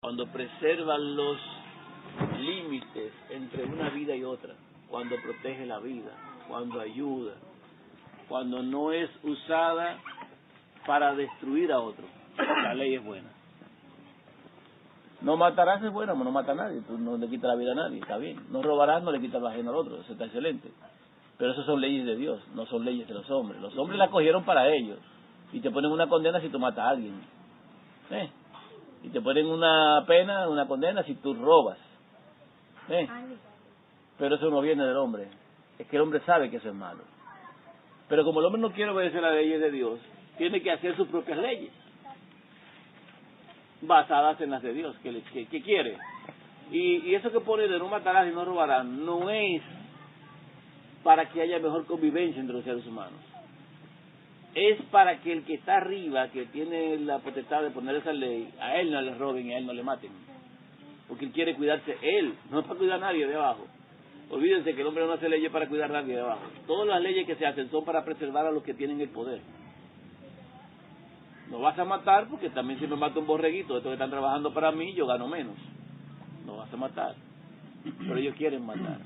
cuando preserva los límites entre una vida y otra, cuando protege la vida, cuando ayuda, cuando no es usada para destruir a otro. La ley es buena. No matarás es buena, no mata a nadie, tú no le quitas la vida a nadie, está bien. No robarás, no le quitas la ajena al otro, eso está excelente. Pero eso son leyes de Dios, no son leyes de los hombres. Los hombres la cogieron para ellos y te ponen una condena si tú matas a alguien. Y te ponen una pena, una condena si tú robas. Pero eso no viene del hombre. Es que el hombre sabe que eso es malo. Pero como el hombre no quiere obedecer las leyes de Dios, tiene que hacer sus propias leyes, basadas en las de Dios, que quiere. Y eso que pone de no matarás y no robarás, no es para que haya mejor convivencia entre los seres humanos. Es para que el que está arriba, que tiene la potestad de poner esa ley, a él no le roben y a él no le maten. Porque él quiere cuidarse él, no es para cuidar a nadie de abajo. Olvídense que el hombre no hace leyes para cuidar a nadie de abajo. Todas las leyes que se hacen son para preservar a los que tienen el poder. No vas a matar porque también si me mata un borreguito, estos que están trabajando para mí, yo gano menos. No vas a matar. Pero ellos quieren matar.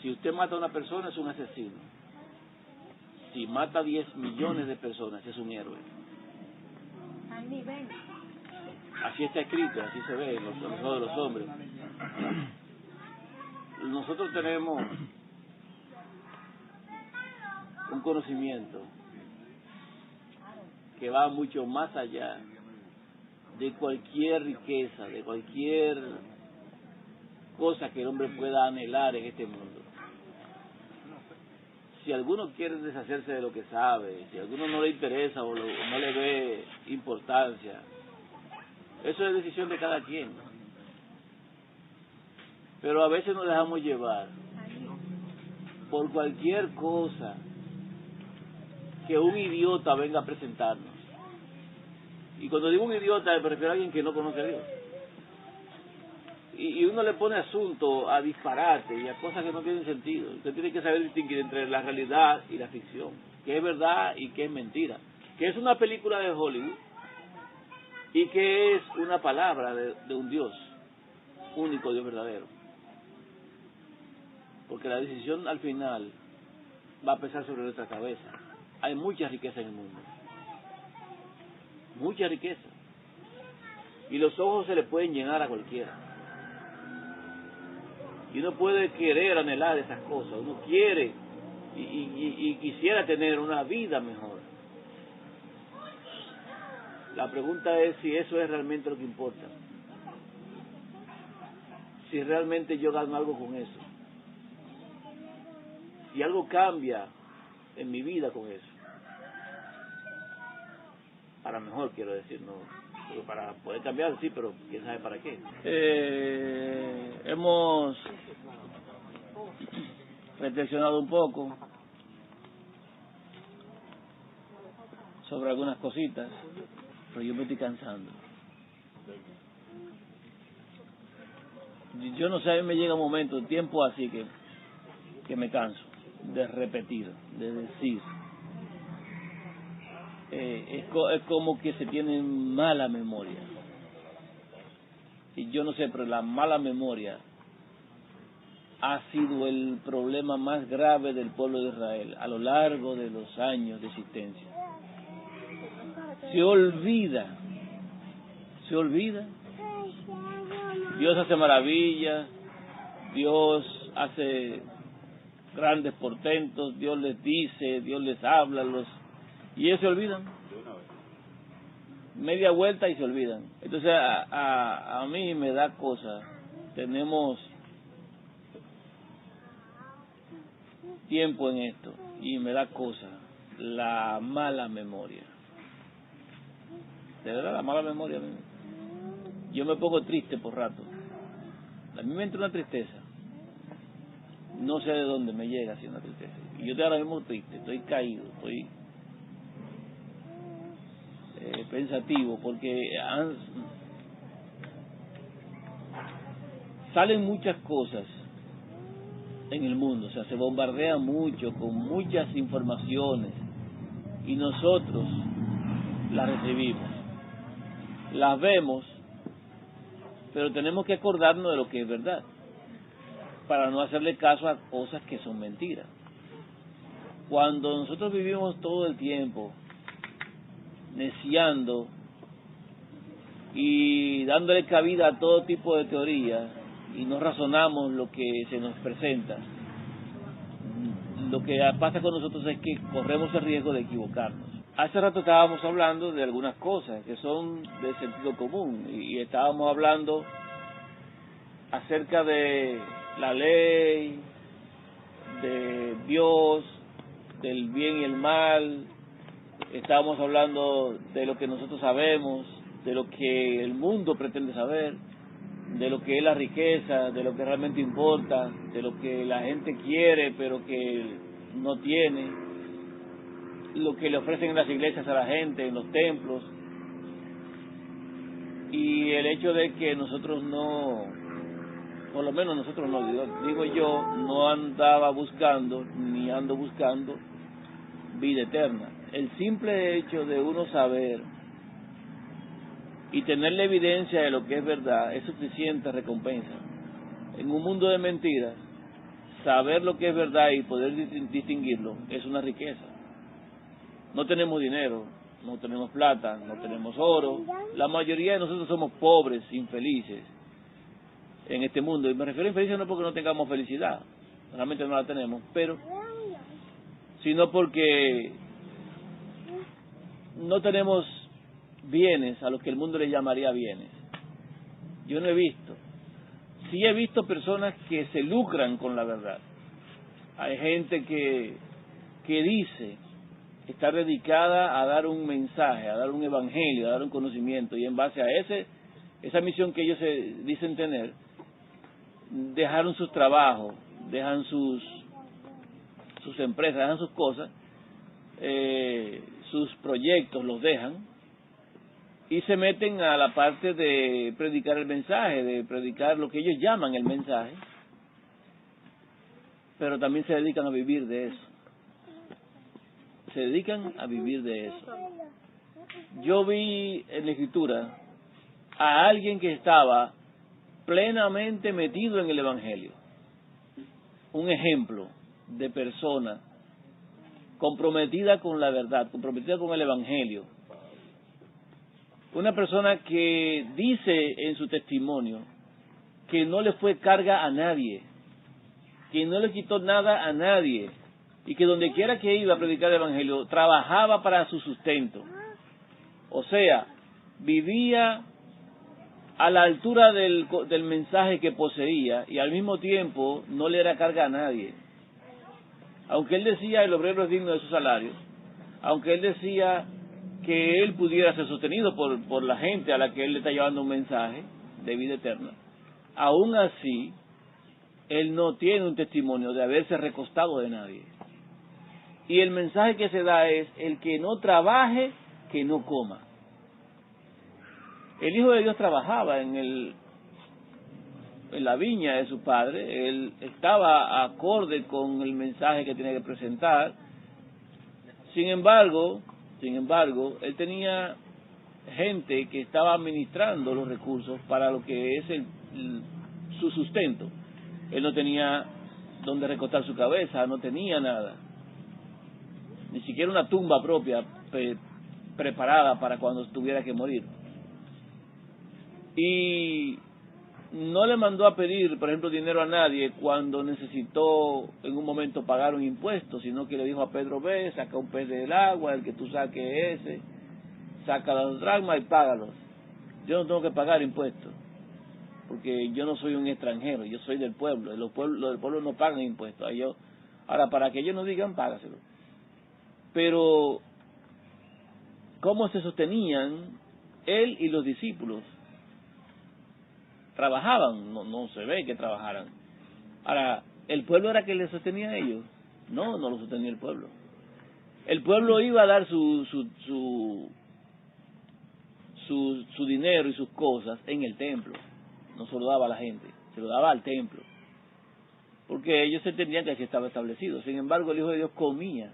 Si usted mata a una persona es un asesino. Si mata a 10 millones de personas es un héroe. Así está escrito, así se ve en los ojos de los hombres. Nosotros tenemos un conocimiento que va mucho más allá de cualquier riqueza, de cualquier cosa que el hombre pueda anhelar en este mundo. Si alguno quiere deshacerse de lo que sabe, si a alguno no le interesa o no le ve importancia, eso es decisión de cada quien. Pero a veces nos dejamos llevar por cualquier cosa que un idiota venga a presentarnos. Y cuando digo un idiota me refiero a alguien que no conoce a Dios. Y uno le pone asunto a disparate y a cosas que no tienen sentido. Usted tiene que saber distinguir entre la realidad y la ficción, qué es verdad y qué es mentira, qué es una película de Hollywood y qué es una palabra de un Dios único, Dios verdadero. Porque la decisión al final va a pesar sobre nuestra cabeza. Hay mucha riqueza en el mundo, mucha riqueza, y los ojos se le pueden llenar a cualquiera. Y uno puede querer anhelar esas cosas, uno quiere y quisiera tener una vida mejor. La pregunta es si eso es realmente lo que importa, si realmente yo gano algo con eso, si algo cambia en mi vida con eso. Para mejor, quiero decir, no, pero para poder cambiar, sí, pero quién sabe para qué. Hemos reflexionado un poco sobre algunas cositas, pero yo me estoy cansando. Yo no sé, a mí me llega un momento, tiempo así que me canso de repetir, de decir. Es como que se tiene mala memoria. Y yo no sé, pero la mala memoria ha sido el problema más grave del pueblo de Israel a lo largo de los años de existencia. Se olvida. Dios hace maravillas, Dios hace grandes portentos, Dios les dice, Dios les habla, y ellos se olvidan. Media vuelta y se olvidan. Entonces a mí me da cosa. Tenemos tiempo en esto y me da cosa la mala memoria. De verdad, la mala memoria. Yo me pongo triste por rato. A mí me entra una tristeza. No sé de dónde me llega así una tristeza. Y yo estoy ahora mismo triste, estoy caído, estoy pensativo, porque salen muchas cosas en el mundo, o sea, se bombardea mucho, con muchas informaciones, y nosotros las recibimos, las vemos pero tenemos que acordarnos de lo que es verdad, para no hacerle caso a cosas que son mentiras. Cuando nosotros vivimos todo el tiempo neciando y dándole cabida a todo tipo de teorías y no razonamos lo que se nos presenta, lo que pasa con nosotros es que corremos el riesgo de equivocarnos. Hace rato estábamos hablando de algunas cosas que son de sentido común y estábamos hablando acerca de la ley, de Dios, del bien y el mal. Estábamos hablando de lo que nosotros sabemos, de lo que el mundo pretende saber, de lo que es la riqueza, de lo que realmente importa, de lo que la gente quiere pero que no tiene, lo que le ofrecen en las iglesias a la gente, en los templos, y el hecho de que nosotros no, por lo menos nosotros no, digo yo, no andaba buscando, ni ando buscando vida eterna. El simple hecho de uno saber y tener la evidencia de lo que es verdad es suficiente recompensa. En un mundo de mentiras, saber lo que es verdad y poder distinguirlo es una riqueza. No tenemos dinero, no tenemos plata, no tenemos oro. La mayoría de nosotros somos pobres, infelices en este mundo. Y me refiero a infelices no porque no tengamos felicidad, realmente no la tenemos, pero sino porque no tenemos bienes a los que el mundo le llamaría bienes. Yo no he visto. Sí he visto personas que se lucran con la verdad. Hay gente que dice estar dedicada a dar un mensaje, a dar un evangelio, a dar un conocimiento, y en base a esa misión que ellos se dicen tener, dejaron sus trabajos, dejan sus empresas, dejan sus cosas, sus proyectos los dejan y se meten a la parte de predicar el mensaje, de predicar lo que ellos llaman el mensaje, pero también se dedican a vivir de eso. Se dedican a vivir de eso. Yo vi en la Escritura a alguien que estaba plenamente metido en el Evangelio. Un ejemplo de persona comprometida con la verdad, comprometida con el Evangelio. Una persona que dice en su testimonio que no le fue carga a nadie, que no le quitó nada a nadie, y que donde quiera que iba a predicar el Evangelio, trabajaba para su sustento. O sea, vivía a la altura del mensaje que poseía, y al mismo tiempo no le era carga a nadie. Aunque él decía el obrero es digno de su salario, aunque él decía que él pudiera ser sostenido por la gente a la que él le está llevando un mensaje de vida eterna, aún así, él no tiene un testimonio de haberse recostado de nadie. Y el mensaje que se da es, el que no trabaje, que no coma. El Hijo de Dios trabajaba en la viña de su padre, él estaba acorde con el mensaje que tenía que presentar. Sin embargo, él tenía gente que estaba administrando los recursos para lo que es su sustento. Él no tenía donde recostar su cabeza, no tenía nada, ni siquiera una tumba propia preparada para cuando tuviera que morir. Y no le mandó a pedir, por ejemplo, dinero a nadie cuando necesitó en un momento pagar un impuesto, sino que le dijo a Pedro: ve, saca un pez del agua, el que tú saques ese, saca los dracmas y págalos. Yo no tengo que pagar impuestos, porque yo no soy un extranjero, yo soy del pueblo. Los del pueblo no pagan impuestos. Ahora, para que ellos no digan, págaselo. Pero, ¿cómo se sostenían él y los discípulos? Trabajaban, no se ve que trabajaran. Ahora, ¿el pueblo era que les sostenía a ellos? No lo sostenía el pueblo. El pueblo iba a dar su dinero y sus cosas en el templo. No se lo daba a la gente, se lo daba al templo, porque ellos entendían que así estaba establecido. Sin embargo, el Hijo de Dios comía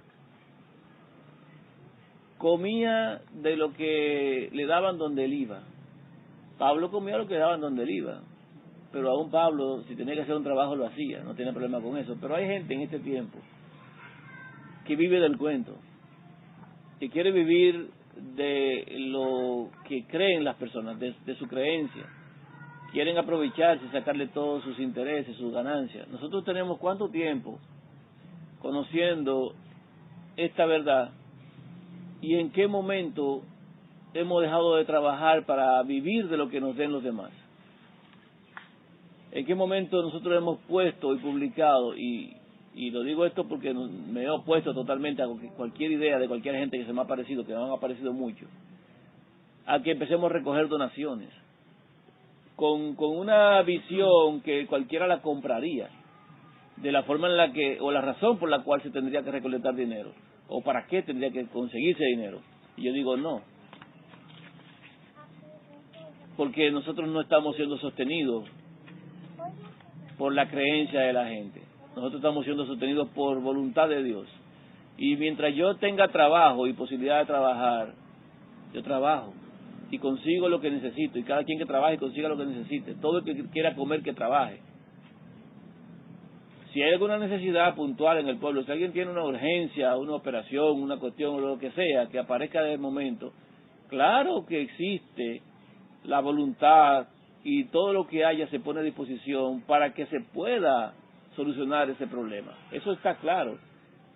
de lo que le daban donde él iba. Pablo comía lo que daban donde él iba, pero aún Pablo, si tenía que hacer un trabajo, lo hacía, no tenía problema con eso. Pero hay gente en este tiempo que vive del cuento, que quiere vivir de lo que creen las personas, de su creencia. Quieren aprovecharse y sacarle todos sus intereses, sus ganancias. Nosotros tenemos ¿cuánto tiempo conociendo esta verdad? ¿Y en qué momento hemos dejado de trabajar para vivir de lo que nos den los demás? ¿En qué momento nosotros hemos puesto y publicado, y lo digo esto porque me he opuesto totalmente a cualquier idea de cualquier gente que se me ha parecido, que me han aparecido mucho, a que empecemos a recoger donaciones, con una visión que cualquiera la compraría, de la forma en la que, o la razón por la cual se tendría que recolectar dinero, o para qué tendría que conseguirse dinero. Y yo digo no, porque nosotros no estamos siendo sostenidos por la creencia de la gente, nosotros estamos siendo sostenidos por voluntad de Dios. Y mientras yo tenga trabajo y posibilidad de trabajar, yo trabajo y consigo lo que necesito, y cada quien que trabaje consiga lo que necesite, todo el que quiera comer que trabaje. Si hay alguna necesidad puntual en el pueblo, si alguien tiene una urgencia, una operación, una cuestión o lo que sea, que aparezca de momento, claro que existe la voluntad y todo lo que haya se pone a disposición para que se pueda solucionar ese problema. Eso está claro,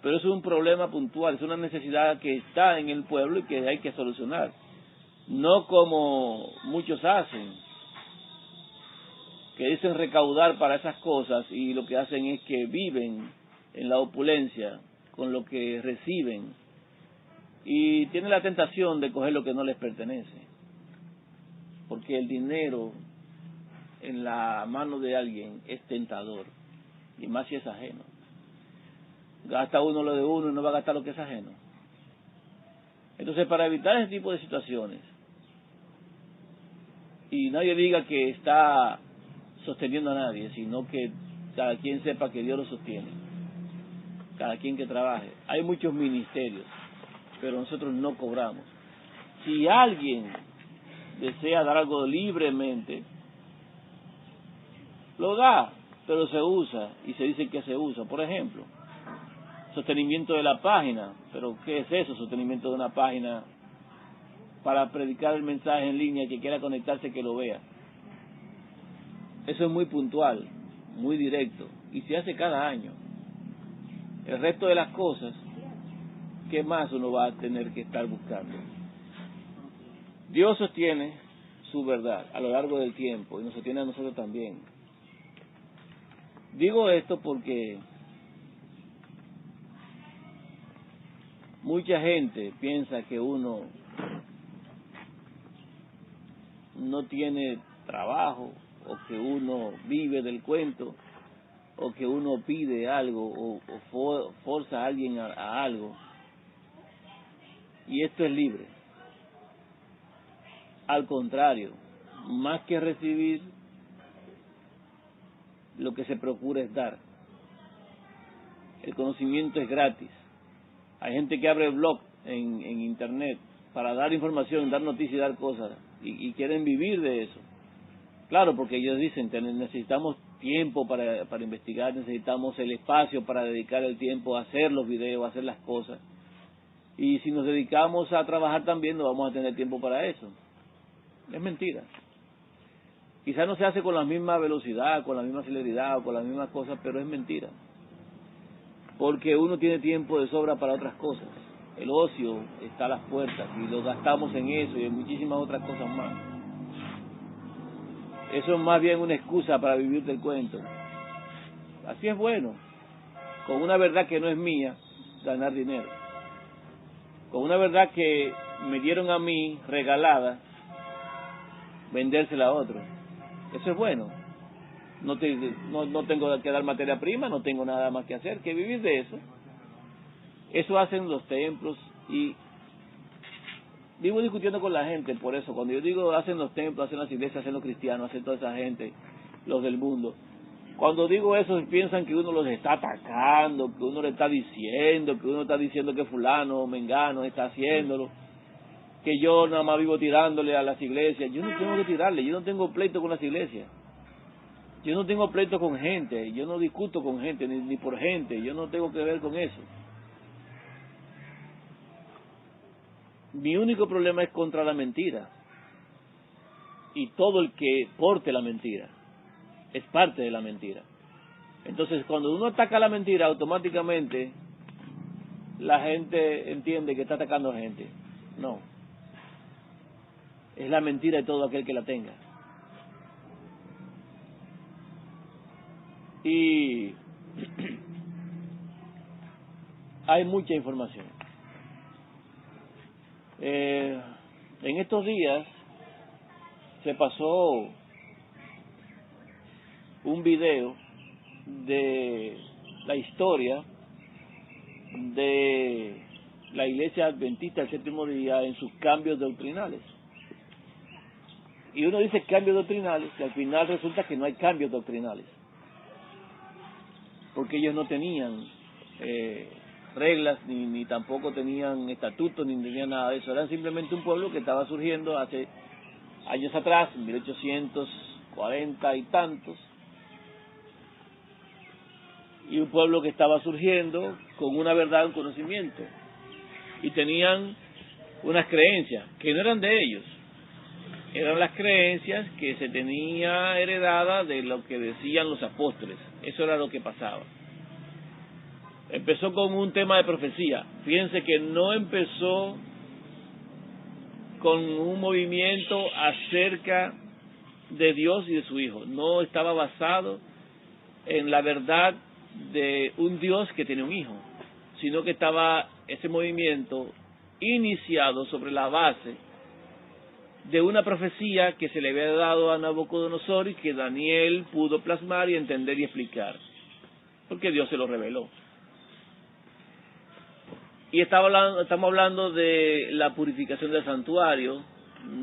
pero eso es un problema puntual, es una necesidad que está en el pueblo y que hay que solucionar. No como muchos hacen, que dicen recaudar para esas cosas y lo que hacen es que viven en la opulencia con lo que reciben y tienen la tentación de coger lo que no les pertenece, porque el dinero en la mano de alguien es tentador, y más si es ajeno. Gasta uno lo de uno y no va a gastar lo que es ajeno. Entonces, para evitar ese tipo de situaciones, y nadie diga que está sosteniendo a nadie, sino que cada quien sepa que Dios lo sostiene, cada quien que trabaje. Hay muchos ministerios, pero nosotros no cobramos. Si alguien desea dar algo libremente, lo da, pero se usa, y se dice que se usa. Por ejemplo, sostenimiento de la página. Pero ¿qué es eso, sostenimiento de una página? Para predicar el mensaje en línea, que quiera conectarse, que lo vea. Eso es muy puntual, muy directo, y se hace cada año. El resto de las cosas, ¿qué más uno va a tener que estar buscando? Dios sostiene su verdad a lo largo del tiempo, y nos sostiene a nosotros también. Digo esto porque mucha gente piensa que uno no tiene trabajo, o que uno vive del cuento, o que uno pide algo, o forza a alguien a algo. Y esto es libre. Al contrario, más que recibir, lo que se procura es dar. El conocimiento es gratis. Hay gente que abre blog en internet para dar información, dar noticias y dar cosas, y quieren vivir de eso. Claro, porque ellos dicen que necesitamos tiempo para investigar, necesitamos el espacio para dedicar el tiempo a hacer los videos, a hacer las cosas. Y si nos dedicamos a trabajar también, no vamos a tener tiempo para eso. Es mentira. Quizás no se hace con la misma velocidad, con la misma celeridad o con las mismas cosas, pero es mentira. Porque uno tiene tiempo de sobra para otras cosas. El ocio está a las puertas y lo gastamos en eso y en muchísimas otras cosas más. Eso es más bien una excusa para vivir del cuento. Así es bueno, con una verdad que no es mía, ganar dinero. Con una verdad que me dieron a mí regalada, vendérsela a otro. Eso es bueno. No tengo que dar materia prima, no tengo nada más que hacer que vivir de eso. Eso hacen los templos, y vivo discutiendo con la gente por eso. Cuando yo digo hacen los templos, hacen las iglesias, hacen los cristianos, hacen toda esa gente, los del mundo. Cuando digo eso, piensan que uno los está atacando, que uno le está diciendo, que fulano o mengano está haciéndolo. que yo nada más vivo tirándole a las iglesias. Yo no tengo que tirarle, yo no tengo pleito con las iglesias. Yo no tengo pleito con gente, yo no discuto con gente, ni por gente, yo no tengo que ver con eso. Mi único problema es contra la mentira. Y todo el que porte la mentira es parte de la mentira. Entonces, cuando uno ataca la mentira, automáticamente la gente entiende que está atacando a gente. No. Es la mentira de todo aquel que la tenga. Y hay mucha información. En estos días se pasó un video de la historia de la Iglesia Adventista del Séptimo Día en sus cambios doctrinales. Y uno dice cambios doctrinales, y al final resulta que no hay cambios doctrinales, porque ellos no tenían reglas, ni tampoco tenían estatutos, ni tenían nada de eso. Eran simplemente un pueblo que estaba surgiendo hace años atrás, en 1840 y tantos, y un pueblo que estaba surgiendo con una verdad, un conocimiento, y tenían unas creencias que no eran de ellos, eran las creencias que se tenía heredada de lo que decían los apóstoles. Eso era lo que pasaba. Empezó con un tema de profecía. Fíjense que no empezó con un movimiento acerca de Dios y de su Hijo. No estaba basado en la verdad de un Dios que tiene un hijo, sino que estaba ese movimiento iniciado sobre la base de una profecía que se le había dado a Nabucodonosor y que Daniel pudo plasmar y entender y explicar, porque Dios se lo reveló. Y estamos hablando de la purificación del santuario,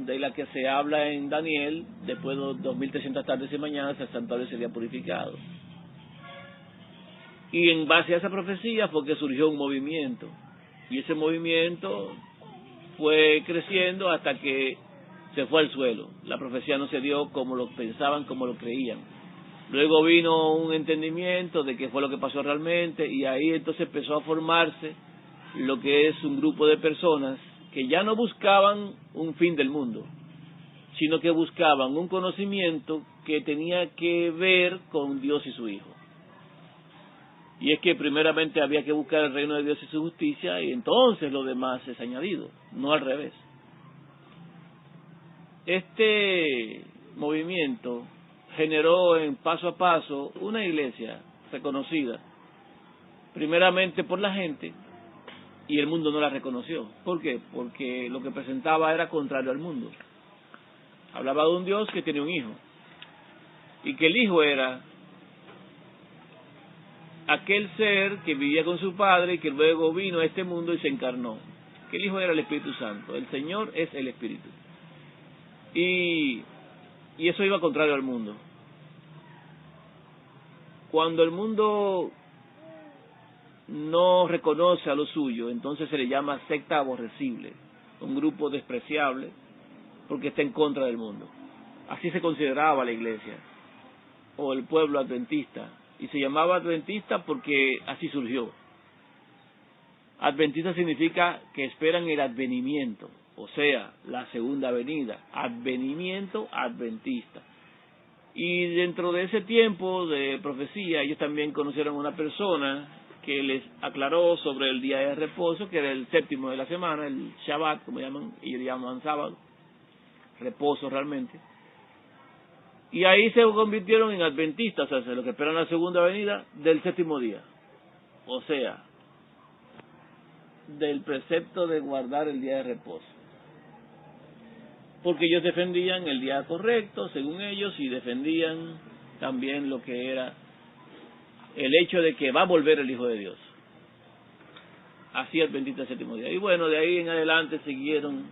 de la que se habla en Daniel. Después de 2300 tardes y mañanas el santuario sería purificado. Y en base a esa profecía fue que surgió un movimiento. Y ese movimiento fue creciendo hasta que se fue al suelo. La profecía no se dio como lo pensaban, como lo creían. Luego vino un entendimiento de qué fue lo que pasó realmente, y ahí entonces empezó a formarse lo que es un grupo de personas que ya no buscaban un fin del mundo, sino que buscaban un conocimiento que tenía que ver con Dios y su Hijo. Y es que primeramente había que buscar el reino de Dios y su justicia, y entonces lo demás es añadido, no al revés. Este movimiento generó en paso a paso una iglesia reconocida, primeramente por la gente, y el mundo no la reconoció. ¿Por qué? Porque lo que presentaba era contrario al mundo. Hablaba de un Dios que tenía un hijo, y que el hijo era aquel ser que vivía con su padre y que luego vino a este mundo y se encarnó. Que el hijo era el Espíritu Santo. El Señor es el Espíritu. Y eso iba contrario al mundo. Cuando el mundo no reconoce a lo suyo, entonces se le llama secta aborrecible, un grupo despreciable, porque está en contra del mundo. Así se consideraba la iglesia, o el pueblo adventista, y se llamaba adventista porque así surgió. Adventista significa que esperan el advenimiento, o sea, la segunda venida. Advenimiento adventista. Y dentro de ese tiempo de profecía, ellos también conocieron a una persona que les aclaró sobre el día de reposo, que era el séptimo de la semana, el Shabbat, como llaman, ellos llaman sábado, reposo realmente. Y ahí se convirtieron en adventistas, o sea, lo que esperan la segunda venida del séptimo día. O sea, del precepto de guardar el día de reposo. Porque ellos defendían el día correcto, según ellos, y defendían también lo que era el hecho de que va a volver el Hijo de Dios. Así adventista el séptimo día. Y bueno, de ahí en adelante siguieron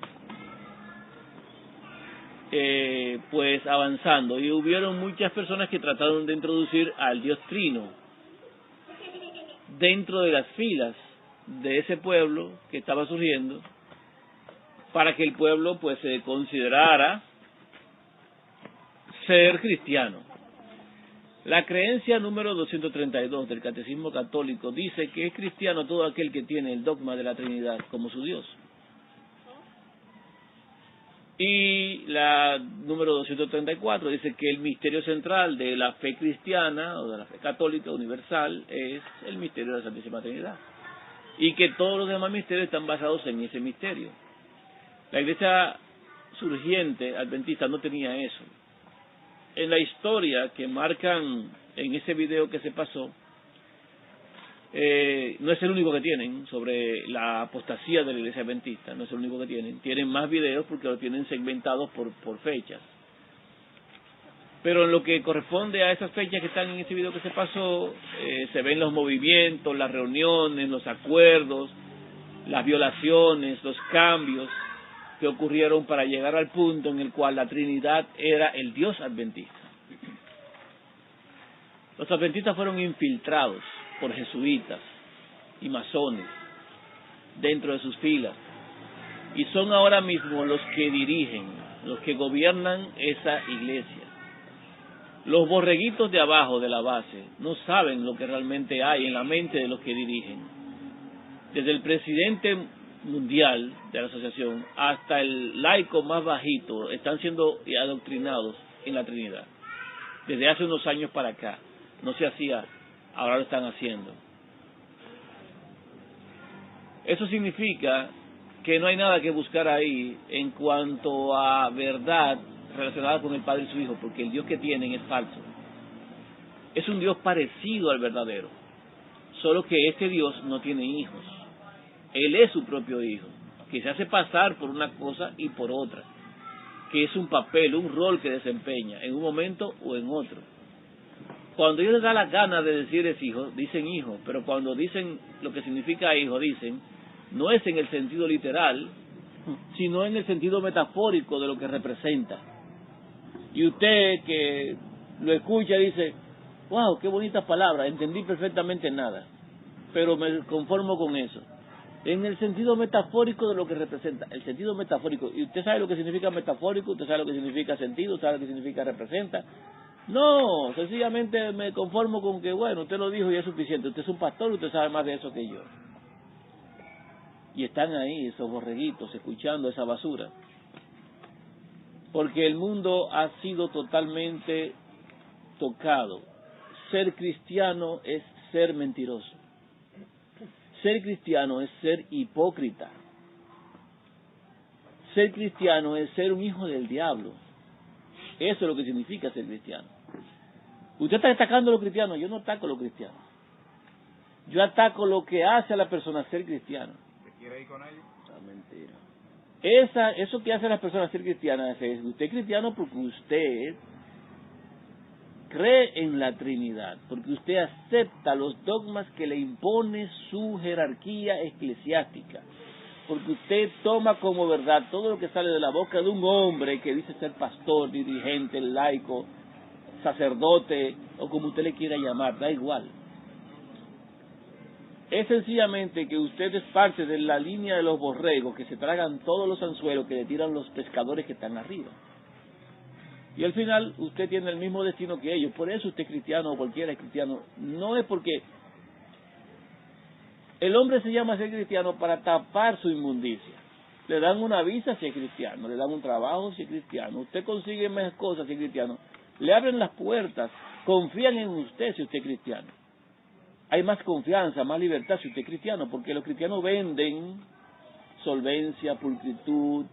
pues avanzando, y hubieron muchas personas que trataron de introducir al Dios Trino dentro de las filas de ese pueblo que estaba surgiendo, para que el pueblo pues se considerara ser cristiano. La creencia número 232 del Catecismo Católico dice que es cristiano todo aquel que tiene el dogma de la Trinidad como su Dios. Y la número 234 dice que el misterio central de la fe cristiana o de la fe católica universal es el misterio de la Santísima Trinidad. Y que todos los demás misterios están basados en ese misterio. La iglesia surgiente adventista no tenía eso. En la historia que marcan en ese video que se pasó, no es el único que tienen sobre la apostasía de la iglesia adventista, no es el único que tienen más videos porque lo tienen segmentados por fechas. Pero en lo que corresponde a esas fechas que están en ese video que se pasó, se ven los movimientos, las reuniones, los acuerdos, las violaciones, los cambios que ocurrieron para llegar al punto en el cual la Trinidad era el Dios adventista. Los adventistas fueron infiltrados por jesuitas y masones dentro de sus filas y son ahora mismo los que dirigen, los que gobiernan esa iglesia. Los borreguitos de abajo de la base no saben lo que realmente hay en la mente de los que dirigen. Desde el presidente mundial de la asociación hasta el laico más bajito están siendo adoctrinados en la Trinidad. Desde hace unos años para acá no se hacía, ahora lo están haciendo. Eso significa que no hay nada que buscar ahí en cuanto a verdad relacionada con el Padre y su Hijo, porque el Dios que tienen es falso. Es un Dios parecido al verdadero, solo que este Dios no tiene hijos. Él es su propio hijo, que se hace pasar por una cosa y por otra, que es un papel, un rol que desempeña en un momento o en otro. Cuando ellos les da la gana de decir es hijo, dicen hijo, pero cuando dicen lo que significa hijo, dicen, no es en el sentido literal, sino en el sentido metafórico de lo que representa. Y usted que lo escucha dice, wow, qué bonita palabra, entendí perfectamente nada, pero me conformo con eso. En el sentido metafórico de lo que representa, el sentido metafórico, y usted sabe lo que significa metafórico, usted sabe lo que significa sentido, sabe lo que significa representa. No, sencillamente me conformo con que, bueno, usted lo dijo y es suficiente, usted es un pastor, usted sabe más de eso que yo. Y están ahí esos borreguitos escuchando esa basura. Porque el mundo ha sido totalmente tocado. Ser cristiano es ser mentiroso. Ser cristiano es ser hipócrita. Ser cristiano es ser un hijo del diablo. Eso es lo que significa ser cristiano. Usted está atacando a los cristianos, yo no ataco a los cristianos. Yo ataco lo que hace a la persona ser cristiano. ¿Te quiere ir con ellos? No, mentira. Eso que hace a las personas ser cristianas es usted es cristiano porque usted cree en la Trinidad, porque usted acepta los dogmas que le impone su jerarquía eclesiástica, porque usted toma como verdad todo lo que sale de la boca de un hombre que dice ser pastor, dirigente, laico, sacerdote, o como usted le quiera llamar, da igual. Es sencillamente que usted es parte de la línea de los borregos que se tragan todos los anzuelos que le tiran los pescadores que están arriba. Y al final usted tiene el mismo destino que ellos. Por eso usted es cristiano o cualquiera es cristiano. No es porque el hombre se llama ser cristiano para tapar su inmundicia. Le dan una visa si es cristiano, le dan un trabajo si es cristiano. Usted consigue más cosas si es cristiano. Le abren las puertas, confían en usted si usted es cristiano. Hay más confianza, más libertad si usted es cristiano, porque los cristianos venden solvencia, pulcritud,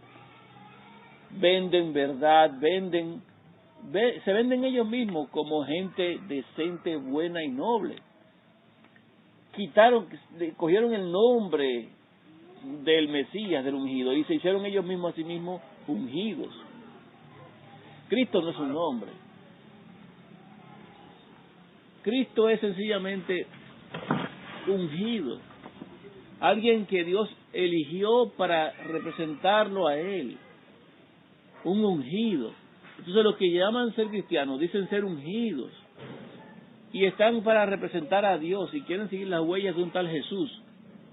venden verdad, se venden ellos mismos como gente decente, buena y noble. Cogieron el nombre del Mesías, del ungido, y se hicieron ellos mismos a sí mismos ungidos. Cristo no es un nombre. Cristo es sencillamente ungido, alguien que Dios eligió para representarlo a Él, un ungido. Entonces los que llaman ser cristianos dicen ser ungidos y están para representar a Dios y quieren seguir las huellas de un tal Jesús,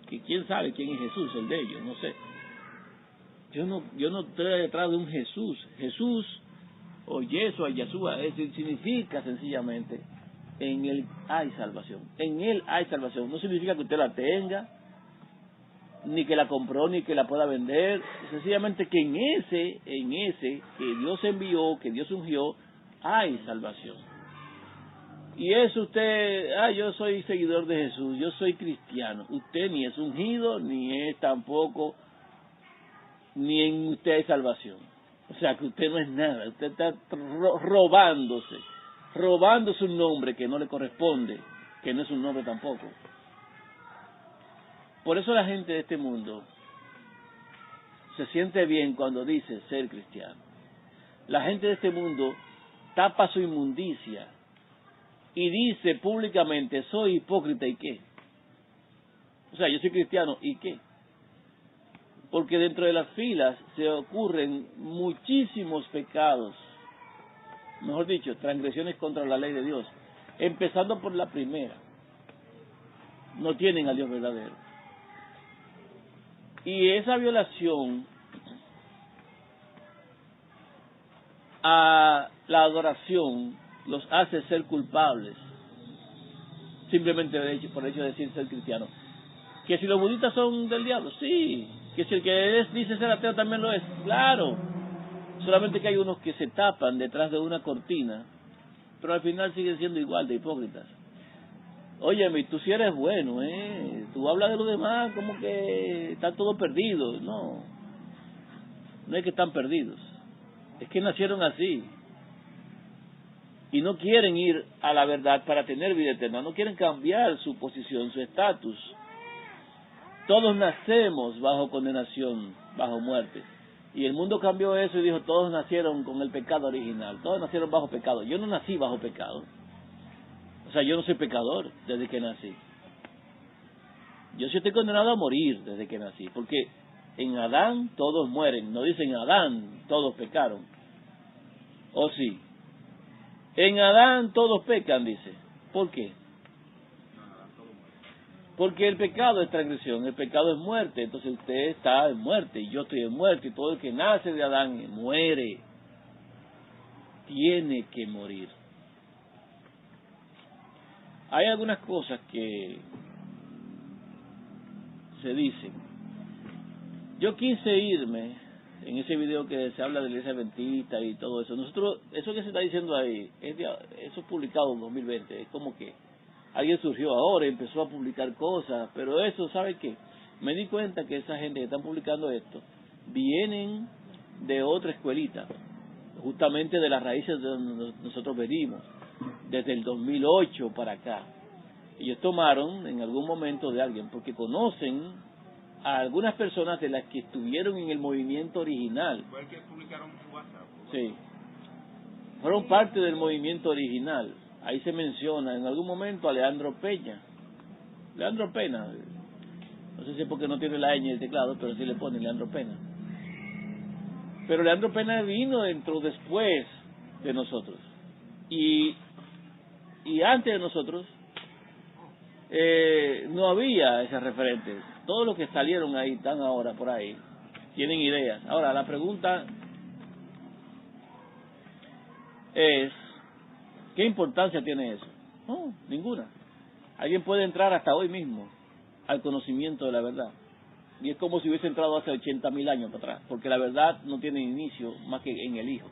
que quién sabe quién es Jesús, el de ellos, no sé. Yo no estoy detrás de un Jesús. Jesús o Yeshua, Yeshua, significa sencillamente en Él hay salvación. En Él hay salvación. No significa que usted la tenga, ni que la compró, ni que la pueda vender. Sencillamente que en ese que Dios envió, que Dios ungió, hay salvación. Y eso usted, yo soy seguidor de Jesús, yo soy cristiano. Usted ni es ungido, ni es tampoco, ni en usted hay salvación. O sea que usted no es nada, usted está robándose un nombre que no le corresponde, que no es un nombre tampoco. Por eso la gente de este mundo se siente bien cuando dice ser cristiano. La gente de este mundo tapa su inmundicia y dice públicamente, soy hipócrita, ¿y qué? O sea, yo soy cristiano, ¿y qué? Porque dentro de las filas se ocurren muchísimos pecados, mejor dicho, transgresiones contra la ley de Dios, empezando por la primera. No tienen al Dios verdadero. Y esa violación a la adoración los hace ser culpables, simplemente por el hecho de decir ser cristiano. Que si los budistas son del diablo, sí. Que si el que dice ser ateo también lo es, claro. Solamente que hay unos que se tapan detrás de una cortina, pero al final siguen siendo igual de hipócritas. Óyeme, tú sí eres bueno, tú hablas de los demás como que están todos perdidos. No es que están perdidos, es que nacieron así y no quieren ir a la verdad para tener vida eterna, no quieren cambiar su posición, su estatus. Todos nacemos bajo condenación, bajo muerte. Y el mundo cambió eso y dijo, todos nacieron con el pecado original, todos nacieron bajo pecado. Yo no nací bajo pecado. O sea, yo no soy pecador desde que nací. Yo sí estoy condenado a morir desde que nací, porque en Adán todos mueren, no dicen Adán todos pecaron. ¿O sí? En Adán todos pecan, dice. ¿Por qué? Porque el pecado es transgresión, el pecado es muerte, entonces usted está en muerte y yo estoy en muerte y todo el que nace de Adán muere, tiene que morir. Hay algunas cosas que se dicen. Yo quise irme en ese video que se habla de la iglesia adventista y todo eso. Nosotros, eso que se está diciendo ahí, eso es publicado en 2020, es como que alguien surgió ahora y empezó a publicar cosas, pero eso, ¿sabe qué? Me di cuenta que esa gente que están publicando esto vienen de otra escuelita, justamente de las raíces de donde nosotros venimos, desde el 2008 para acá. Ellos tomaron en algún momento de alguien, porque conocen a algunas personas de las que estuvieron en el movimiento original. ¿Fue el que publicaron en WhatsApp? Sí, fueron parte del movimiento original. Ahí se menciona en algún momento a Leandro Pena, no sé si es porque no tiene la ñ en el teclado, pero sí le pone Leandro Pena. Pero Leandro Pena vino después de nosotros. Y antes de nosotros no había esos referentes. Todos los que salieron ahí, están ahora por ahí, tienen ideas. Ahora, la pregunta es, ¿qué importancia tiene eso? No, ninguna. Alguien puede entrar hasta hoy mismo al conocimiento de la verdad. Y es como si hubiese entrado hace 80.000 años para atrás, porque la verdad no tiene inicio más que en el Hijo.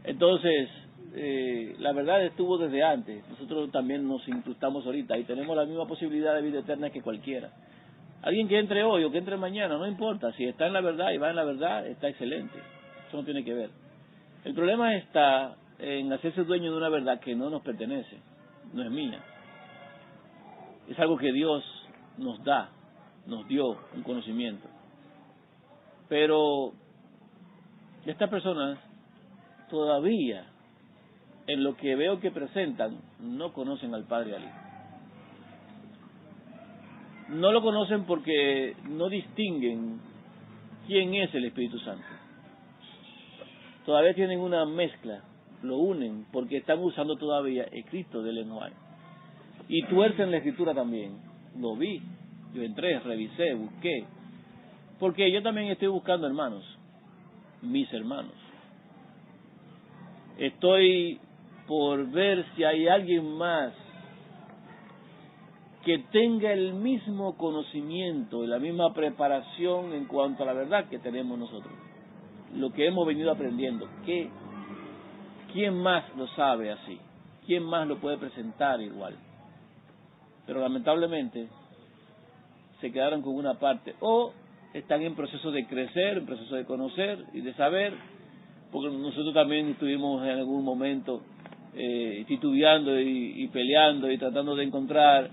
Entonces, la verdad estuvo desde antes. Nosotros también nos incrustamos ahorita y tenemos la misma posibilidad de vida eterna que cualquiera. Alguien que entre hoy o que entre mañana, no importa. Si está en la verdad y va en la verdad, está excelente. Eso no tiene que ver. El problema está en hacerse dueño de una verdad que no nos pertenece, no es mía. Es algo que Dios nos da, nos dio un conocimiento. Pero estas personas todavía, en lo que veo que presentan, no conocen al Padre y al Hijo. No lo conocen porque no distinguen quién es el Espíritu Santo. Todavía tienen una mezcla, lo unen porque están usando todavía el Cristo del lenguaje. Y tuercen la Escritura también. Lo vi, yo entré, revisé, busqué. Porque yo también estoy buscando hermanos, mis hermanos. Estoy por ver si hay alguien más que tenga el mismo conocimiento y la misma preparación en cuanto a la verdad que tenemos nosotros. Lo que hemos venido aprendiendo. ¿Quién más lo sabe así? ¿Quién más lo puede presentar igual? Pero lamentablemente se quedaron con una parte, o están en proceso de crecer, en proceso de conocer y de saber, porque nosotros también estuvimos en algún momento titubeando y peleando y tratando de encontrar,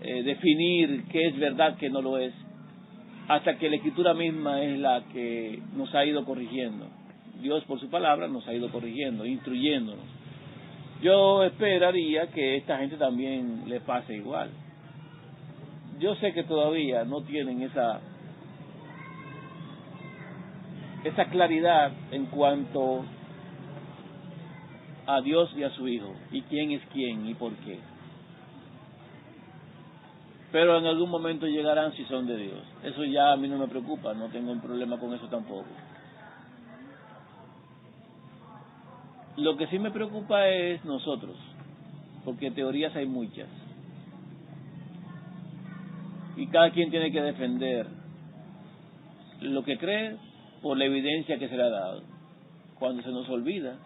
definir qué es verdad, qué no lo es, hasta que la Escritura misma es la que nos ha ido corrigiendo. Dios por su palabra nos ha ido corrigiendo, instruyéndonos. Yo esperaría que esta gente también le pase igual. Yo sé que todavía no tienen esa claridad en cuanto a Dios y a su Hijo, y quién es quién y por qué. Pero en algún momento llegarán si son de Dios. Eso ya a mí no me preocupa, no tengo un problema con eso tampoco. Lo que sí me preocupa es nosotros, porque teorías hay muchas. Y cada quien tiene que defender lo que cree por la evidencia que se le ha dado. Cuando se nos olvida,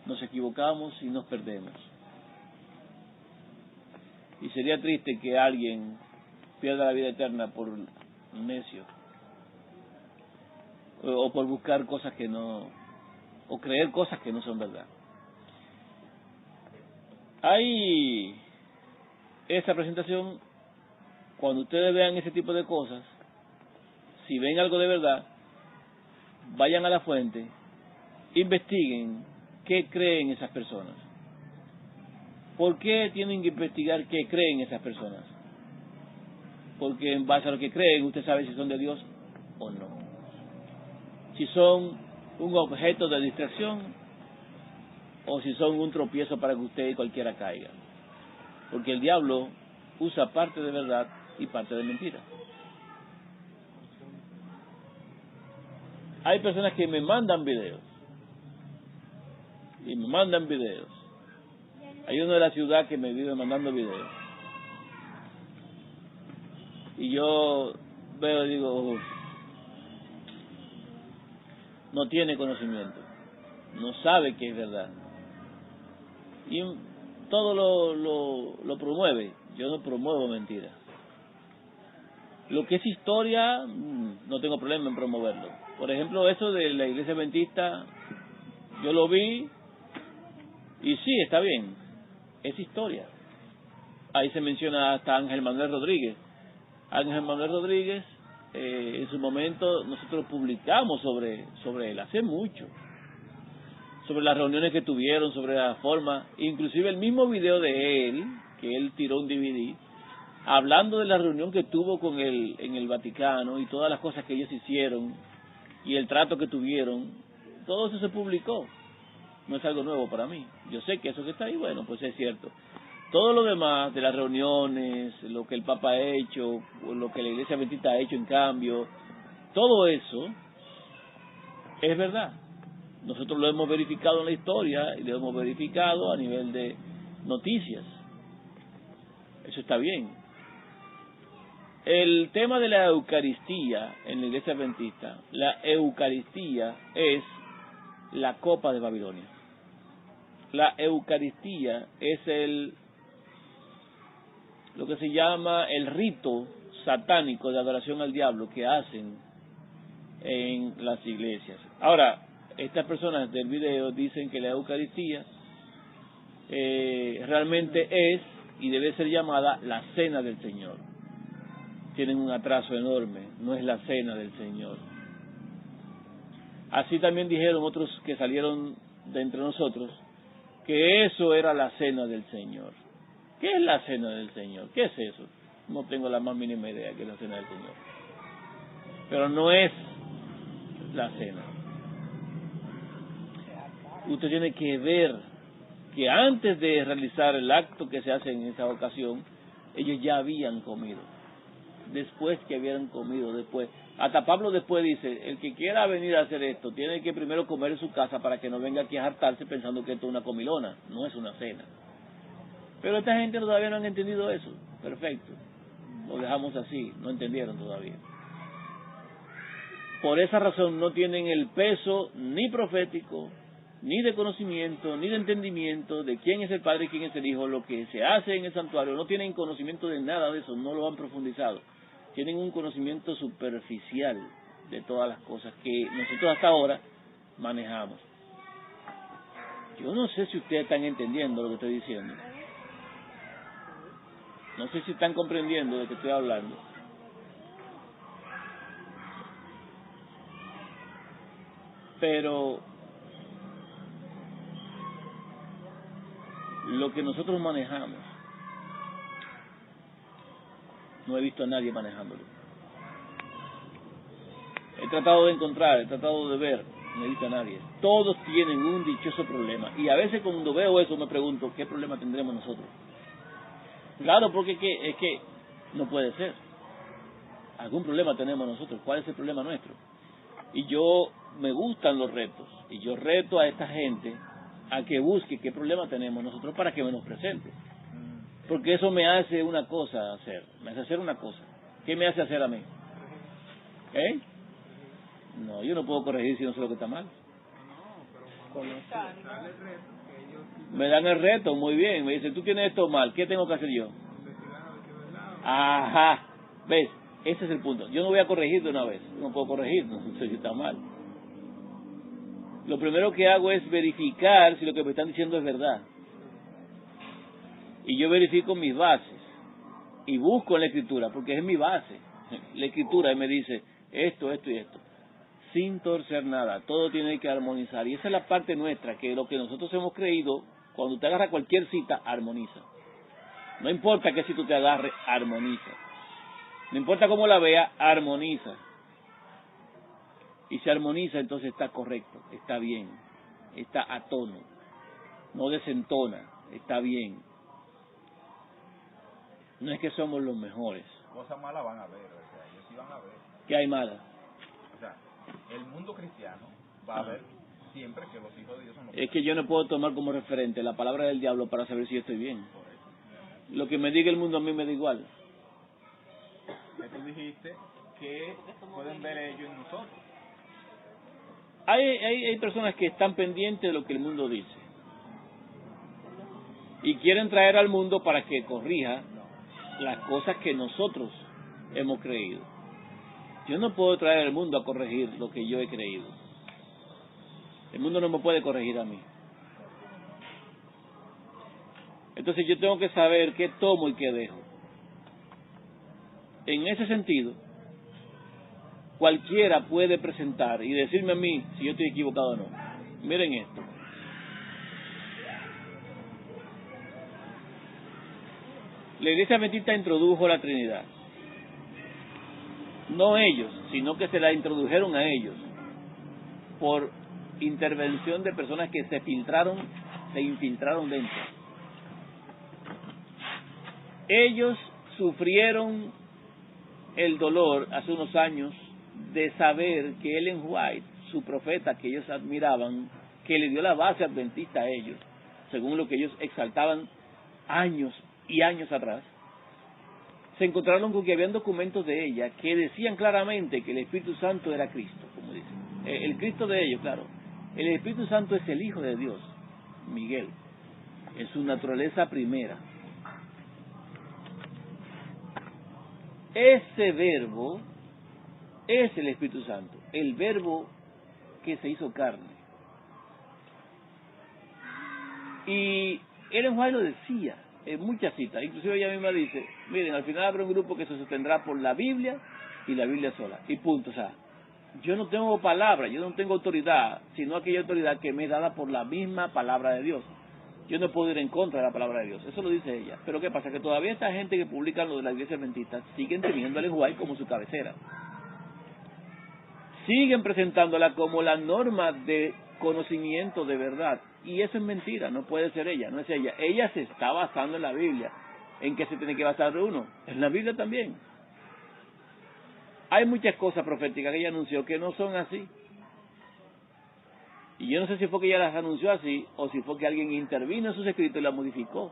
nos equivocamos y nos perdemos. Y sería triste que alguien pierda la vida eterna por necio, o por buscar cosas que no, o creer cosas que no son verdad. Hay esta presentación, cuando ustedes vean ese tipo de cosas, si ven algo de verdad, vayan a la fuente, investiguen qué creen esas personas. ¿Por qué tienen que investigar qué creen esas personas? Porque en base a lo que creen, usted sabe si son de Dios o no. Si son un objeto de distracción o si son un tropiezo para que usted y cualquiera caiga. Porque el diablo usa parte de verdad y parte de mentira. Hay personas que me mandan videos. Y me mandan videos. Hay uno de la ciudad que me vive mandando videos. Y yo veo y digo, uf, no tiene conocimiento. No sabe que es verdad. Y todo lo promueve. Yo no promuevo mentiras. Lo que es historia, no tengo problema en promoverlo. Por ejemplo, eso de la iglesia adventista, yo lo vi y sí, está bien. Es historia. Ahí se menciona hasta Ángel Manuel Rodríguez. Ángel Manuel Rodríguez, en su momento nosotros publicamos sobre él hace mucho, sobre las reuniones que tuvieron, sobre la forma, inclusive el mismo video de él, que él tiró un DVD, hablando de la reunión que tuvo con él en el Vaticano y todas las cosas que ellos hicieron y el trato que tuvieron. Todo eso se publicó. No es algo nuevo para mí. Yo sé que eso que está ahí, bueno, pues es cierto. Todo lo demás de las reuniones, lo que el Papa ha hecho, lo que la Iglesia Adventista ha hecho en cambio, todo eso es verdad. Nosotros lo hemos verificado en la historia y lo hemos verificado a nivel de noticias. Eso está bien. El tema de la Eucaristía en la Iglesia Adventista, la Eucaristía es la copa de Babilonia. La Eucaristía es lo que se llama el rito satánico de adoración al diablo que hacen en las iglesias. Ahora, estas personas del video dicen que la Eucaristía realmente es y debe ser llamada la Cena del Señor. Tienen un atraso enorme, no es la Cena del Señor. Así también dijeron otros que salieron de entre nosotros, que eso era la Cena del Señor. ¿Qué es la Cena del Señor? ¿Qué es eso? No tengo la más mínima idea que es la Cena del Señor. Pero no es la Cena. Usted tiene que ver que antes de realizar el acto que se hace en esa ocasión, ellos ya habían comido. después que hubieran comido, después. Hasta Pablo después dice, el que quiera venir a hacer esto, tiene que primero comer en su casa para que no venga aquí a hartarse pensando que esto es una comilona, no es una cena. Pero esta gente todavía no han entendido eso. Perfecto. Lo dejamos así, no entendieron todavía. Por esa razón no tienen el peso ni profético, ni de conocimiento, ni de entendimiento de quién es el Padre y quién es el Hijo, lo que se hace en el santuario. No tienen conocimiento de nada de eso, no lo han profundizado. Tienen un conocimiento superficial de todas las cosas que nosotros hasta ahora manejamos. Yo no sé si ustedes están entendiendo lo que estoy diciendo. No sé si están comprendiendo de qué estoy hablando. Pero lo que nosotros manejamos, no he visto a nadie manejándolo. He tratado de encontrar, he tratado de ver, no he visto a nadie. Todos tienen un dichoso problema. Y a veces cuando veo eso me pregunto, ¿qué problema tendremos nosotros? Claro, porque es que no puede ser. Algún problema tenemos nosotros. ¿Cuál es el problema nuestro? Y yo me gustan los retos. Y yo reto a esta gente a que busque qué problema tenemos nosotros para que me nos presente. Porque eso me hace una cosa hacer. Me hace hacer una cosa. ¿Qué me hace hacer a mí? ¿Eh? No, yo no puedo corregir si no sé lo que está mal. Me dan el reto, muy bien. Me dicen, tú tienes esto mal, ¿qué tengo que hacer yo? Ajá, ¿ves? Ese es el punto. Yo no voy a corregir de una vez. No puedo corregir, no sé si está mal. Lo primero que hago es verificar si lo que me están diciendo es verdad. Y yo verifico mis bases. Y busco en la Escritura, porque es mi base. La Escritura me dice esto, esto y esto. Sin torcer nada. Todo tiene que armonizar. Y esa es la parte nuestra, que lo que nosotros hemos creído, cuando te agarra cualquier cita, armoniza. No importa qué sitio te agarre, armoniza. No importa cómo la vea, armoniza. Y si armoniza, entonces está correcto, está bien, está a tono, no desentona, está bien. No es que somos los mejores. Cosas malas van a ver, o sea, ellos sí van a ver. ¿Qué hay malas? O sea, el mundo cristiano va a ver siempre que los hijos de Dios son los Es que yo no puedo tomar como referente la palabra del diablo para saber si yo estoy bien. Lo que me diga el mundo a mí me da igual. Que tú dijiste que pueden ver ellos en nosotros. Hay personas que están pendientes de lo que el mundo dice y quieren traer al mundo para que corrija las cosas que nosotros hemos creído. Yo no puedo traer al mundo a corregir lo que yo he creído. El mundo no me puede corregir a mí. Entonces yo tengo que saber qué tomo y qué dejo. En ese sentido, cualquiera puede presentar y decirme a mí si yo estoy equivocado o no. Miren esto. La Iglesia Adventista introdujo la Trinidad. No ellos, sino que se la introdujeron a ellos por intervención de personas que se infiltraron dentro. Ellos sufrieron el dolor hace unos años de saber que Ellen White, su profeta que ellos admiraban, que le dio la base adventista a ellos, según lo que ellos exaltaban años y años atrás, se encontraron con que habían documentos de ella que decían claramente que el Espíritu Santo era Cristo, como dicen. El Cristo de ellos, claro. El Espíritu Santo es el Hijo de Dios, Miguel, en su naturaleza primera. Ese verbo es el Espíritu Santo, el verbo que se hizo carne. Y Ellen White lo decía en muchas citas, inclusive ella misma dice, miren, al final habrá un grupo que se sostendrá por la Biblia y la Biblia sola, y punto. O sea, yo no tengo palabra, yo no tengo autoridad, sino aquella autoridad que me es dada por la misma palabra de Dios. Yo no puedo ir en contra de la palabra de Dios, eso lo dice ella. Pero ¿qué pasa? Que todavía esta gente que publica lo de la Iglesia Adventista siguen teniendo a Ellen White como su cabecera. Siguen presentándola como la norma de conocimiento de verdad. Y eso es mentira, no puede ser ella, no es ella. Ella se está basando en la Biblia. ¿En qué se tiene que basar uno? En la Biblia también. hay muchas cosas proféticas que ella anunció que no son así. Y yo no sé si fue que ella las anunció así o si fue que alguien intervino en sus escritos y las modificó.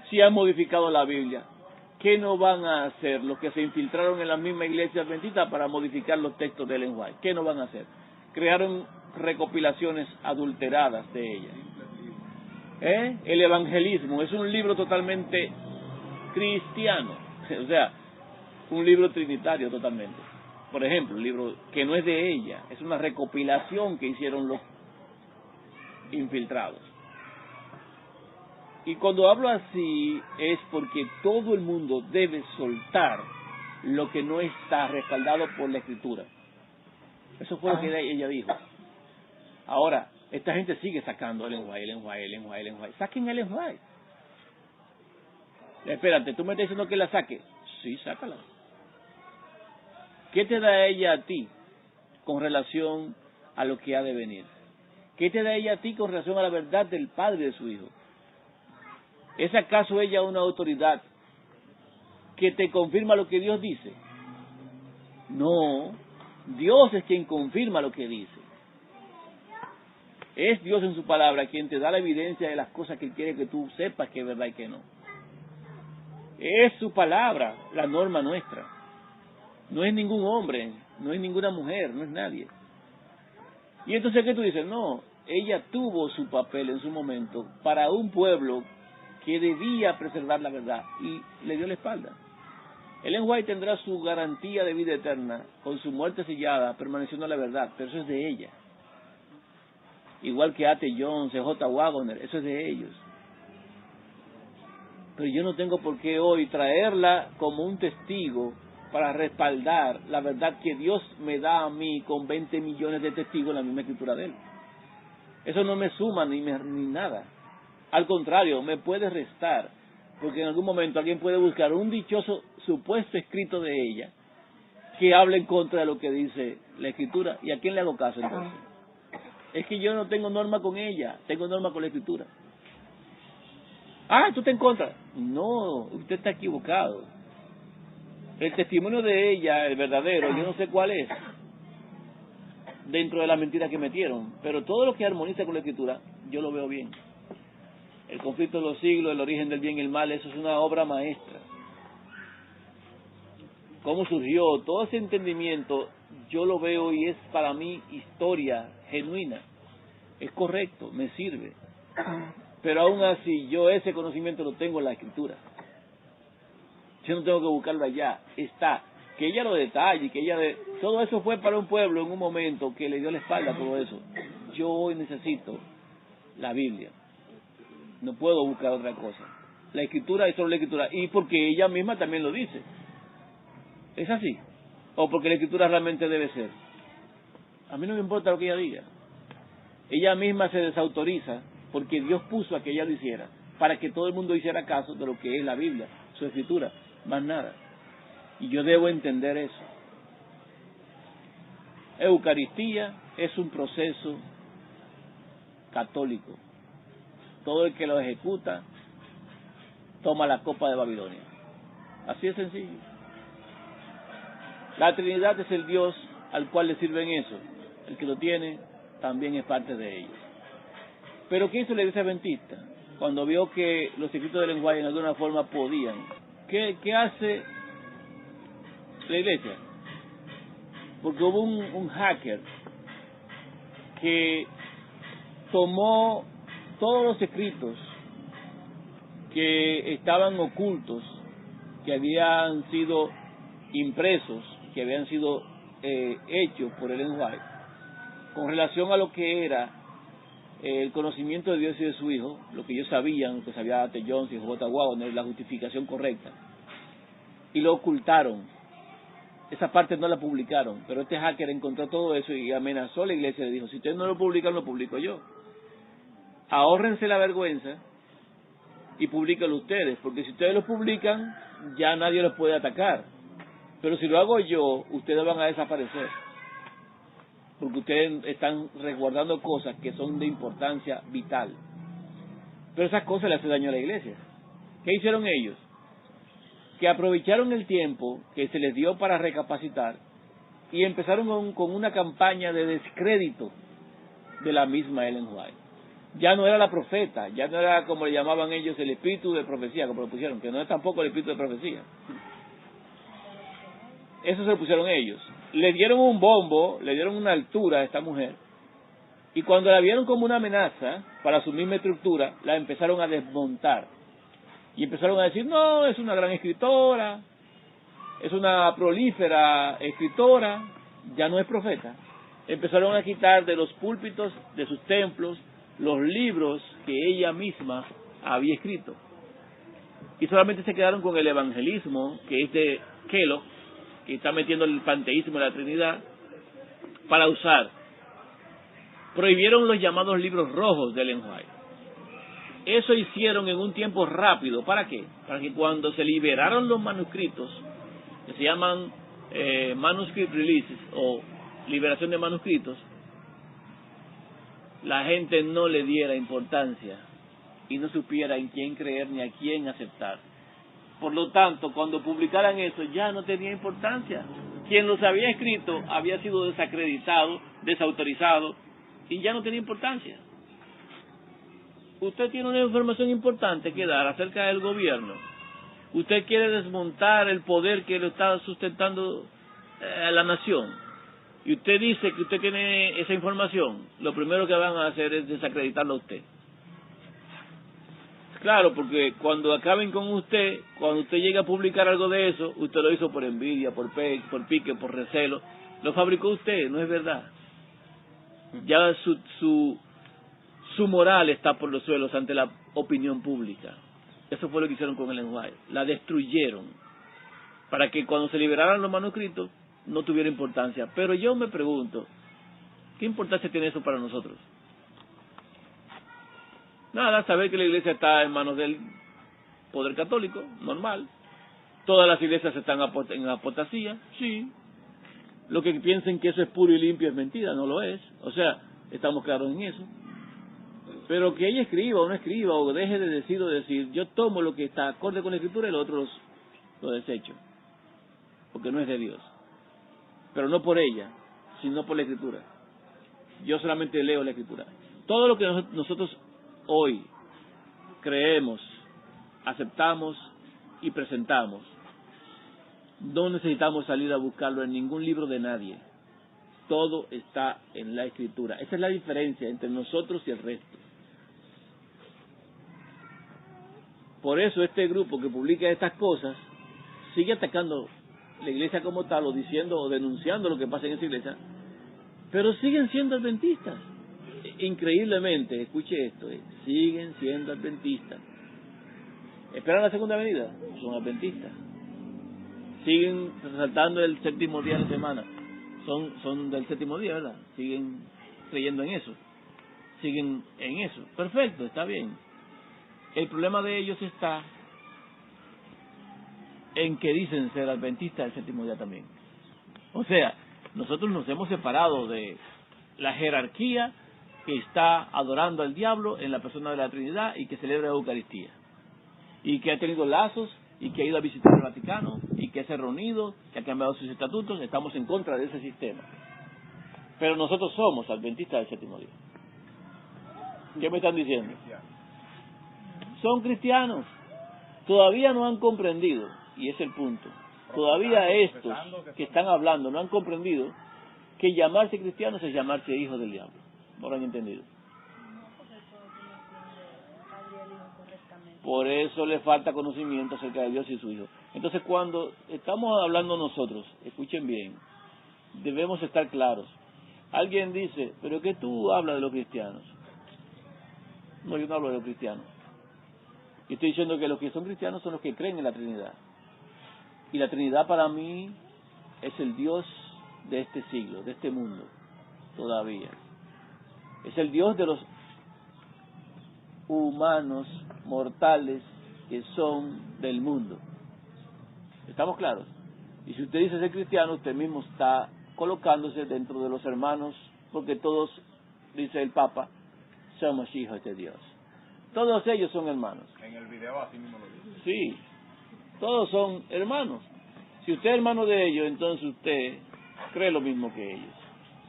Si han modificado la Biblia, ¿qué no van a hacer los que se infiltraron en la misma iglesia adventista para modificar los textos de Ellen White? ¿Qué no van a hacer? Crearon recopilaciones adulteradas de ella. El evangelismo es un libro totalmente cristiano, o sea, un libro trinitario totalmente. Por ejemplo, un libro que no es de ella, es una recopilación que hicieron los infiltrados. Y cuando hablo así es porque todo el mundo debe soltar lo que no está respaldado por la Escritura. Eso fue lo que ella dijo. Ahora, esta gente sigue sacando Ellen White. Saquen Ellen White. Espérate, ¿tú me estás diciendo que la saque? Sí, sácala. ¿Qué te da ella a ti con relación a lo que ha de venir? ¿Qué te da ella a ti con relación a la verdad del Padre de su Hijo? ¿Es acaso ella una autoridad que te confirma lo que Dios dice? No, Dios es quien confirma lo que dice. Es Dios en su palabra quien te da la evidencia de las cosas que Él quiere que tú sepas que es verdad y que no. Es su palabra la norma nuestra. No es ningún hombre, no es ninguna mujer, no es nadie. Y entonces, ¿qué tú dices? No, ella tuvo su papel en su momento para un pueblo que debía preservar la verdad y le dio la espalda. Ellen White tendrá su garantía de vida eterna con su muerte sellada, permaneciendo en la verdad, pero eso es de ella. Igual que A.T. Jones, J. Waggoner, eso es de ellos. Pero yo no tengo por qué hoy traerla como un testigo para respaldar la verdad que Dios me da a mí con 20 millones de testigos en la misma escritura de Él. Eso no me suma ni nada. Al contrario, me puede restar, porque en algún momento alguien puede buscar un dichoso supuesto escrito de ella que hable en contra de lo que dice la escritura. ¿Y a quién le hago caso entonces? Es que yo no tengo norma con ella, tengo norma con la escritura. ¿Tú te en contra? No, usted está equivocado. El testimonio de ella, el verdadero, yo no sé cuál es, dentro de las mentiras que metieron, pero todo lo que armoniza con la escritura, yo lo veo bien. El conflicto de los siglos, el origen del bien y el mal, eso es una obra maestra. ¿Cómo surgió? Todo ese entendimiento, yo lo veo y es para mí historia genuina. Es correcto, me sirve. Pero aún así, yo ese conocimiento lo tengo en la escritura. Yo no tengo que buscarlo allá, está. Que ella lo detalle, todo eso fue para un pueblo en un momento que le dio la espalda a todo eso. Yo hoy necesito la Biblia. No puedo buscar otra cosa. La escritura es solo la escritura. Y porque ella misma también lo dice. ¿Es así? ¿O porque la escritura realmente debe ser? A mí no me importa lo que ella diga. Ella misma se desautoriza porque Dios puso a que ella lo hiciera, para que todo el mundo hiciera caso de lo que es la Biblia, su escritura, más nada. Y yo debo entender eso. Eucaristía es un proceso católico. Todo el que lo ejecuta toma la copa de Babilonia. Así de sencillo. La Trinidad es el Dios al cual le sirven eso. El que lo tiene también es parte de ellos. Pero ¿qué hizo la Iglesia Adventista? Cuando vio que los escritos del lenguaje en alguna forma podían. ¿Qué hace la Iglesia? Porque hubo un hacker que tomó todos los escritos que estaban ocultos, que habían sido impresos, que habían sido hechos por Ellen White, con relación a lo que era el conocimiento de Dios y de su Hijo, lo que ellos sabían, lo que sabía A.T. Jones y J. Waggoner, la justificación correcta, y lo ocultaron. Esa parte no la publicaron, pero este hacker encontró todo eso y amenazó a la iglesia y le dijo: si ustedes no lo publican, lo publico yo. Ahórrense la vergüenza y publíquenlo ustedes, porque si ustedes lo publican, ya nadie los puede atacar. Pero si lo hago yo, ustedes van a desaparecer, porque ustedes están resguardando cosas que son de importancia vital. Pero esas cosas le hacen daño a la iglesia. ¿Qué hicieron ellos? que aprovecharon el tiempo que se les dio para recapacitar y empezaron con una campaña de descrédito de la misma Ellen White. Ya no era la profeta, ya no era como le llamaban ellos el espíritu de profecía, como lo pusieron, que no es tampoco el espíritu de profecía. Eso se lo pusieron ellos. Le dieron un bombo, le dieron una altura a esta mujer, y cuando la vieron como una amenaza para su misma estructura, la empezaron a desmontar. Y empezaron a decir, no, es una gran escritora, es una prolífera escritora, ya no es profeta. Empezaron a quitar de los púlpitos de sus templos los libros que ella misma había escrito. Y solamente se quedaron con el evangelismo, que es de Kellogg, que está metiendo el panteísmo de la Trinidad, para usar. Prohibieron los llamados libros rojos de Ellen White. Eso hicieron en un tiempo rápido. ¿Para qué? Para que cuando se liberaron los manuscritos, que se llaman manuscript releases o liberación de manuscritos, la gente no le diera importancia y no supiera en quién creer ni a quién aceptar. Por lo tanto, cuando publicaran eso ya no tenía importancia. Quien los había escrito había sido desacreditado, desautorizado y ya no tenía importancia. Usted tiene una información importante que dar acerca del gobierno. Usted quiere desmontar el poder que lo está sustentando a la nación. Y usted dice que usted tiene esa información. Lo primero que van a hacer es desacreditarlo a usted. Claro, porque cuando acaben con usted, cuando usted llegue a publicar algo de eso, usted lo hizo por envidia, por pique, por recelo. Lo fabricó usted, no es verdad. Ya su moral está por los suelos ante la opinión pública. Eso fue lo que hicieron con Ellen White. La destruyeron para que cuando se liberaran los manuscritos no tuviera importancia. Pero yo me pregunto, ¿qué importancia tiene eso para nosotros? Nada, saber que la iglesia está en manos del poder católico, normal. Todas las iglesias están en apostasía, sí. Lo que piensen que eso es puro y limpio es mentira, no lo es. O sea, estamos claros en eso. Pero que ella escriba o no escriba, o deje de decir o decir, yo tomo lo que está acorde con la escritura y lo otro lo desecho. Porque no es de Dios. Pero no por ella, sino por la escritura. Yo solamente leo la escritura. Todo lo que nosotros hoy creemos, aceptamos y presentamos, no necesitamos salir a buscarlo en ningún libro de nadie. Todo está en la escritura. Esa es la diferencia entre nosotros y el resto. Por eso este grupo que publica estas cosas sigue atacando la iglesia como tal, o diciendo o denunciando lo que pasa en esa iglesia, pero siguen siendo adventistas. Increíblemente, escuche esto, siguen siendo adventistas. ¿Esperan la segunda venida? Son adventistas. Siguen resaltando el séptimo día de la semana. Son del séptimo día, ¿verdad? Siguen creyendo en eso. Siguen en eso. Perfecto, está bien. El problema de ellos está en que dicen ser adventistas del séptimo día también. O sea, nosotros nos hemos separado de la jerarquía que está adorando al diablo en la persona de la Trinidad y que celebra la Eucaristía. Y que ha tenido lazos y que ha ido a visitar el Vaticano y que se ha reunido, que ha cambiado sus estatutos. Estamos en contra de ese sistema. Pero nosotros somos adventistas del séptimo día. ¿Qué me están diciendo? Son cristianos. Todavía no han comprendido, y es el punto. Todavía estos que están hablando no han comprendido que llamarse cristianos es llamarse hijos del diablo. ¿No lo han entendido? Por eso le falta conocimiento acerca de Dios y su Hijo. Entonces, cuando estamos hablando nosotros, escuchen bien, debemos estar claros. Alguien dice, ¿pero qué tú hablas de los cristianos? No, yo no hablo de los cristianos. Y estoy diciendo que los que son cristianos son los que creen en la Trinidad. Y la Trinidad para mí es el Dios de este siglo, de este mundo, todavía. Es el Dios de los humanos mortales que son del mundo. ¿Estamos claros? Y si usted dice ser cristiano, usted mismo está colocándose dentro de los hermanos, porque todos, dice el Papa, somos hijos de Dios. Todos ellos son hermanos. En el video así mismo lo dice. Sí. Todos son hermanos. Si usted es hermano de ellos, entonces usted cree lo mismo que ellos,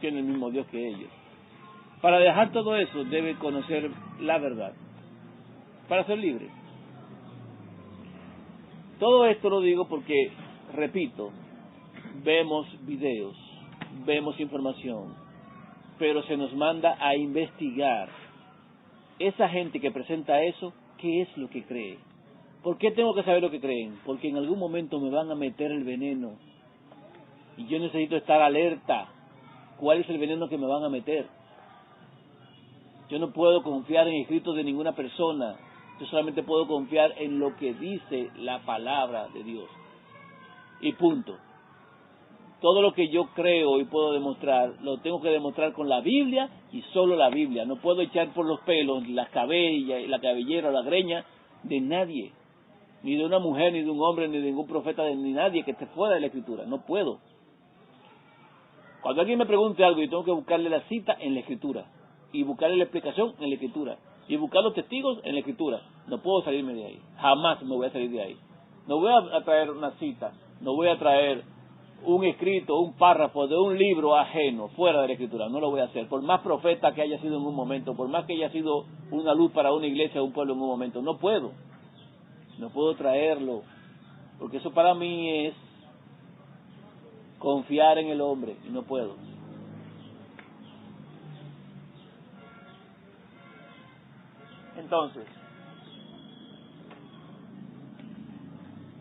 tiene el mismo Dios que ellos. Para dejar todo eso, debe conocer la verdad, para ser libre. Todo esto lo digo porque, repito, vemos videos, vemos información, pero se nos manda a investigar. Esa gente que presenta eso, ¿qué es lo que cree? ¿Por qué tengo que saber lo que creen? Porque en algún momento me van a meter el veneno y yo necesito estar alerta. ¿Cuál es el veneno que me van a meter? Yo no puedo confiar en escritos de ninguna persona. Yo solamente puedo confiar en lo que dice la palabra de Dios. Y punto. Todo lo que yo creo y puedo demostrar, lo tengo que demostrar con la Biblia y solo la Biblia. No puedo echar por los pelos la cabellera o la greña de nadie. Ni de una mujer, ni de un hombre, ni de ningún profeta, ni nadie que esté fuera de la Escritura. No puedo. Cuando alguien me pregunte algo, yo tengo que buscarle la cita en la Escritura. Y buscarle la explicación en la Escritura. Y buscar los testigos en la Escritura. No puedo salirme de ahí. Jamás me voy a salir de ahí. No voy a traer una cita. No voy a traer un escrito, un párrafo de un libro ajeno, fuera de la Escritura. No lo voy a hacer. Por más profeta que haya sido en un momento, por más que haya sido una luz para una iglesia o un pueblo en un momento, no puedo. No puedo traerlo. Porque eso para mí es confiar en el hombre. Y no puedo. Entonces,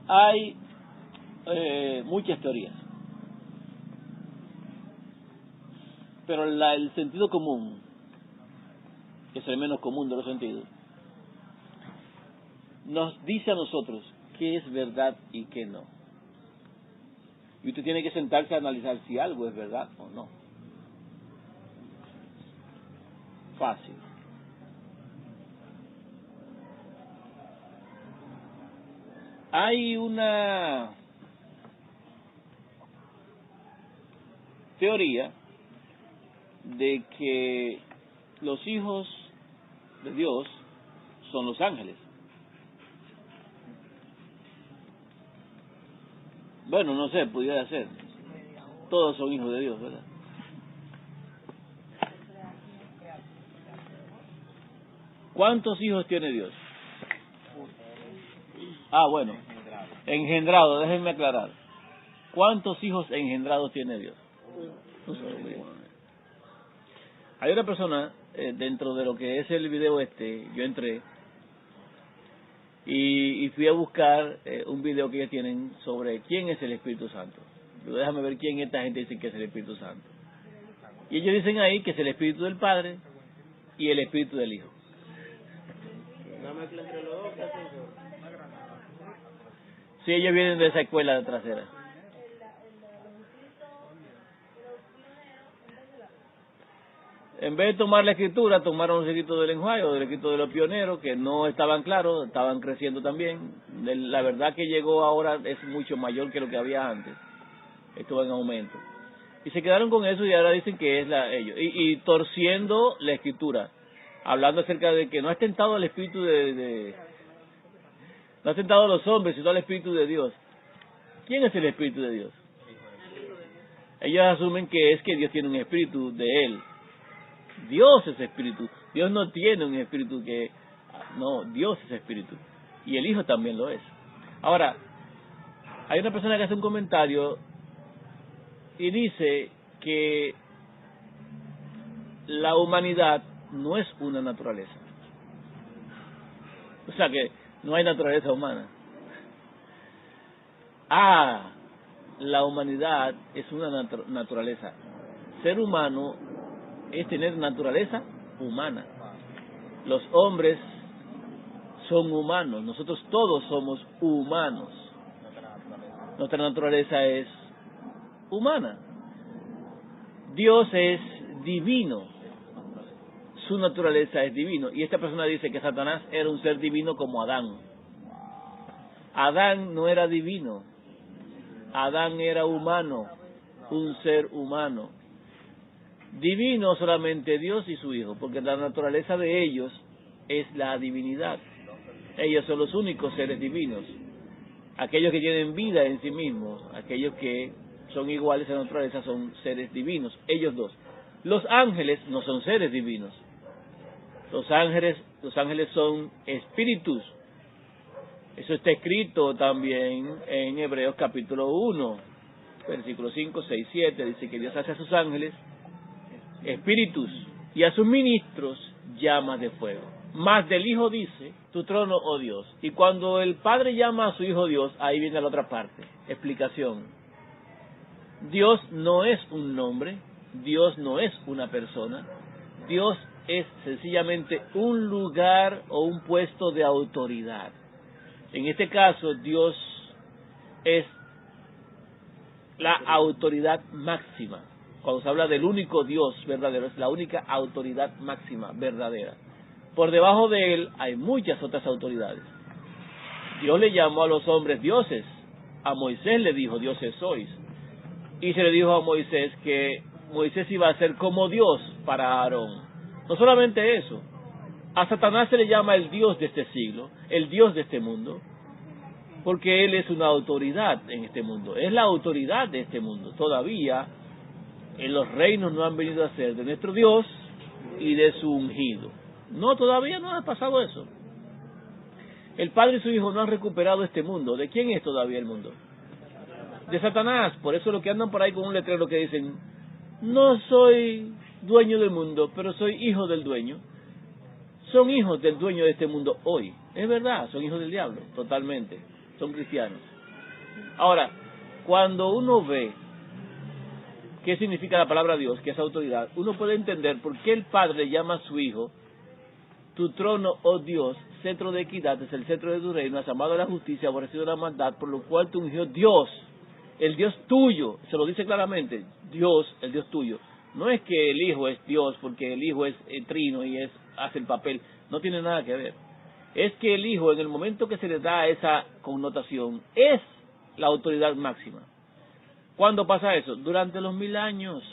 hay muchas teorías, pero el sentido común, que es el menos común de los sentidos, nos dice a nosotros qué es verdad y qué no. Y usted tiene que sentarse a analizar si algo es verdad o no. Fácil. Hay una teoría de que los hijos de Dios son los ángeles. Bueno, no sé, pudiera ser. Todos son hijos de Dios, ¿verdad? ¿Cuántos hijos tiene Dios? Ah, bueno. Engendrado, déjenme aclarar. ¿Cuántos hijos engendrados tiene Dios? Hay una persona, dentro de lo que es el video yo entré y fui a buscar un video que ellos tienen sobre quién es el Espíritu Santo. Pero déjame ver quién esta gente dice que es el Espíritu Santo. Y ellos dicen ahí que es el Espíritu del Padre y el Espíritu del Hijo. Sí, ellos vienen de esa escuela trasera. En vez de tomar la escritura, tomaron los escritos del enjuague o del escrito de los pioneros, que no estaban claros, estaban creciendo también. La verdad que llegó ahora es mucho mayor que lo que había antes. Esto va en aumento. Y se quedaron con eso y ahora dicen que es ellos. Y torciendo la escritura, hablando acerca de que no ha tentado al espíritu no ha tentado a los hombres, sino al Espíritu de Dios. ¿Quién es el Espíritu de Dios? Ellos asumen que es que Dios tiene un espíritu de Él. Dios es espíritu. Dios no tiene un espíritu no, Dios es espíritu. Y el Hijo también lo es. Ahora, hay una persona que hace un comentario y dice que la humanidad no es una naturaleza. O sea que no hay naturaleza humana. La humanidad es una naturaleza. Ser humano es tener naturaleza humana. Los hombres son humanos. Nosotros todos somos humanos. Nuestra naturaleza es humana. Dios es divino. Su naturaleza es divino. Y esta persona dice que Satanás era un ser divino como Adán. Adán no era divino. Adán era humano, un ser humano. Divino solamente Dios y su Hijo, porque la naturaleza de ellos es la divinidad. Ellos son los únicos seres divinos. Aquellos que tienen vida en sí mismos, aquellos que son iguales a la naturaleza, son seres divinos, ellos dos. Los ángeles no son seres divinos. Los ángeles son espíritus. Eso está escrito también en Hebreos capítulo 1, versículos 5, 6, 7. Dice que Dios hace a sus ángeles espíritus y a sus ministros llamas de fuego. Más del Hijo dice, tu trono, oh Dios. Y cuando el Padre llama a su Hijo Dios, ahí viene la otra parte. Explicación. Dios no es un nombre, Dios no es una persona, Dios es sencillamente un lugar o un puesto de autoridad. En este caso, Dios es la autoridad máxima. Cuando se habla del único Dios verdadero, es la única autoridad máxima verdadera. Por debajo de él hay muchas otras autoridades. Dios le llamó a los hombres dioses. A Moisés le dijo, dioses sois. Y se le dijo a Moisés que Moisés iba a ser como Dios para Aarón. No solamente eso, a Satanás se le llama el Dios de este siglo, el Dios de este mundo, porque él es una autoridad en este mundo, es la autoridad de este mundo. Todavía en los reinos no han venido a ser de nuestro Dios y de su ungido. No, todavía no ha pasado eso. El Padre y su Hijo no han recuperado este mundo. ¿De quién es todavía el mundo? De Satanás. Por eso los que andan por ahí con un letrero que dicen, no soy dueño del mundo, pero soy hijo del dueño. Son hijos del dueño de este mundo hoy. Es verdad, son hijos del diablo, totalmente. Son cristianos. Ahora, cuando uno ve qué significa la palabra Dios, que es autoridad, uno puede entender por qué el Padre llama a su Hijo, tu trono, oh Dios, cetro de equidad, es el cetro de tu reino, has amado la justicia, aborrecido la maldad, por lo cual te ungió Dios, el Dios tuyo, se lo dice claramente, Dios, el Dios tuyo. No es que el Hijo es Dios, porque el Hijo es trino y hace el papel, no tiene nada que ver. Es que el Hijo, en el momento que se le da esa connotación, es la autoridad máxima. ¿Cuándo pasa eso? Durante los 1000 años.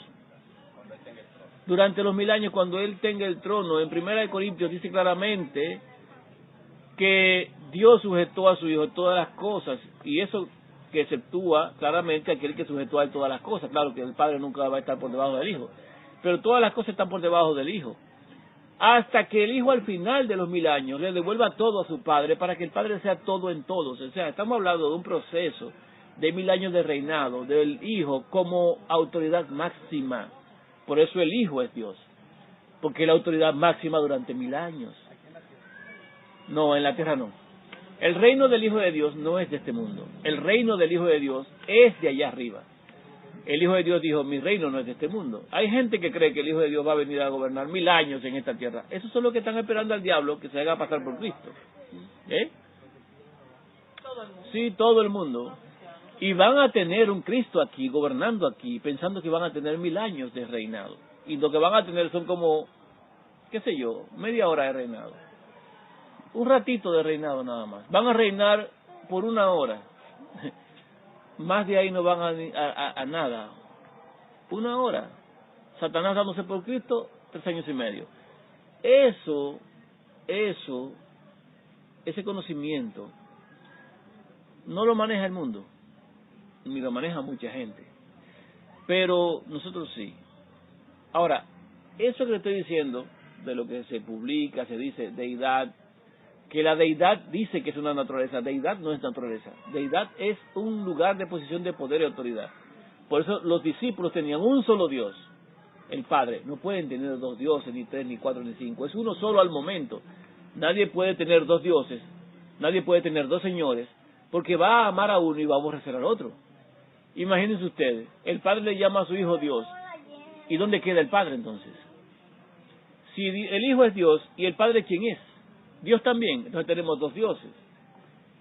Durante los 1000 años, cuando Él tenga el trono. En 1 Corintios dice claramente que Dios sujetó a su Hijo todas las cosas, y eso que exceptúa claramente aquel que sujetó a Él todas las cosas. Claro que el Padre nunca va a estar por debajo del Hijo, pero todas las cosas están por debajo del Hijo. Hasta que el Hijo al final de los 1000 años le devuelva todo a su Padre, para que el Padre sea todo en todos. O sea, estamos hablando de un proceso de 1000 años de reinado del Hijo como autoridad máxima. Por eso el Hijo es Dios, porque es la autoridad máxima durante 1000 años. No, en la tierra no. El reino del Hijo de Dios no es de este mundo. El reino del Hijo de Dios es de allá arriba. El Hijo de Dios dijo, mi reino no es de este mundo. Hay gente que cree que el Hijo de Dios va a venir a gobernar 1000 años en esta tierra. Esos son los que están esperando al diablo que se haga pasar por Cristo. Sí, todo el mundo. Y van a tener un Cristo aquí, gobernando aquí, pensando que van a tener 1000 años de reinado. Y lo que van a tener son como, qué sé yo, media hora de reinado. Un ratito de reinado nada más. Van a reinar por 1 hora. Más de ahí no van a nada. 1 hora. Satanás dándose por Cristo, 3 años y medio. Ese conocimiento, no lo maneja el mundo, ni lo maneja mucha gente. Pero nosotros sí. Ahora, eso que le estoy diciendo, de lo que se publica, se dice deidad, que la deidad dice que es una naturaleza. Deidad no es naturaleza. Deidad es un lugar de posición de poder y autoridad. Por eso los discípulos tenían un solo Dios, el Padre. No pueden tener 2 dioses, ni 3, ni 4, ni 5. Es uno solo al momento. Nadie puede tener 2 dioses. Nadie puede tener 2 señores, porque va a amar a uno y va a aborrecer al otro. Imagínense ustedes, el Padre le llama a su Hijo Dios. ¿Y dónde queda el Padre entonces? Si el Hijo es Dios, ¿y el Padre quién es? Dios también. Entonces tenemos 2 dioses.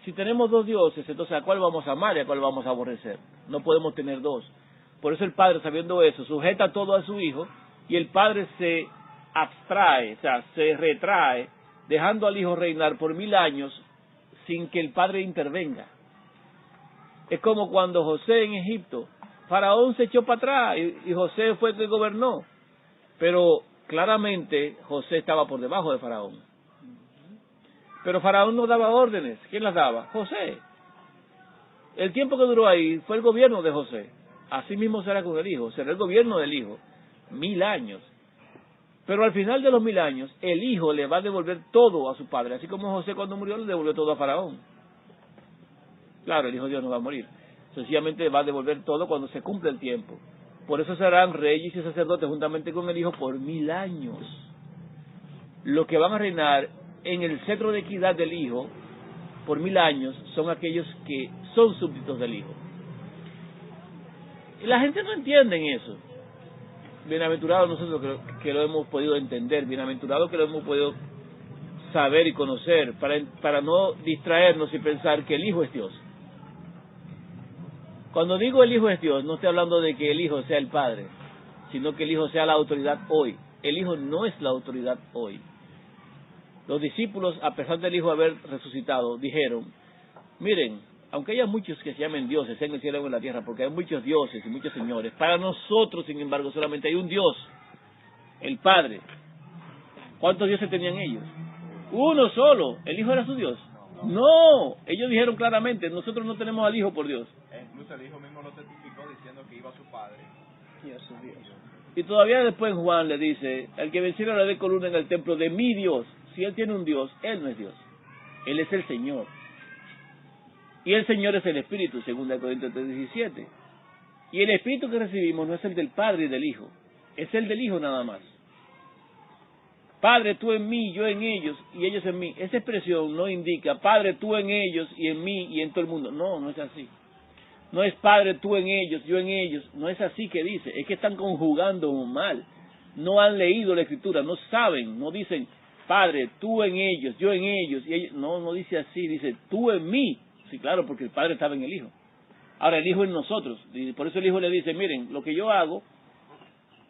Si tenemos 2 dioses, entonces ¿a cuál vamos a amar y a cuál vamos a aborrecer? No podemos tener 2. Por eso el Padre, sabiendo eso, sujeta todo a su Hijo, y el Padre se abstrae, o sea, se retrae, dejando al Hijo reinar por 1000 años sin que el Padre intervenga. Es como cuando José en Egipto, Faraón se echó para atrás y José fue el que gobernó. Pero claramente José estaba por debajo de Faraón. Pero Faraón no daba órdenes. ¿Quién las daba? José. El tiempo que duró ahí fue el gobierno de José. Así mismo será con el hijo, será el gobierno del hijo. 1000 años. Pero al final de los 1000 años, el hijo le va a devolver todo a su padre, así como José cuando murió le devolvió todo a Faraón. Claro, el hijo de Dios no va a morir. Sencillamente va a devolver todo cuando se cumpla el tiempo. Por eso serán reyes y sacerdotes juntamente con el hijo por 1000 años. Los que van a reinar en el cetro de equidad del hijo por 1000 años son aquellos que son súbditos del hijo. Y la gente no entiende eso. Bienaventurados nosotros que lo hemos podido entender, bienaventurados que lo hemos podido saber y conocer, para no distraernos y pensar que el hijo es Dios. Cuando digo el hijo es Dios, no estoy hablando de que el hijo sea el padre, sino que el hijo sea la autoridad hoy. El hijo no es la autoridad hoy. Los discípulos, a pesar del hijo haber resucitado, dijeron, miren, aunque haya muchos que se llamen dioses, sea en el cielo o en la tierra, porque hay muchos dioses y muchos señores, para nosotros, sin embargo, solamente hay un Dios, el Padre. ¿Cuántos dioses tenían ellos? Uno solo. ¿El hijo era su Dios? No, ellos dijeron claramente, nosotros no tenemos al hijo por Dios. Incluso el hijo mismo lo testificó diciendo que iba a su padre y a su Dios. Y todavía después Juan le dice, el que venciera la de columna en el templo de mi Dios, si él tiene un Dios, él no es Dios, él es el Señor. Y el Señor es el Espíritu, 2 Corintios 3:17. Y el Espíritu que recibimos no es el del Padre y del Hijo, es el del Hijo nada más. Padre, tú en mí, yo en ellos y ellos en mí. Esa expresión no indica, Padre, tú en ellos y en mí y en todo el mundo. No, no es así. No es Padre, tú en ellos, yo en ellos. No es así que dice. Es que están conjugando mal. No han leído la Escritura, no saben, no dicen, Padre, tú en ellos, yo en ellos y ellos. No, no dice así, dice, tú en mí. Sí, claro, porque el Padre estaba en el Hijo. Ahora el Hijo en nosotros. Y por eso el Hijo le dice, miren, lo que yo hago,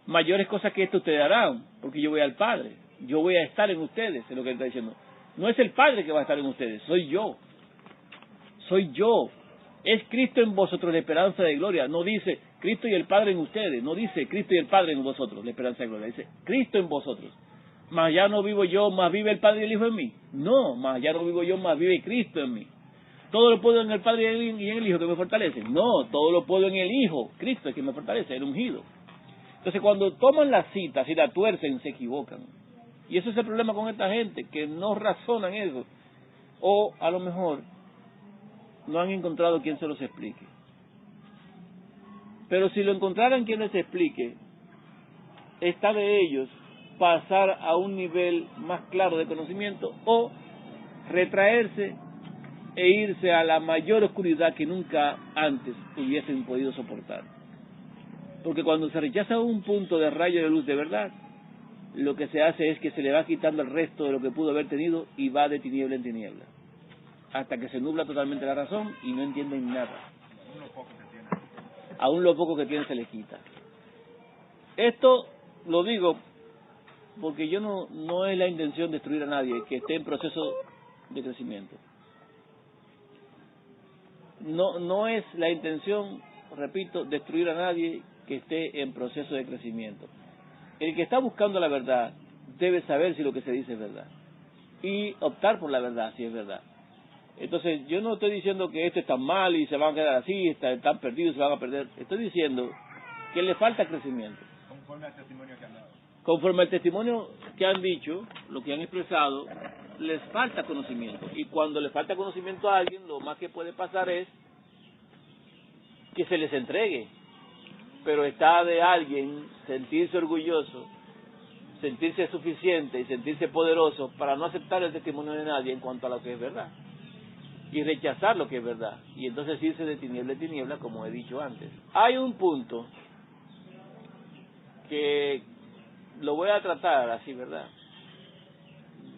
mayores cosas que esto ustedes harán, porque yo voy al Padre. Yo voy a estar en ustedes, es lo que él está diciendo. No es el Padre que va a estar en ustedes, soy yo. Soy yo. Es Cristo en vosotros, la esperanza de gloria. No dice Cristo y el Padre en ustedes. No dice Cristo y el Padre en vosotros, la esperanza de gloria. Dice Cristo en vosotros. Mas ya no vivo yo, más vive el Padre y el Hijo en mí. No, mas ya no vivo yo, más vive Cristo en mí. Todo lo puedo en el Padre y en el Hijo que me fortalece. No, todo lo puedo en el Hijo, Cristo es que me fortalece, el ungido. Entonces cuando toman las citas y la tuercen, se equivocan. Y ese es el problema con esta gente, que no razonan eso. O a lo mejor no han encontrado quien se los explique. Pero si lo encontraran quien les explique, está de ellos pasar a un nivel más claro de conocimiento o retraerse e irse a la mayor oscuridad que nunca antes hubiesen podido soportar. Porque cuando se rechaza un punto de rayo de luz de verdad, lo que se hace es que se le va quitando el resto de lo que pudo haber tenido y va de tiniebla en tiniebla, hasta que se nubla totalmente la razón y no entienden nada. Aún lo poco que tiene se le quita. Esto lo digo porque yo no es la intención destruir a nadie que esté en proceso de crecimiento. No es la intención, repito, destruir a nadie que esté en proceso de crecimiento. El que está buscando la verdad debe saber si lo que se dice es verdad y optar por la verdad si es verdad. Entonces yo no estoy diciendo que esto está mal y se van a quedar así, están perdidos, se van a perder. Estoy diciendo que le falta crecimiento. Conforme al testimonio que han dado. Conforme al testimonio que han dicho, lo que han expresado, les falta conocimiento. Y cuando le falta conocimiento a alguien, lo más que puede pasar es que se les entregue. Pero está de alguien sentirse orgulloso, sentirse suficiente y sentirse poderoso para no aceptar el testimonio de nadie en cuanto a lo que es verdad y rechazar lo que es verdad y entonces irse de tiniebla en tiniebla, como he dicho antes. Hay un punto que lo voy a tratar así, ¿verdad?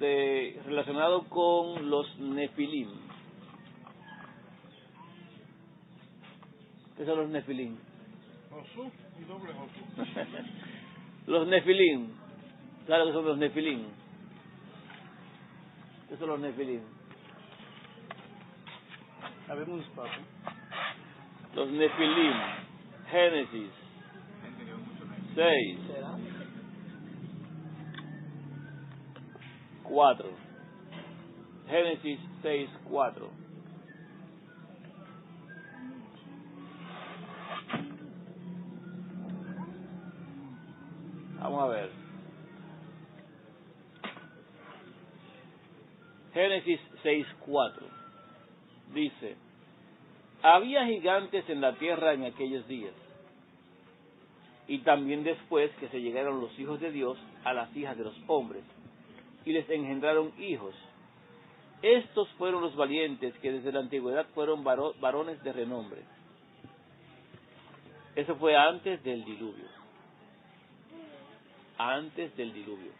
Relacionado con los nefilim. ¿Qué son los nefilim? Josué y doble Josué. Los nefilim. ¿Sabes qué son los nefilim? ¿Qué son los nefilim? Sabemos, papi. Los nefilim. Génesis 6. 4. Génesis 6:4. Vamos a ver. Génesis 6:4 dice: había gigantes en la tierra en aquellos días, y también después que se llegaron los hijos de Dios a las hijas de los hombres, y les engendraron hijos. Estos fueron los valientes que desde la antigüedad fueron varones de renombre. Eso fue antes del diluvio. Antes del diluvio.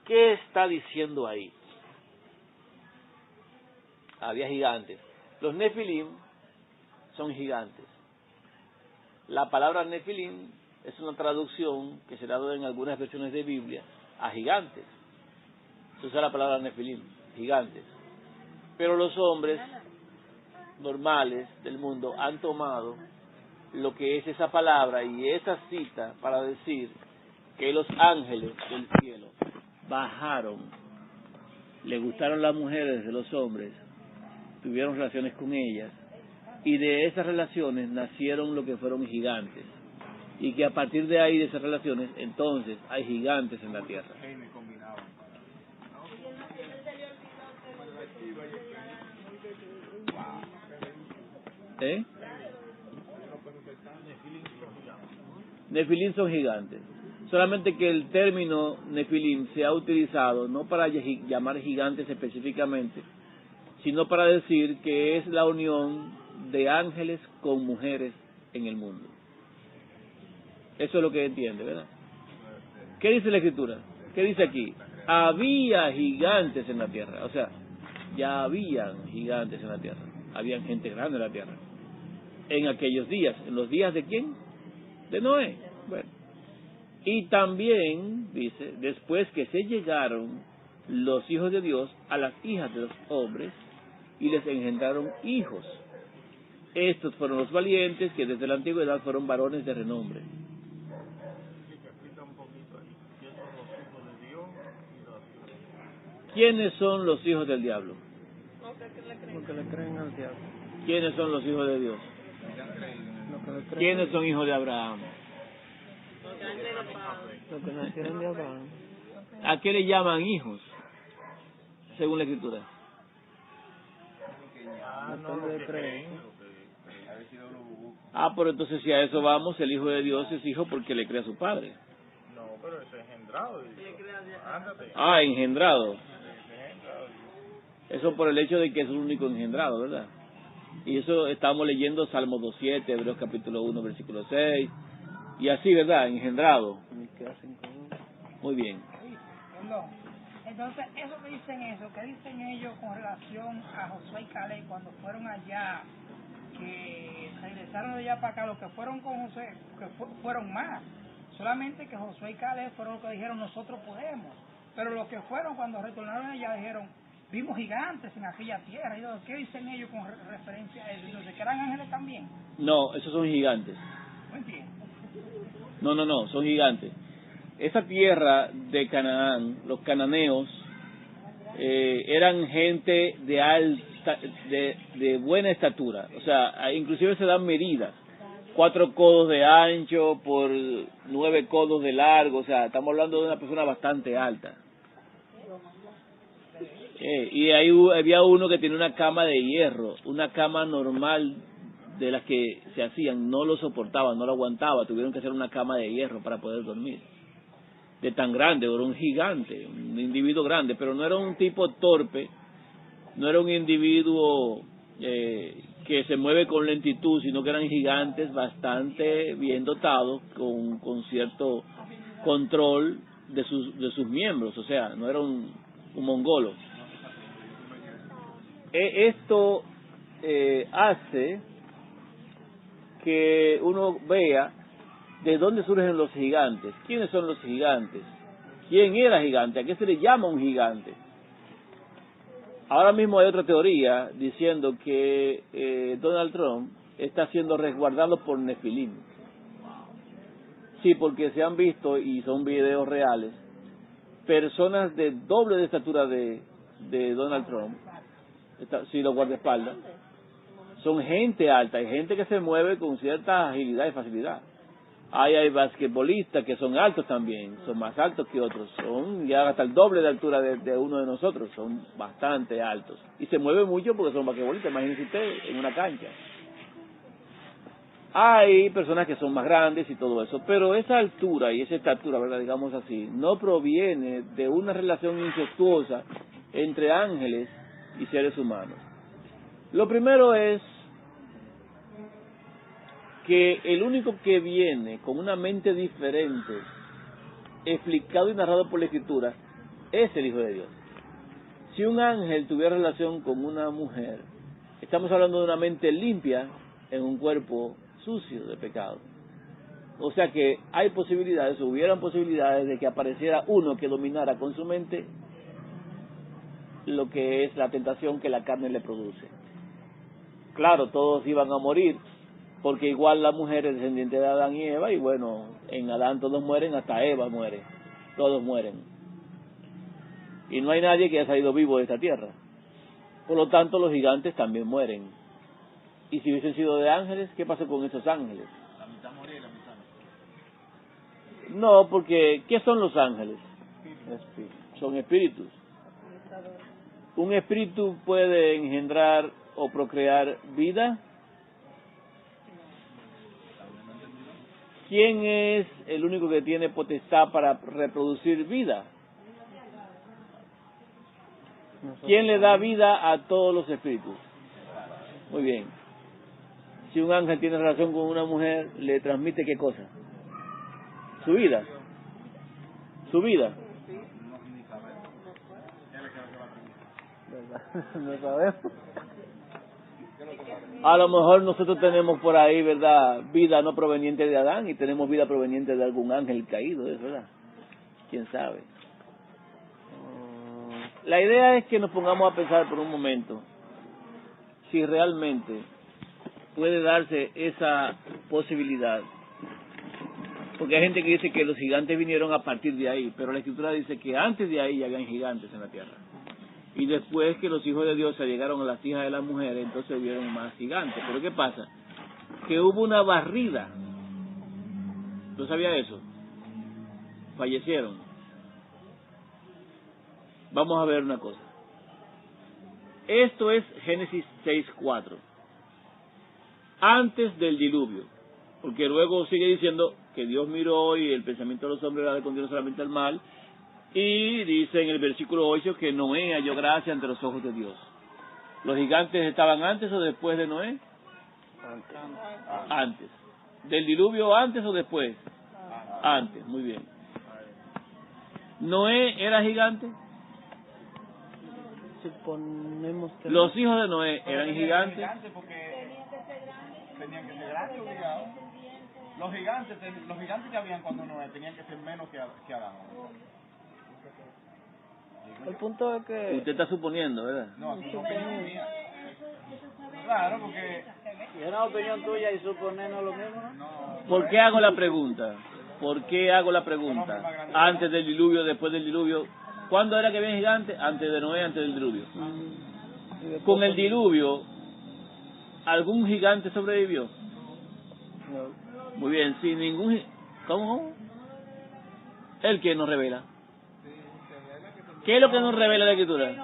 ¿Qué está diciendo ahí? Había gigantes. Los nefilim son gigantes. La palabra nefilim es una traducción que se ha dado en algunas versiones de Biblia a gigantes. Se usa la palabra nefilim, gigantes. Pero los hombres normales del mundo han tomado lo que es esa palabra y esa cita para decir que los ángeles del cielo bajaron, le gustaron las mujeres de los hombres, tuvieron relaciones con ellas, y de esas relaciones nacieron lo que fueron gigantes, y que a partir de ahí, de esas relaciones, entonces hay gigantes en la tierra. ¿Eh? Nefilim son gigantes. Solamente que el término nefilim se ha utilizado no para llamar gigantes específicamente, sino para decir que es la unión de ángeles con mujeres en el mundo. Eso es lo que entiende, ¿verdad? ¿Qué dice la Escritura? ¿Qué dice aquí? Había gigantes en la tierra. O sea, ya habían gigantes en la tierra. Habían gente grande en la tierra. En aquellos días. ¿En los días de quién? De Noé. Bueno. Y también, dice, después que se llegaron los hijos de Dios a las hijas de los hombres y les engendraron hijos. Estos fueron los valientes que desde la antigüedad fueron varones de renombre. ¿Quiénes son los hijos del diablo? Los que le creen al diablo. ¿Quiénes son los hijos de Dios? ¿Quiénes son hijos de Abraham? Los que nacieron de Abraham. ¿A qué le llaman hijos? Según la Escritura. Los que le creen. Pero entonces si a eso vamos, el Hijo de Dios es hijo porque le cree a su padre. No, pero eso es engendrado. Engendrado. Eso por el hecho de que es el único engendrado, ¿verdad? Y eso estamos leyendo Salmo 2:7, Hebreos capítulo 1, versículo 6, y así, ¿verdad? Engendrado. Muy bien. Entonces, eso que dicen ¿qué dicen ellos con relación a Josué y Caleb cuando fueron allá, que regresaron de allá para acá? Los que fueron con Josué, fueron más. Solamente que Josué y Caleb fueron los que dijeron, nosotros podemos. Pero los que fueron, cuando retornaron allá, dijeron, vimos gigantes en aquella tierra. Y ¿qué dicen ellos con referencia a eso? ¿De que eran ángeles también? No, esos son gigantes. No entiendo. No, son gigantes. Esa tierra de Canaán, los cananeos, eran gente de alta, de buena estatura. O sea, inclusive se dan medidas. 4 codos de ancho por 9 codos de largo. O sea, estamos hablando de una persona bastante alta. Y ahí había uno que tenía una cama de hierro, una cama normal de las que se hacían, no lo soportaba, no lo aguantaba, tuvieron que hacer una cama de hierro para poder dormir. De tan grande, era un gigante, un individuo grande, pero no era un tipo torpe, no era un individuo que se mueve con lentitud, sino que eran gigantes bastante bien dotados, con cierto control de sus miembros, o sea, no era un mongolo. Esto hace que uno vea de dónde surgen los gigantes, quiénes son los gigantes, quién era gigante, a qué se le llama un gigante. Ahora mismo hay otra teoría diciendo que Donald Trump está siendo resguardado por nefilim. Sí, porque se han visto, y son videos reales, personas de doble de estatura de Donald Trump, sí, los guardaespaldas, son gente alta, hay gente que se mueve con cierta agilidad y facilidad. Hay basquetbolistas que son altos también, son más altos que otros, son ya hasta el doble de altura de uno de nosotros, son bastante altos. Y se mueven mucho porque son basquetbolistas, imagínense usted en una cancha. Hay personas que son más grandes y todo eso, pero esa altura y esa estatura, ¿verdad?, digamos así, no proviene de una relación incestuosa entre ángeles y seres humanos. Lo primero es que el único que viene con una mente diferente, explicado y narrado por la Escritura, es el Hijo de Dios. Si un ángel tuviera relación con una mujer, estamos hablando de una mente limpia en un cuerpo sucio de pecado. O sea que hay posibilidades, hubieran posibilidades de que apareciera uno que dominara con su mente lo que es la tentación que la carne le produce. Claro, todos iban a morir, porque igual la mujer es descendiente de Adán y Eva, y bueno, en Adán todos mueren, hasta Eva muere, todos mueren. Y no hay nadie que haya salido vivo de esta tierra. Por lo tanto, los gigantes también mueren. Y si hubiesen sido de ángeles, ¿qué pasó con esos ángeles? La mitad moría y la mitad no. No, porque ¿qué son los ángeles? Son espíritus. ¿Un espíritu puede engendrar o procrear vida? ¿Quién es el único que tiene potestad para reproducir vida? ¿Quién le da vida a todos los espíritus? Muy bien. Si un ángel tiene relación con una mujer, ¿le transmite qué cosa? Su vida. Su vida. No sabemos. A lo mejor nosotros tenemos por ahí, ¿verdad?, vida no proveniente de Adán y tenemos vida proveniente de algún ángel caído, ¿es verdad? ¿Quién sabe? La idea es que nos pongamos a pensar por un momento si realmente puede darse esa posibilidad. Porque hay gente que dice que los gigantes vinieron a partir de ahí, pero la Escritura dice que antes de ahí ya habían gigantes en la tierra. Y después que los hijos de Dios se llegaron a las hijas de las mujeres, entonces hubieron más gigantes. Pero ¿qué pasa? Que hubo una barrida. ¿No sabía eso? Fallecieron. Vamos a ver una cosa. Esto es Génesis 6:4. Antes del diluvio. Porque luego sigue diciendo que Dios miró y el pensamiento de los hombres era de condenar solamente al mal. Y dice en el versículo 8 que Noé halló gracia ante los ojos de Dios. ¿Los gigantes estaban antes o después de Noé? Antes. ¿Del diluvio antes o después? Antes, muy bien. ¿Noé era gigante? Suponemos que Los hijos de Noé eran gigantes. Porque tenían que ser grandes, obligado. Los gigantes que habían cuando Noé tenían que ser menos que Adán. el punto es que Usted está suponiendo, ¿verdad? No, eso es opinión mía. Claro, porque es una opinión tuya y suponernos lo mismo, ¿no? ¿Por qué hago la pregunta? ¿Por qué hago la pregunta? Antes del diluvio, después del diluvio. ¿Cuándo era que había gigantes? Antes de Noé, antes del diluvio. Con el diluvio, ¿algún gigante sobrevivió? No. Muy bien, sin ningún... ¿Cómo? El que nos revela. ¿Qué es lo que nos revela la Escritura?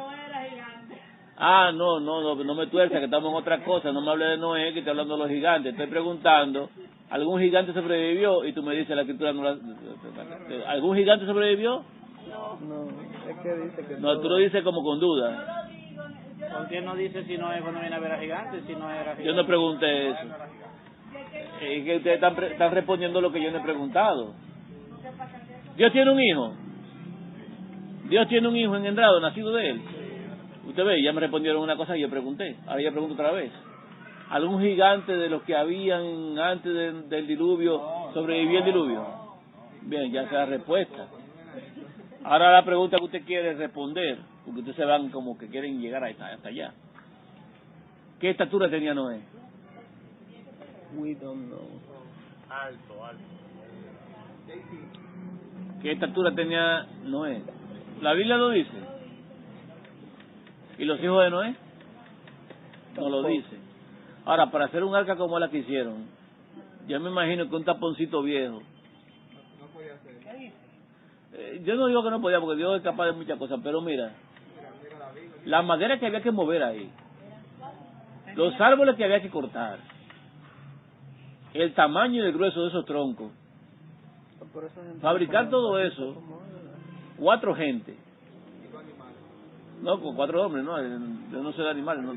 Ah, no me tuerza, que estamos en otra cosa. No me hable de Noé, que estoy hablando de los gigantes. Estoy preguntando, ¿algún gigante sobrevivió? Y tú me dices, la Escritura no la... ¿Algún gigante sobrevivió? No, es que dice que No, tú lo dices como con duda. ¿Por qué no dice si no es cuando viene a ver a gigantes, si no era gigante? Yo no pregunté eso. Es que ustedes están respondiendo lo que yo no he preguntado. Dios tiene un hijo. Dios tiene un hijo engendrado, nacido de él. Usted ve, ya me respondieron una cosa y yo pregunté. Ahora ya pregunto otra vez. ¿Algún gigante de los que habían antes del diluvio sobrevivió el diluvio? Bien, ya sea la respuesta. Ahora la pregunta que usted quiere responder, porque ustedes se van como que quieren llegar hasta allá. ¿Qué estatura tenía Noé? We don't know. alto. ¿Qué estatura tenía Noé? La Biblia lo dice. ¿Y los hijos de Noé? No lo dice. Ahora, para hacer un arca como la que hicieron, Ya me imagino que un taponcito viejo. No podía ser. ¿Qué dice? Yo no digo que no podía, porque Dios es capaz de muchas cosas, pero mira, la madera que había que mover ahí, los árboles que había que cortar, el tamaño y el grueso de esos troncos, fabricar todo eso, 4 gente, no, con 4 hombres, no, yo no sé de animales, no.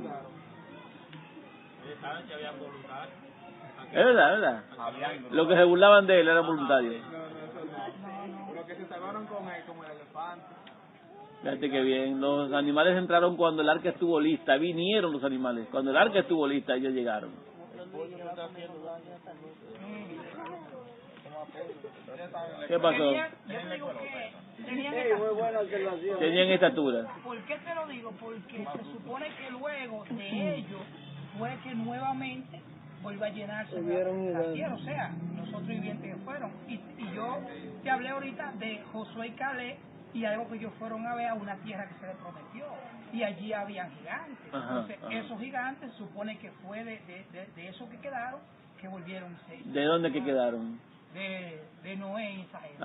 ¿Saben que había voluntarios? Es verdad. Los que se burlaban de él eran voluntarios. No. Los que se salvaron con el elefante. Fíjate que bien, los animales entraron cuando el arca estuvo lista, vinieron los animales, cuando el arca estuvo lista ellos llegaron. ¿Qué pasó? Yo te digo que Tenían estatura. ¿Por qué te lo digo? Porque se supone que luego de ellos fue que nuevamente vuelve a llenarse la tierra, o sea, los otros vivientes que fueron. Y yo te hablé ahorita de Josué y Caleb y algo que ellos fueron a ver a una tierra que se les prometió. Y allí habían gigantes. Entonces, esos gigantes supone que fue de esos que quedaron que volvieron y se... ¿De dónde que quedaron? De Noé y esa gente.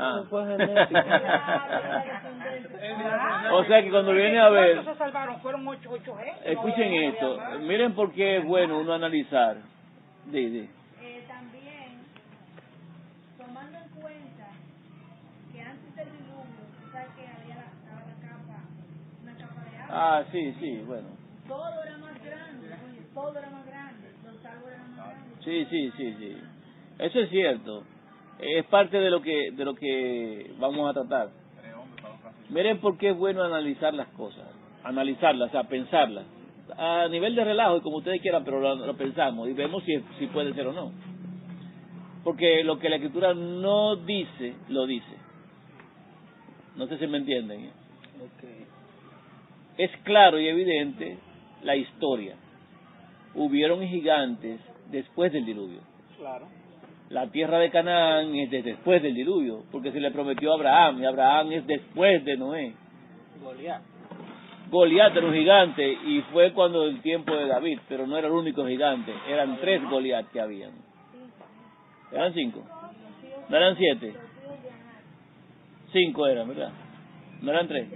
O sea que cuando viene a ver, ¿Cuántos se salvaron? Fueron 8 gente. escuchen esto, miren por qué es bueno uno analizar. También, tomando en cuenta que antes del diluvio, tú sabes que había estaba una capa de agua. Sí, bueno. Todo era más grande, todo era más grande, los árboles eran más grandes. Sí. Eso es cierto. Es parte de lo que vamos a tratar. Miren por qué es bueno analizar las cosas, analizarlas, o sea, pensarlas. A nivel de relajo y como ustedes quieran, pero lo pensamos y vemos si puede ser o no. Porque lo que la Escritura no dice, lo dice. No sé si me entienden. Es claro y evidente la historia. Hubieron gigantes después del diluvio. Claro. La tierra de Canaán es después del diluvio, porque se le prometió a Abraham, y Abraham es después de Noé. Goliat era un gigante, y fue cuando el tiempo de David, pero no era el único gigante, eran 3 Goliat que habían. ¿Eran 5? ¿No eran 7? 5 eran, ¿verdad? ¿No eran 3?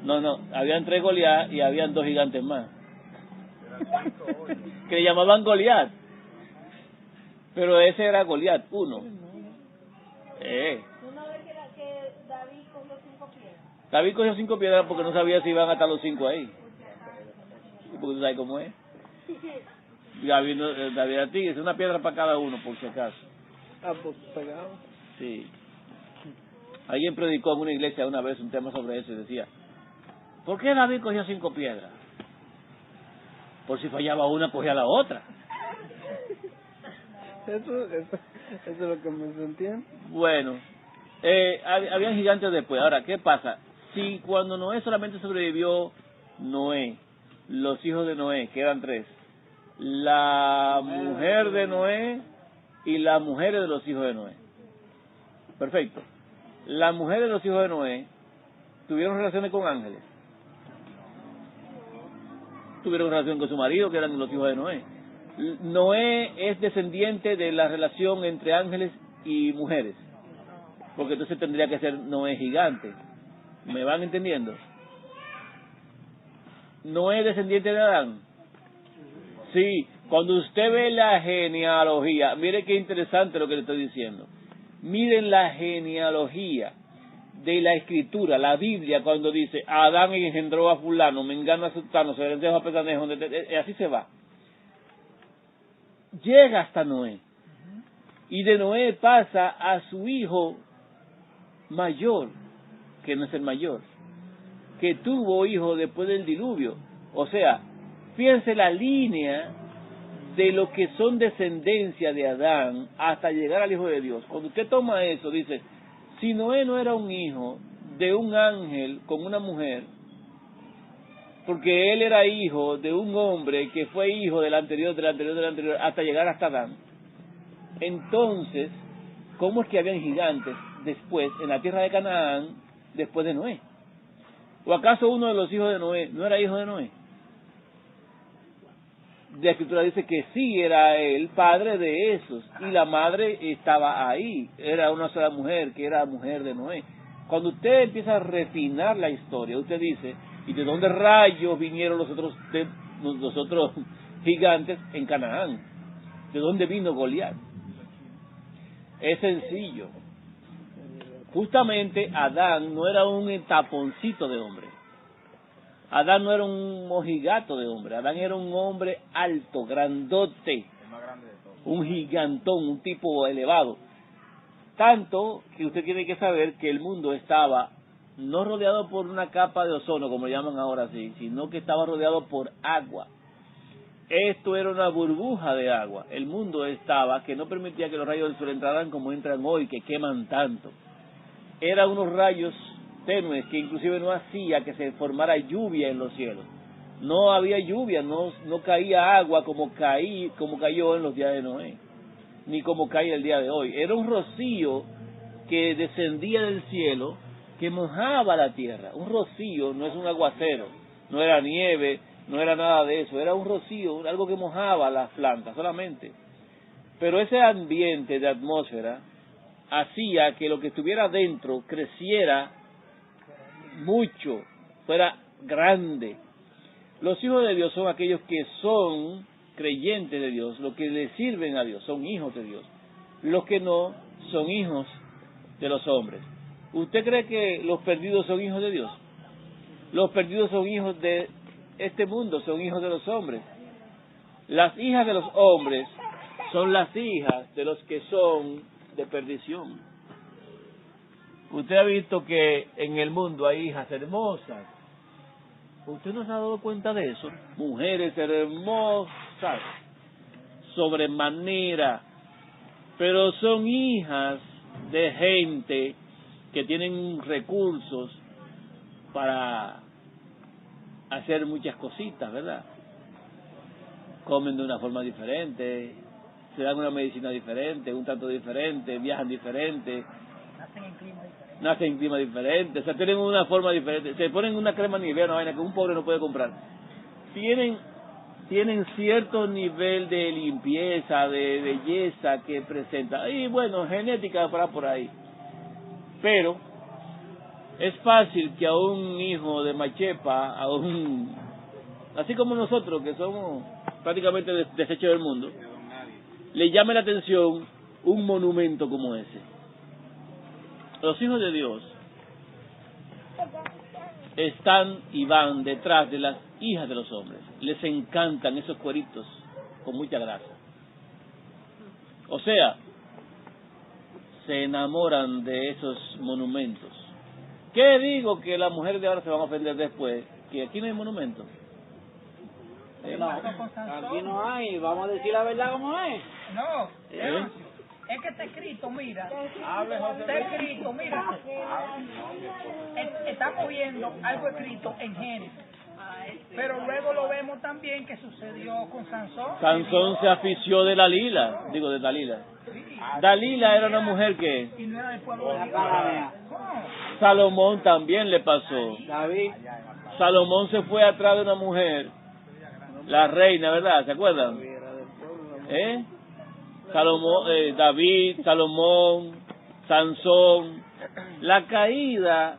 No, habían 3 Goliat y habían 2 gigantes más, que le llamaban Goliat. Pero ese era Goliat, 1. ¿Tú no ves que David cogió 5 piedras? David cogió 5 piedras porque no sabía si iban a estar los 5 ahí. Porque tú sabes cómo es. David a ti, es una piedra para cada uno, por si acaso. Pues pegado. Sí. Alguien predicó en una iglesia una vez un tema sobre eso y decía, ¿por qué David cogió 5 piedras? Por si fallaba una, cogía la otra. Eso es lo que me entiende. Bueno, habían gigantes después. Ahora, ¿qué pasa? Si cuando Noé solamente sobrevivió Noé, los hijos de Noé, que eran 3, la mujer de Noé y las mujeres de los hijos de Noé. Perfecto. Las mujeres de los hijos de Noé tuvieron relaciones con ángeles. Tuvieron relación con su marido, que eran los hijos de Noé. Noé es descendiente de la relación entre ángeles y mujeres, porque entonces tendría que ser Noé gigante. ¿Me van entendiendo? ¿Noé es descendiente de Adán? Sí, cuando usted ve la genealogía, mire qué interesante lo que le estoy diciendo. Miren la genealogía de la Escritura, la Biblia, cuando dice Adán engendró a fulano, mengano a sultano, se le a petanejo, así se va. Llega hasta Noé, y de Noé pasa a su hijo mayor, que no es el mayor, que tuvo hijo después del diluvio. O sea, fíjense la línea de lo que son descendencia de Adán hasta llegar al Hijo de Dios. Cuando usted toma eso, dice, si Noé no era un hijo de un ángel con una mujer, porque él era hijo de un hombre que fue hijo del anterior, hasta llegar hasta Adán. Entonces, ¿cómo es que habían gigantes después en la tierra de Canaán después de Noé? ¿O acaso uno de los hijos de Noé no era hijo de Noé? la Escritura dice que sí era el padre de esos, y la madre estaba ahí, era una sola mujer, que era mujer de Noé. Cuando usted empieza a refinar la historia, usted dice, ¿y de dónde rayos vinieron los otros gigantes en Canaán? ¿De dónde vino Goliat? Es sencillo. Justamente Adán no era un taponcito de hombre. Adán no era un mojigato de hombre. Adán era un hombre alto, grandote, El más grande de todos. un gigantón, un tipo elevado. Tanto que usted tiene que saber que el mundo estaba no rodeado por una capa de ozono, como le llaman ahora así, sino que estaba rodeado por agua. Esto era una burbuja de agua. El mundo estaba que no permitía que los rayos del sol entraran como entran hoy, que queman tanto. Eran unos rayos tenues que inclusive no hacía que se formara lluvia en los cielos. No había lluvia, no caía agua como cayó en los días de Noé, ni como cae el día de hoy. Era un rocío que descendía del cielo, que mojaba la tierra. Un rocío no es un aguacero, no era nieve, no era nada de eso, era un rocío, algo que mojaba las plantas solamente. Pero ese ambiente de atmósfera hacía que lo que estuviera dentro creciera mucho, fuera grande. Los hijos de Dios son aquellos que son creyentes de Dios, los que le sirven a Dios, son hijos de Dios. Los que no, son hijos de los hombres. ¿Usted cree que los perdidos son hijos de Dios? Los perdidos son hijos de este mundo, son hijos de los hombres. Las hijas de los hombres son las hijas de los que son de perdición. Usted ha visto que en el mundo hay hijas hermosas. ¿Usted no se ha dado cuenta de eso? Mujeres hermosas, sobremanera, pero son hijas de gente que tienen recursos para hacer muchas cositas, ¿verdad? Comen de una forma diferente, se dan una medicina diferente, un trato diferente, viajan diferente, nacen en clima diferente, o sea, tienen una forma diferente, se ponen una crema Nivea, una vaina que un pobre no puede comprar. Tienen cierto nivel de limpieza, de belleza que presenta, y bueno, genética para por ahí. Pero es fácil que a un hijo de Machepa, así como nosotros que somos prácticamente desechos del mundo, le llame la atención un monumento como ese. Los hijos de Dios están y van detrás de las hijas de los hombres. Les encantan esos cueritos con mucha grasa. O sea, se enamoran de esos monumentos. ¿Qué digo que las mujeres de ahora se van a ofender después? Que aquí no hay monumentos. No, aquí no hay, vamos a decir la verdad como es. No, es que está escrito, mira. Está escrito, mira. Estamos viendo algo escrito en Génesis. Pero luego lo vemos también que sucedió con Sansón. Sansón se afició de Dalila. Dalila era una mujer que... Y no era del pueblo de Dios. Salomón también le pasó. David. Salomón se fue atrás de una mujer, la reina, ¿verdad? ¿Se acuerdan? David, Salomón, Sansón. La caída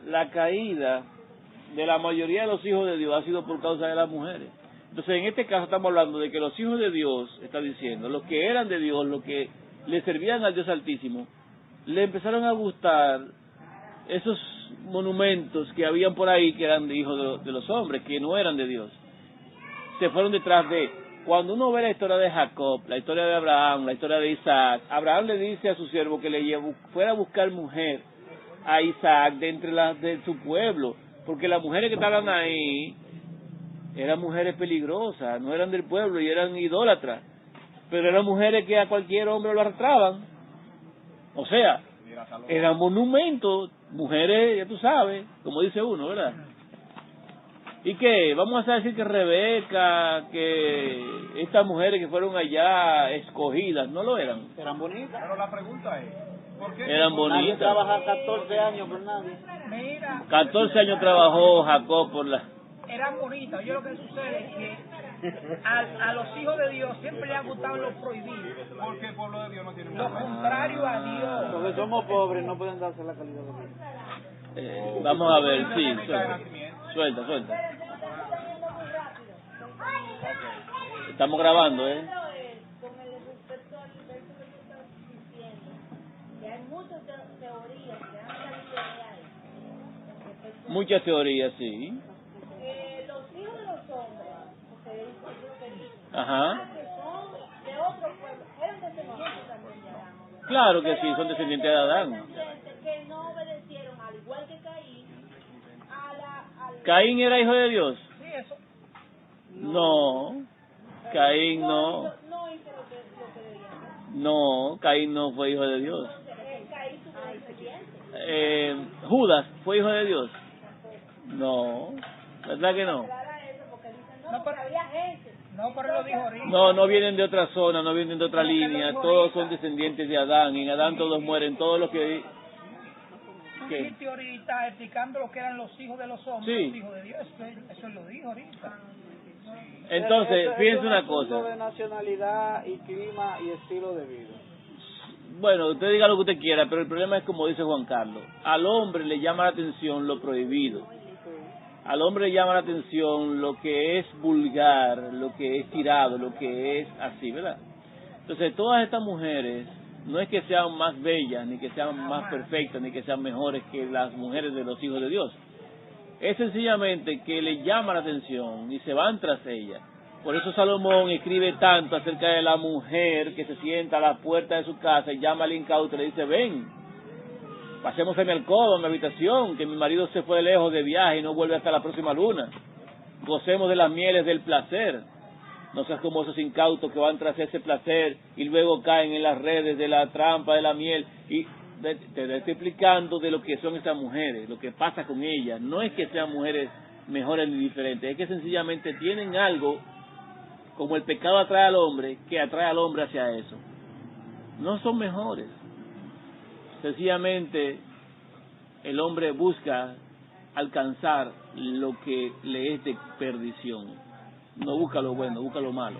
de la mayoría de los hijos de Dios ha sido por causa de las mujeres. Entonces, en este caso estamos hablando de que los hijos de Dios, está diciendo, los que eran de Dios, los que le servían al Dios Altísimo, le empezaron a gustar esos monumentos que habían por ahí que eran de hijos de los hombres, que no eran de Dios. Se fueron detrás de... Cuando uno ve la historia de Jacob, la historia de Abraham, la historia de Isaac, Abraham le dice a su siervo que fuera a buscar mujer a Isaac de su pueblo, porque las mujeres que estaban ahí eran mujeres peligrosas, no eran del pueblo y eran idólatras, pero eran mujeres que a cualquier hombre lo arrastraban. O sea, eran monumentos, mujeres, ya tú sabes, como dice uno, ¿verdad? ¿Y qué? Vamos a decir que Rebeca, que estas mujeres que fueron allá escogidas, no lo eran. Eran bonitas. Pero la pregunta es, ¿por qué? Eran Nadie bonitas. trabaja 14 años por nadie. Mira, 14 años trabajó Jacob por la... eran bonitas. Yo lo que sucede es que a los hijos de Dios siempre le ha gustado lo prohibido. Porque el pueblo de Dios no tiene Lo contrario a Dios. Porque somos pobres, no pueden darse la calidad de vida. Vamos a ver, sí, suelta. Estamos grabando, Con el respecto al verso que tú estás diciendo, que hay muchas teorías que han salido de ahí. muchas teorías, sí. Los hijos de los hombres, porque es lo que dice, Ajá. que son de otro pueblo, eran descendientes también de Adán. Claro que sí, son descendientes de Adán. Descendientes que no obedecieron, al igual que Caín, al ¿Caín era hijo de Dios? Sí, eso. No, Caín no. no hizo lo que debía hacer. No, Caín no fue hijo de Dios. Caín tuvo descendientes. Judas fue hijo de Dios. No, ¿verdad que no? No, pero él lo dijo ahorita. No vienen de otra zona, no vienen de otra línea, todos son descendientes de Adán. En Adán todos mueren, todos los que... Tú dijiste ahorita explicando lo que eran los hijos de los hombres, Sí. los hijos de Dios, eso él lo dijo ahorita. Entonces, Eso fíjense es una un asunto cosa. de nacionalidad y clima y estilo de vida. Bueno, usted diga lo que usted quiera, pero el problema es como dice Juan Carlos. Al hombre le llama la atención lo prohibido. Al hombre le llama la atención lo que es vulgar, lo que es tirado, lo que es así, ¿verdad? Entonces, todas estas mujeres no es que sean más bellas, ni que sean más perfectas, ni que sean mejores que las mujeres de los hijos de Dios. Es sencillamente que le llama la atención y se van tras ella. Por eso Salomón escribe tanto acerca de la mujer que se sienta a la puerta de su casa y llama al incauto y le dice, ven, pasemos en mi alcoba, en mi habitación, que mi marido se fue lejos de viaje y no vuelve hasta la próxima luna. Gocemos de las mieles del placer. No seas como esos incautos que van tras ese placer y luego caen en las redes de la trampa de la miel. Y te estoy explicando de lo que son esas mujeres, lo que pasa con ellas. No es que sean mujeres mejores ni diferentes, es que sencillamente tienen algo, como el pecado atrae al hombre, que atrae al hombre hacia eso. No son mejores. Sencillamente el hombre busca alcanzar lo que le es de perdición. No busca lo bueno, busca lo malo.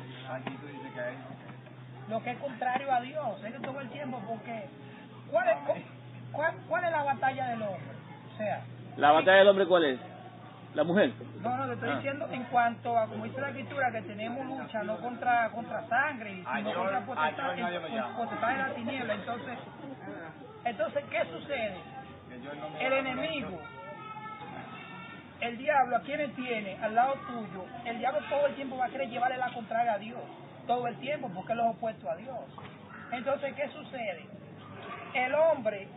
Lo que es contrario a Dios, es que todo el tiempo, porque ¿cuál es la batalla del hombre? O sea, ¿La batalla del hombre cuál es? ¿La mujer? no, le estoy diciendo en cuanto a, como dice la Escritura, que tenemos lucha no contra sangre, sino contra potestades de la tiniebla. Entonces, ¿qué sucede? El enemigo, el diablo, ¿a quiénes tiene? Al lado tuyo. El diablo todo el tiempo va a querer llevarle la contraria a Dios. Todo el tiempo, porque él es opuesto a Dios. Entonces, ¿qué sucede? El hombre,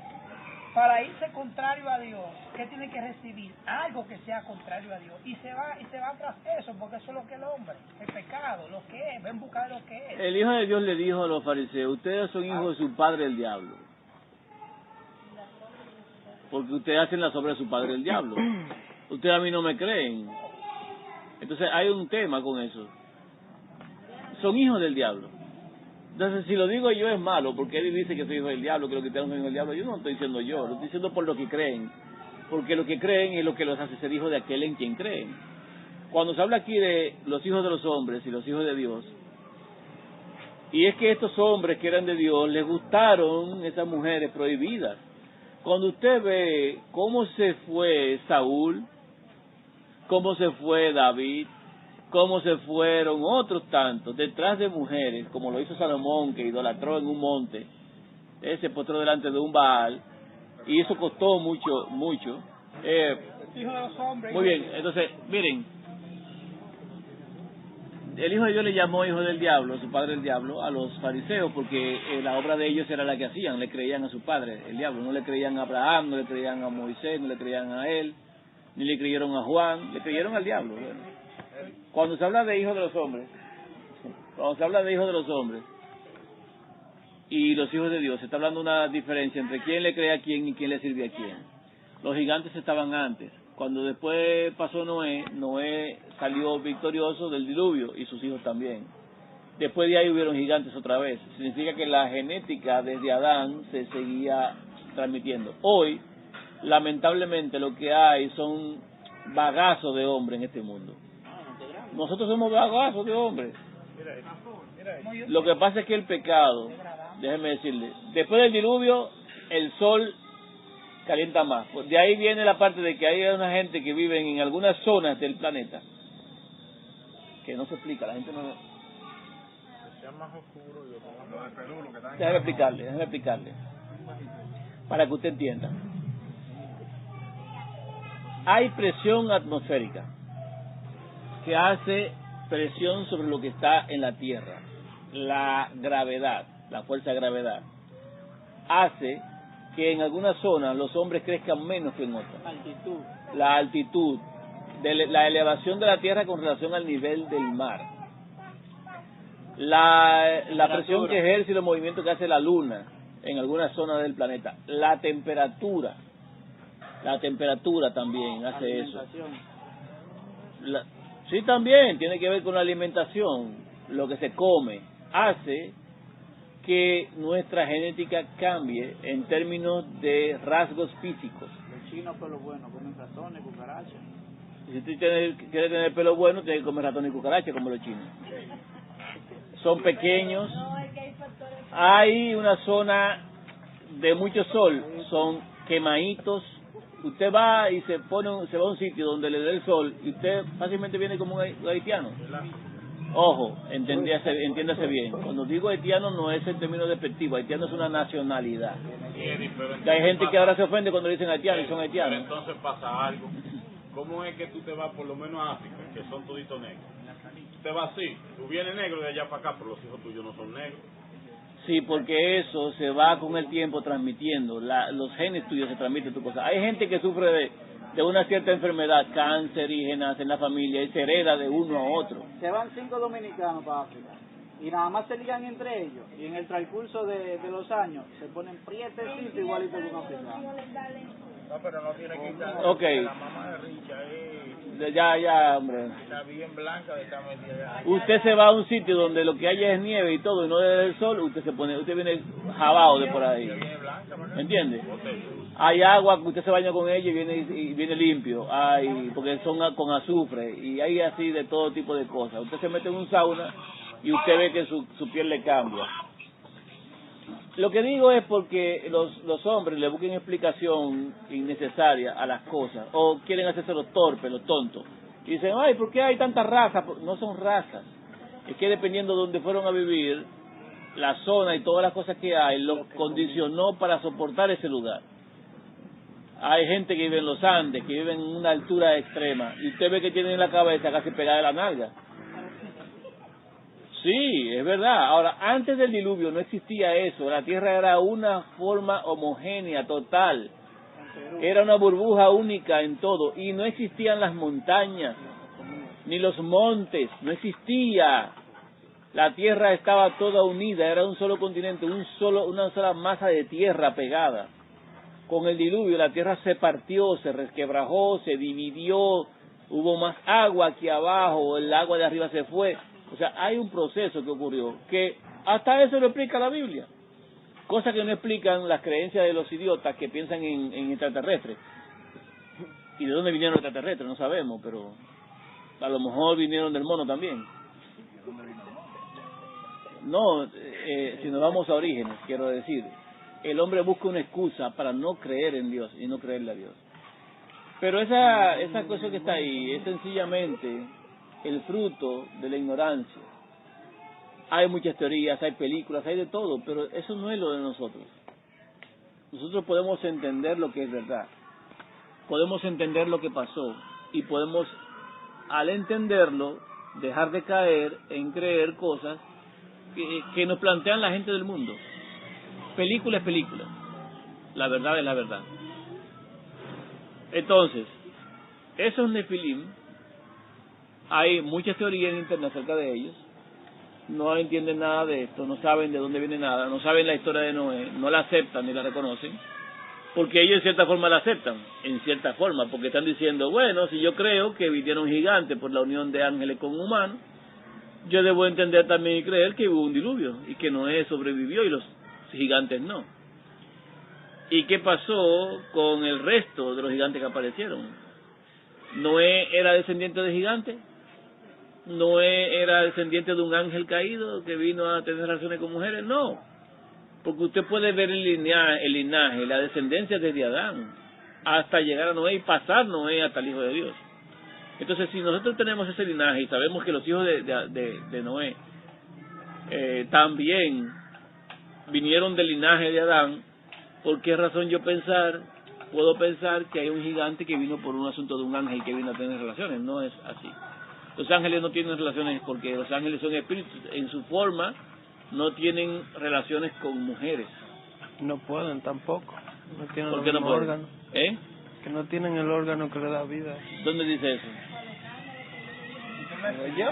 para irse contrario a Dios, ¿qué tiene que recibir? Algo que sea contrario a Dios. Y se va tras eso, porque eso es lo que el hombre, el pecado, lo que es, va en busca de lo que es. El Hijo de Dios le dijo a los fariseos, ustedes son hijos de su padre el diablo. Porque ustedes hacen la obras de su padre el diablo. Ustedes a mí no me creen. Entonces hay un tema con eso. Son hijos del diablo. Entonces si lo digo yo es malo, porque él dice que soy hijo del diablo, que los cristianos son hijos del diablo. Yo no lo estoy diciendo yo, lo estoy diciendo por lo que creen. Porque lo que creen es lo que los hace ser hijos de aquel en quien creen. Cuando se habla aquí de los hijos de los hombres y los hijos de Dios, y es que estos hombres que eran de Dios les gustaron esas mujeres prohibidas. Cuando usted ve cómo se fue Saúl, cómo se fue David, cómo se fueron otros tantos detrás de mujeres, como lo hizo Salomón, que idolatró en un monte, se postró delante de un Baal, y eso costó mucho. Hijo de los hombres. Muy bien, entonces, miren, el Hijo de Dios le llamó hijo del diablo, su padre el diablo, a los fariseos, porque la obra de ellos era la que hacían, le creían a su padre, el diablo, no le creían a Abraham, no le creían a Moisés, no le creían a él, ni le creyeron a Juan, le creyeron al diablo. Bueno. Cuando se habla de hijos de los hombres, y los hijos de Dios, se está hablando una diferencia entre quién le cree a quién y quién le sirve a quién. Los gigantes estaban antes. Cuando después pasó Noé salió victorioso del diluvio y sus hijos también. Después de ahí hubieron gigantes otra vez. Significa que la genética desde Adán se seguía transmitiendo. Hoy, lamentablemente, lo que hay son bagazos de hombres en este mundo. Nosotros somos vagazos de hombres. Lo que pasa es que el pecado, déjeme decirle, después del diluvio, el sol calienta más. Pues de ahí viene la parte de que hay una gente que vive en algunas zonas del planeta que no se explica, la gente no... Sea más oscuro y lo de Perú, lo que está en déjeme explicarle, para que usted entienda. Hay presión atmosférica que hace presión sobre lo que está en la Tierra. La gravedad, la fuerza de gravedad, hace que en algunas zonas los hombres crezcan menos que en otras. La altitud, la elevación de la Tierra con relación al nivel del mar. La presión que ejerce y los movimientos que hace la Luna en algunas zonas del planeta. La temperatura también hace eso. Sí, también tiene que ver con la alimentación. Lo que se come hace que nuestra genética cambie en términos de rasgos físicos. Los chinos, pelo bueno, comen ratones, cucarachas. Si usted quiere tener pelo bueno, tiene que comer ratones y cucarachas como los chinos. Son pequeños. Hay una zona de mucho sol, son quemaditos. Usted va y se va a un sitio donde le dé el sol y usted fácilmente viene como un haitiano. Ojo, entiéndase bien. Cuando digo haitiano no es en términos despectivos, haitiano es una nacionalidad. Y hay gente que ahora se ofende cuando dicen haitiano y son haitianos. Pero entonces pasa algo. ¿Cómo es que tú te vas por lo menos a África, que son toditos negros? Tú te vas así, tú vienes negro de allá para acá, pero los hijos tuyos no son negros. Sí, porque eso se va con el tiempo transmitiendo. Los genes tuyos se transmiten tu cosa. Hay gente que sufre de una cierta enfermedad cancerígena en la familia y se hereda de uno a otro. Se van 5 dominicanos para África y nada más se ligan entre ellos y en el transcurso de los años se ponen prietecitos igualitos que un africano. No, pero no tiene que estar. Okay. La mamá de Richa Ya, hombre. está bien blanca de esta metida. Usted se va a un sitio donde lo que hay es nieve y todo y no es el sol, usted viene jabado de por ahí. ¿Me entiende? Hay agua que usted se baña con ella y viene limpio. Porque son con azufre y hay así de todo tipo de cosas. Usted se mete en un sauna y usted ve que su piel le cambia. Lo que digo es porque los hombres le busquen explicación innecesaria a las cosas o quieren hacerse los torpes, los tontos. Y dicen, ay, ¿por qué hay tantas razas? No son razas. Es que dependiendo de dónde fueron a vivir, la zona y todas las cosas que hay, los condicionó para soportar ese lugar. Hay gente que vive en los Andes, que vive en una altura extrema, y usted ve que tienen la cabeza casi pegada de la nalga. Sí, es verdad. Ahora, antes del diluvio no existía eso. La tierra era una forma homogénea, total. Era una burbuja única en todo. Y no existían las montañas, ni los montes. No existía. La tierra estaba toda unida. Era un solo continente, una sola masa de tierra pegada. Con el diluvio la tierra se partió, se resquebrajó, se dividió. Hubo más agua aquí abajo. El agua de arriba se fue. O sea, hay un proceso que ocurrió, que hasta eso lo explica la Biblia. Cosa que no explican las creencias de los idiotas que piensan en extraterrestres. ¿Y de dónde vinieron los extraterrestres? No sabemos, pero a lo mejor vinieron del mono también. No, si nos vamos a orígenes, quiero decir, el hombre busca una excusa para no creer en Dios y no creerle a Dios. Pero esa cosa que está ahí es sencillamente el fruto de la ignorancia. Hay muchas teorías, hay películas, hay de todo, pero eso no es lo de nosotros. Nosotros podemos entender lo que es verdad, podemos entender lo que pasó y podemos, al entenderlo, dejar de caer en creer cosas que nos plantean la gente del mundo. Película es película, la verdad es la verdad. Entonces, esos nefilim, hay muchas teorías en internet acerca de ellos, no entienden nada de esto, no saben de dónde viene nada, no saben la historia de Noé, no la aceptan ni la reconocen, porque ellos en cierta forma la aceptan, en cierta forma, porque están diciendo, bueno, si yo creo que vinieron gigantes por la unión de ángeles con humanos, yo debo entender también y creer que hubo un diluvio, y que Noé sobrevivió y los gigantes no. ¿Y qué pasó con el resto de los gigantes que aparecieron? ¿Noé era descendiente de gigantes? Noé era descendiente de un ángel caído que vino a tener relaciones con mujeres. No, porque usted puede ver el linaje, la descendencia desde Adán hasta llegar a Noé y pasar Noé hasta el Hijo de Dios. Entonces, si nosotros tenemos ese linaje y sabemos que los hijos de Noé también vinieron del linaje de Adán, ¿por qué razón puedo pensar que hay un gigante que vino por un asunto de un ángel que vino a tener relaciones? No es así. Los ángeles no tienen relaciones porque los ángeles son espíritus. En su forma no tienen relaciones con mujeres. No pueden tampoco. No tienen ¿Por el qué no mismo pueden? órgano. ¿Eh? Que no tienen el órgano que le da vida. ¿Dónde dice eso? ¿Yo?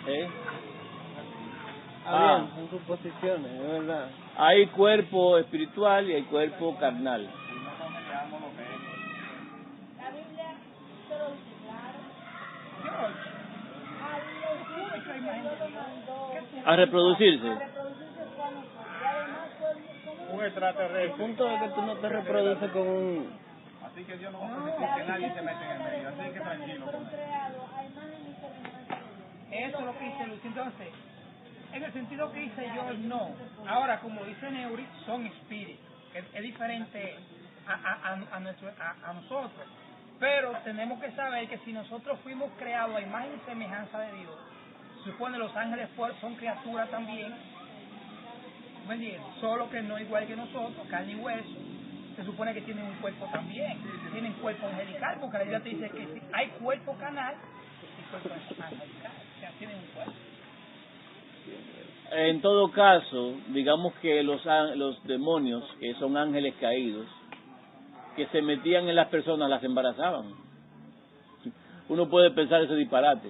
¿Eh? Bien, son suposiciones, es verdad. Hay cuerpo espiritual y hay cuerpo carnal. La Biblia se lo dice claro. A los hijos Dios lo mandó A reproducirse. a reproducirse con nosotros. Y además Un El extraterrestre. punto es que tú no te reproduces con un... Así que Dios no va a permitir que nadie se meta en el medio. Así que tranquilo. fueron creados a imagen y semejanza de Dios. Eso es lo que dice Lucy. Entonces, en el sentido que dice yo, no. Ahora, como dice Neuri, son espíritus. Es diferente a nosotros. Pero tenemos que saber que si nosotros fuimos creados a imagen y semejanza de Dios, supone los ángeles son criaturas también, ¿me entiendes? Solo que no igual que nosotros, carne y hueso. Se supone que tienen un cuerpo también, tienen cuerpo angelical, porque la Biblia te dice que hay cuerpo carnal y cuerpo angelical, o sea, tienen un cuerpo. En todo caso, digamos que los demonios, que son ángeles caídos, que se metían en las personas, las embarazaban. Uno puede pensar ese disparate.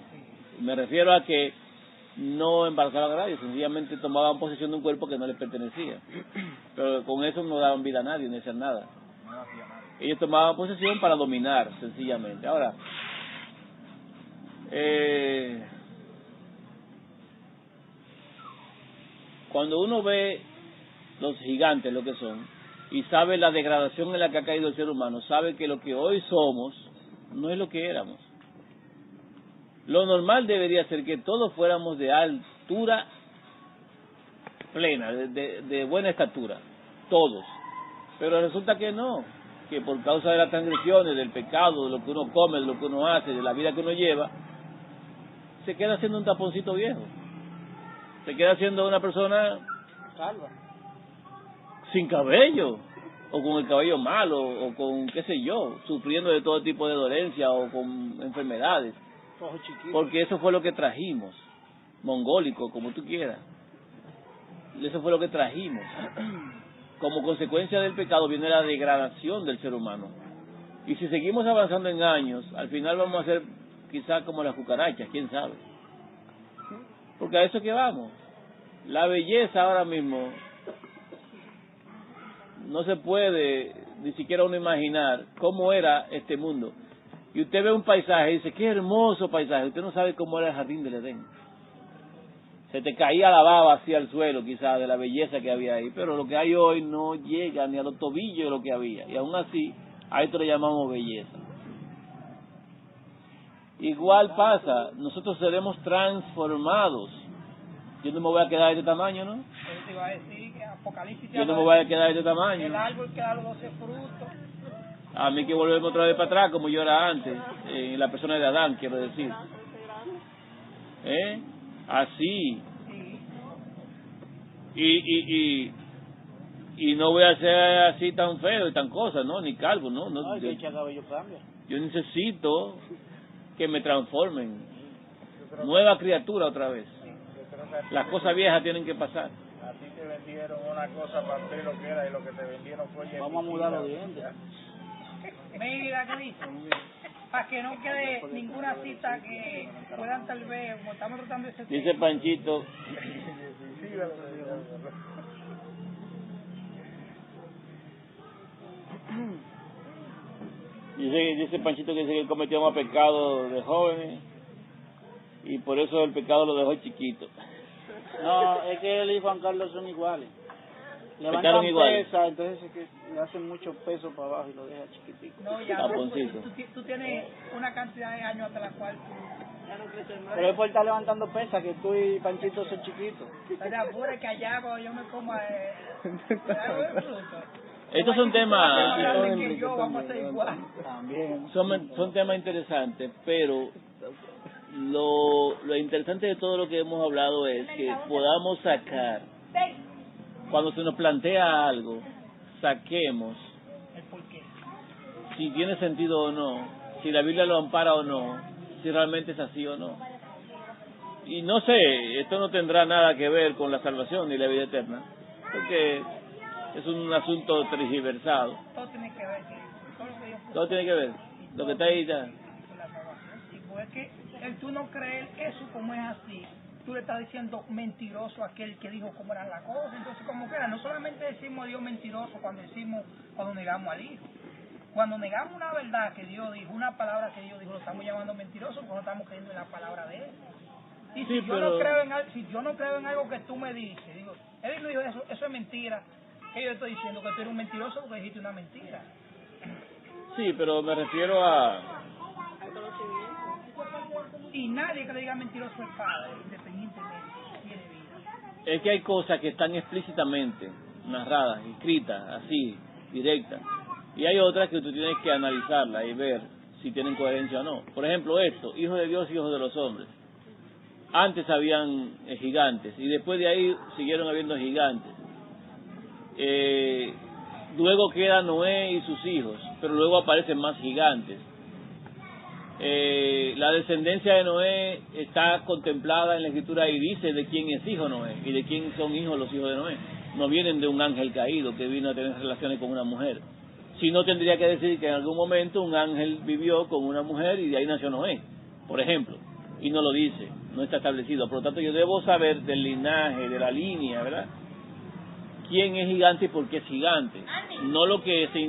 Me refiero a que no embarazaban a nadie, sencillamente tomaban posesión de un cuerpo que no les pertenecía. Pero con eso no daban vida a nadie, no hacían nada. Ellos tomaban posesión para dominar, sencillamente. Ahora, cuando uno ve los gigantes, lo que son, y sabe la degradación en la que ha caído el ser humano, sabe que lo que hoy somos no es lo que éramos. Lo normal debería ser que todos fuéramos de altura plena, de buena estatura, todos. Pero resulta que no, que por causa de las transgresiones, del pecado, de lo que uno come, de lo que uno hace, de la vida que uno lleva, se queda siendo un taponcito viejo. Se queda siendo una persona Calva. sin cabello, o con el cabello malo, o con qué sé yo, sufriendo de todo tipo de dolencia o con enfermedades. Ojos chiquitos. Porque eso fue lo que trajimos, mongólico, como tú quieras. Eso fue lo que trajimos. Como consecuencia del pecado viene la degradación del ser humano. Y si seguimos avanzando en años, al final vamos a ser quizás como las cucarachas, quién sabe. Porque a eso que vamos. La belleza ahora mismo no se puede ni siquiera uno imaginar cómo era este mundo. Y usted ve un paisaje y dice, qué hermoso paisaje. Usted no sabe cómo era el jardín del Edén. Se te caía la baba así al suelo, quizás, de la belleza que había ahí. Pero lo que hay hoy no llega ni a los tobillos de lo que había. Y aún así, a esto le llamamos belleza. Igual pasa, nosotros seremos transformados. Yo no me voy a quedar de este tamaño, ¿no? Él te iba a decir que Apocalipsis Yo no me voy a quedar de este el tamaño. árbol que da los 12 frutos. A mí que volvemos otra vez para atrás, como yo era antes, en la persona de Adán, quiero decir. Así. Y no voy a ser así tan feo y tan cosa, ¿no? Ni calvo, ¿no? Ay, que echa cabello cambia. Yo necesito que me transformen. Nueva criatura otra vez. Las cosas viejas tienen que pasar. A ti te vendieron una cosa para ti lo que era y lo que te vendieron fue... Vamos a mudar los dientes. Mira, que dice, para que no quede ninguna cita que puedan tal vez, como estamos tratando ese Dice Panchito, dice Panchito que dice que él cometió más pecado de jóvenes y por eso el pecado lo dejó chiquito. No, es que él y Juan Carlos son iguales. Pecaron Levantan iguales. pesa, entonces es que le hacen mucho peso para abajo y lo deja chiquitico. No, ya, Taponcito. tú tienes una cantidad de años hasta la cual Pero es por estar levantando pesas que tú y Panchito son chiquitos. Te apures que allá cuando yo me coma algo de fruto. Estos son temas, Que yo vamos a ser igual. También. son temas interesantes, pero lo interesante de todo lo que hemos hablado es que podamos sacar, cuando se nos plantea algo, saquemos El porqué. si tiene sentido o no, si la Biblia lo ampara o no, si realmente es así o no. Y no sé, esto no tendrá nada que ver con la salvación ni la vida eterna, porque es un asunto tergiversado. Todo tiene que ver, todo lo que yo puse Todo tiene que ver, lo que está ahí está. con la salvación. Sí, pues es que el tú no creer eso como es así, tú le estás diciendo mentiroso a aquel que dijo cómo eran las cosas. Entonces, como que era, no solamente decimos a Dios mentiroso cuando negamos al Hijo. Cuando negamos una verdad que Dios dijo, una palabra que Dios dijo, lo estamos llamando mentiroso porque no estamos creyendo en la palabra de Él. Y si, Sí, yo pero- no creo en algo, si yo no creo en algo que tú me dices, digo, Él no dijo eso es mentira. ¿Qué yo estoy diciendo? Que tú eres un mentiroso porque dijiste una mentira. Sí, pero me refiero a... Y nadie que le diga mentiroso es padre, independientemente, tiene vida. Es que hay cosas que están explícitamente narradas, escritas, así, directas. Y hay otras que tú tienes que analizarlas y ver si tienen coherencia o no. Por ejemplo, esto, hijos de Dios, hijos de los hombres. Antes habían gigantes y después de ahí siguieron habiendo gigantes. Luego queda Noé y sus hijos, pero luego aparecen más gigantes. La descendencia de Noé está contemplada en la escritura y dice de quién es hijo Noé y de quién son hijos los hijos de Noé. No vienen de un ángel caído que vino a tener relaciones con una mujer. Si no, tendría que decir que en algún momento un ángel vivió con una mujer y de ahí nació Noé, por ejemplo. Y no lo dice, no está establecido. Por lo tanto, yo debo saber del linaje, de la línea, ¿verdad? Quién es gigante y por qué es gigante. No lo que se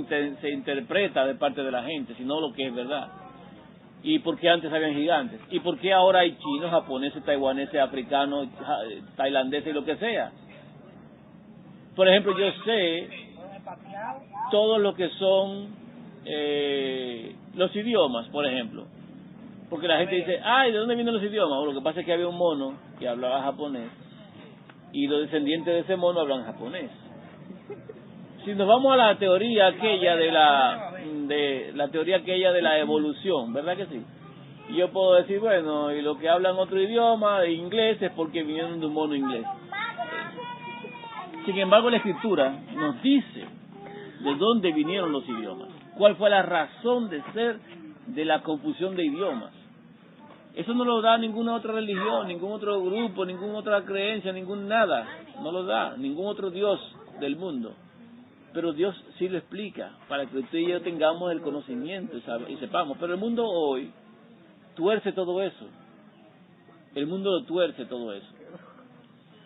interpreta de parte de la gente, sino lo que es verdad. ¿Y por qué antes habían gigantes? ¿Y por qué ahora hay chinos, japoneses, taiwaneses, africanos, tailandeses y lo que sea? Por ejemplo, yo sé todo lo que son los idiomas, por ejemplo. Porque la gente dice, ay, ¿de dónde vienen los idiomas? Bueno, lo que pasa es que había un mono que hablaba japonés y los descendientes de ese mono hablan japonés. Si nos vamos a la teoría aquella de la teoría aquella de la evolución, ¿verdad que sí? Y yo puedo decir, bueno, y los que hablan otro idioma, inglés, es porque vinieron de un mono inglés. Sin embargo, la escritura nos dice de dónde vinieron los idiomas, cuál fue la razón de ser de la confusión de idiomas. Eso no lo da ninguna otra religión, ningún otro grupo, ninguna otra creencia, ningún nada. No lo da ningún otro Dios del mundo. Pero Dios sí lo explica para que usted y yo tengamos el conocimiento y sepamos. Pero el mundo hoy tuerce todo eso. El mundo lo tuerce todo eso.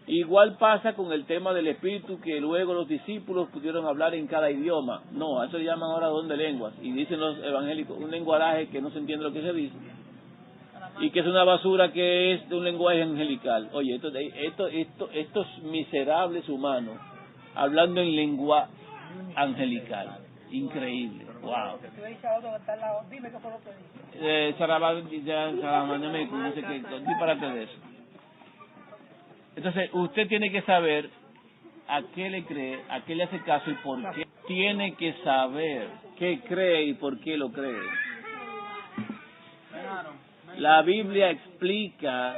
Igual pasa con el tema del espíritu, que luego los discípulos pudieron hablar en cada idioma. No, a eso le llaman ahora don de lenguas. Y dicen los evangélicos, un lenguaje que no se entiende lo que se dice. Y que es una basura que es de un lenguaje angelical. Oye, estos miserables humanos hablando en lengua angelical. Increíble. Wow. Dime qué fue lo que dije. No sé qué, disparate de eso. Entonces, usted tiene que saber a qué le cree, a qué le hace caso y por qué. Tiene que saber qué cree y por qué lo cree. La Biblia explica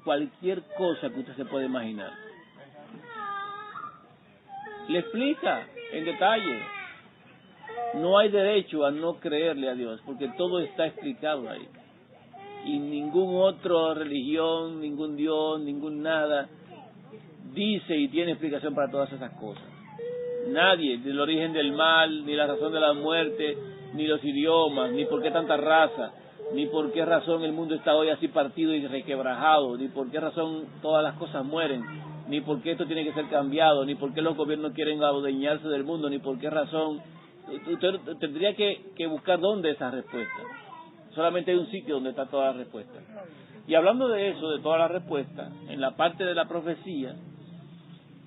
cualquier cosa que usted se pueda imaginar. Le explica en detalle. No hay derecho a no creerle a Dios, porque todo está explicado ahí. Y ningún otro religión, ningún Dios, ningún nada dice y tiene explicación para todas esas cosas. Nadie, ni el origen del mal, ni la razón de la muerte, ni los idiomas, ni por qué tanta raza, ni por qué razón el mundo está hoy así partido y requebrajado, ni por qué razón todas las cosas mueren, ni por qué esto tiene que ser cambiado, ni por qué los gobiernos quieren adueñarse del mundo, ni por qué razón. Usted tendría que buscar dónde esa respuesta. Solamente hay un sitio donde está toda la respuesta. Y hablando de eso, de toda la respuesta, en la parte de la profecía,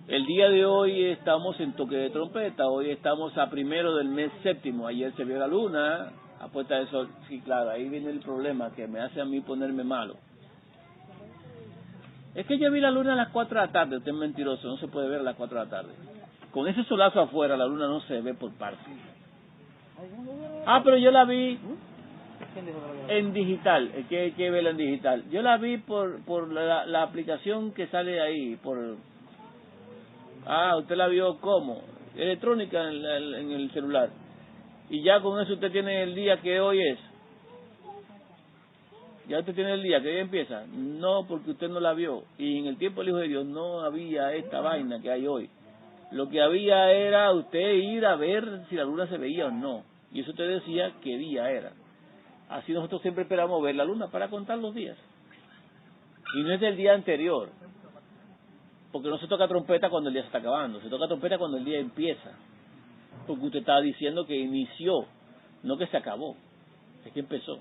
el día de hoy estamos en toque de trompeta. Hoy estamos a 1 del mes séptimo. Ayer se vio la luna, a puesta de sol. Sí, claro, ahí viene el problema que me hace a mí ponerme malo. Es que yo vi la luna a las 4 de la tarde, usted es mentiroso, no se puede ver a las 4 de la tarde. Con ese solazo afuera, la luna no se ve por parte. Ah, pero yo la vi en digital, que verla en digital. Yo la vi por la aplicación que sale ahí, usted la vio ¿cómo? Electrónica en el celular. Y ya con eso usted tiene el día que hoy es. Ya usted tiene el día que hoy empieza. No, porque usted no la vio. Y en el tiempo del Hijo de Dios no había esta vaina que hay hoy. Lo que había era usted ir a ver si la luna se veía o no. Y eso usted decía qué día era. Así nosotros siempre esperamos ver la luna para contar los días. Y no es del día anterior. Porque no se toca trompeta cuando el día se está acabando. Se toca trompeta cuando el día empieza. Porque usted estaba diciendo que inició, no que se acabó. Es que empezó.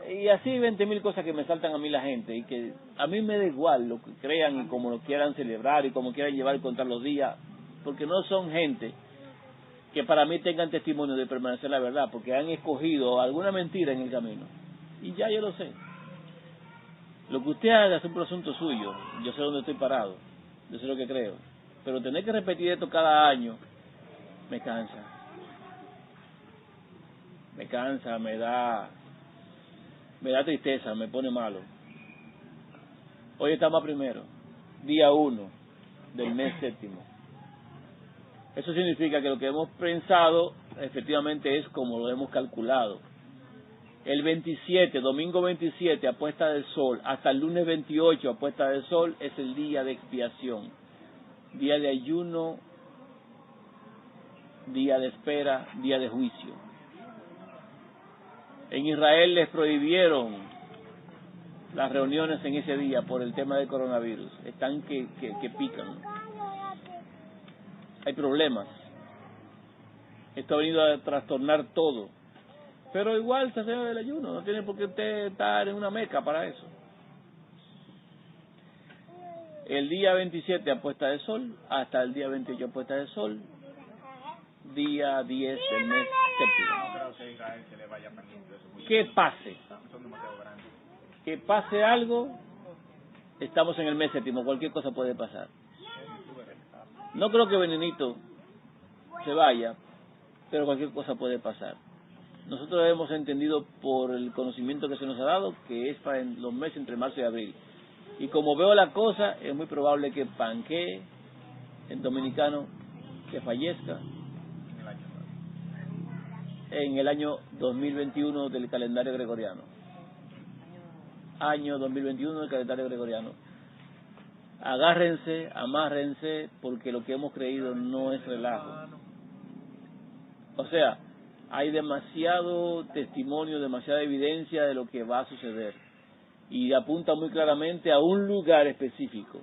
Y así 20.000 cosas que me saltan a mí la gente. Y que a mí me da igual lo que crean y como lo quieran celebrar y como quieran llevar y contar los días. Porque no son gente que para mí tengan testimonio de permanecer en la verdad, porque han escogido alguna mentira en el camino. Y ya yo lo sé. Lo que usted haga es un asunto suyo. Yo sé dónde estoy parado. Yo sé lo que creo. Pero tener que repetir esto cada año me cansa. Me cansa, me da tristeza, me pone malo. Hoy estamos a primero, día 1 del mes séptimo. Eso significa que lo que hemos pensado efectivamente es como lo hemos calculado. El 27, domingo 27, a puesta del sol, hasta el lunes 28, a puesta del sol, es el día de expiación, día de ayuno, día de espera, día de juicio. En Israel les prohibieron las reuniones en ese día por el tema del coronavirus. Están que pican. Hay problemas. Esto ha venido a trastornar todo. Pero igual se hace el ayuno. No tiene por qué usted estar en una meca para eso. El día 27 a puesta de sol, hasta el día 28 a puesta de sol, día 10 del mes séptimo. Que pase. Que pase algo, estamos en el mes séptimo, cualquier cosa puede pasar. No creo que Venenito se vaya, pero cualquier cosa puede pasar. Nosotros hemos entendido por el conocimiento que se nos ha dado que es para los meses entre marzo y abril. Y como veo la cosa, es muy probable que panquee en dominicano, que fallezca en el año 2021 del calendario gregoriano. Año 2021 del calendario gregoriano. Agárrense, amárrense, porque lo que hemos creído no es relajo. O sea, hay demasiado testimonio, demasiada evidencia de lo que va a suceder. Y apunta muy claramente a un lugar específico,